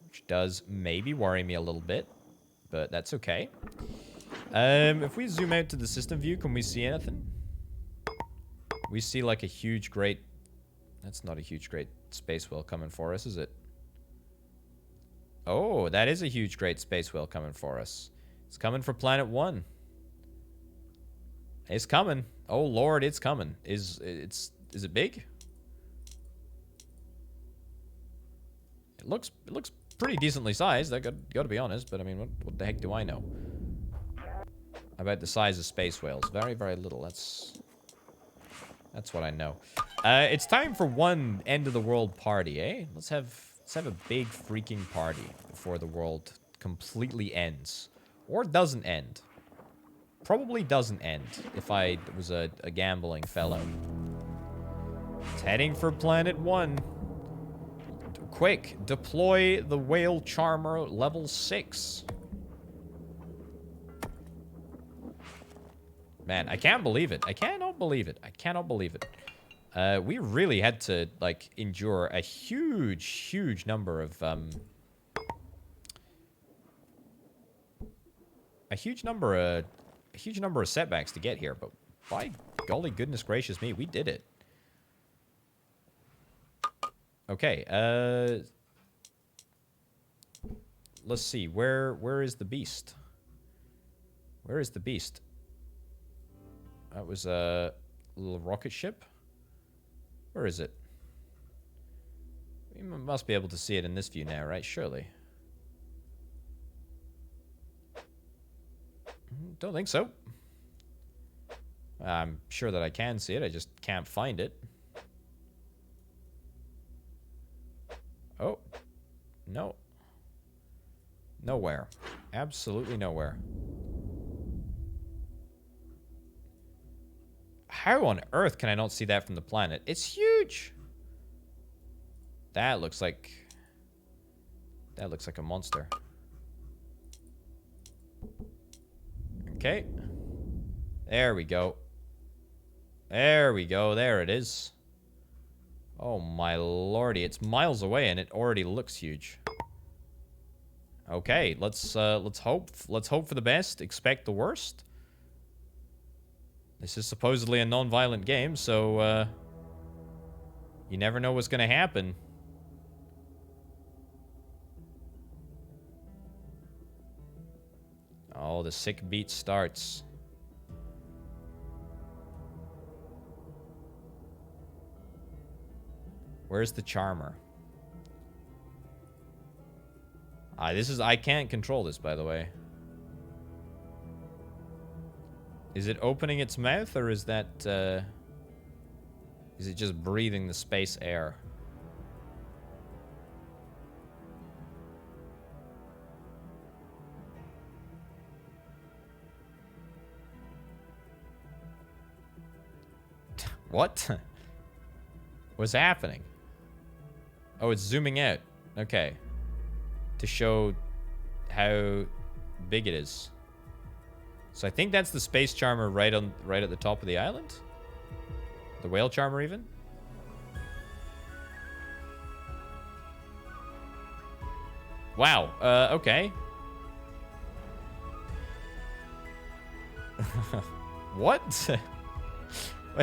Which does maybe worry me a little bit. But that's okay. If we zoom out to the system view, can we see anything? We see like a huge, great... That's not a huge, great space whale coming for us, is it? Oh, that is a huge, great space whale coming for us. It's coming for Planet 1. It's coming. Oh, Lord, it's coming. Is it big? It looks pretty decently sized. I gotta be honest, but I mean, what the heck do I know about the size of space whales? Very, very little. That's what I know. It's time for one end of the world party, eh? Let's have a big freaking party before the world completely ends. Or doesn't end. Probably doesn't end if I was a gambling fellow. It's heading for planet 1. Quick, deploy the whale charmer level 6. Man, I can't believe it. I cannot believe it. I cannot believe it. We really had to, like, endure a huge number of, a huge number of setbacks to get here, but by golly goodness gracious me, we did it. Okay, let's see, where is the beast? Where is the beast? That was a little rocket ship. Where is it? We must be able to see it in this view now, right? Surely. Don't think so. I'm sure that I can see it. I just can't find it. Oh. No. Nowhere. Absolutely nowhere. How on earth can I not see that from the planet? It's huge. That looks like a monster. Okay. There we go. There we go. There it is. Oh my lordy, it's miles away and it already looks huge. Okay, let's hope for the best, expect the worst. This is supposedly a non-violent game, so you never know what's gonna happen. Oh, the sick beat starts. Where's the charmer? I can't control this, by the way. Is it opening its mouth, or is that, is it just breathing the space air? What? What's happening? Oh, it's zooming out. Okay. To show how big it is. So I think that's the space charmer right at the top of the island? The whale charmer even? Wow, okay. What?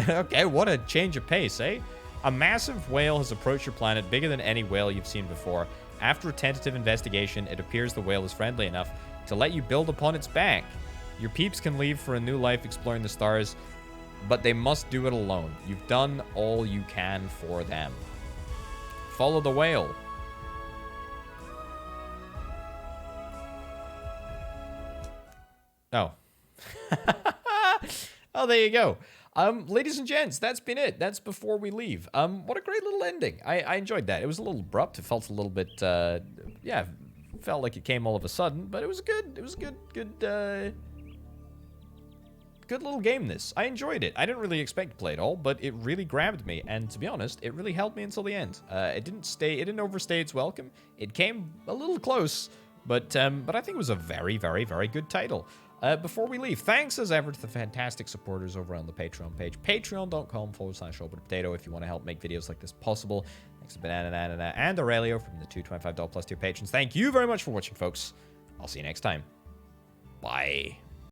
Okay, what a change of pace, eh? A massive whale has approached your planet, bigger than any whale you've seen before. After a tentative investigation, it appears the whale is friendly enough to let you build upon its back. Your peeps can leave for a new life exploring the stars, but they must do it alone. You've done all you can for them. Follow the whale. Oh. Oh, there you go. Ladies and gents, that's been it. That's before we leave. What a great little ending. I enjoyed that. It was a little abrupt. It felt a little bit, yeah, felt like it came all of a sudden, but it was good. It was a good little game, this. I enjoyed it. I didn't really expect to play it all, but it really grabbed me, and to be honest, it really held me until the end. It didn't overstay its welcome. It came a little close, but I think it was a very, very, very good title. Before we leave, thanks as ever to the fantastic supporters over on the Patreon page, patreon.com/openpotato if you want to help make videos like this possible. Thanks to Banana and Aurelio from the $225+ tier patrons. Thank you very much for watching, folks. I'll see you next time. Bye.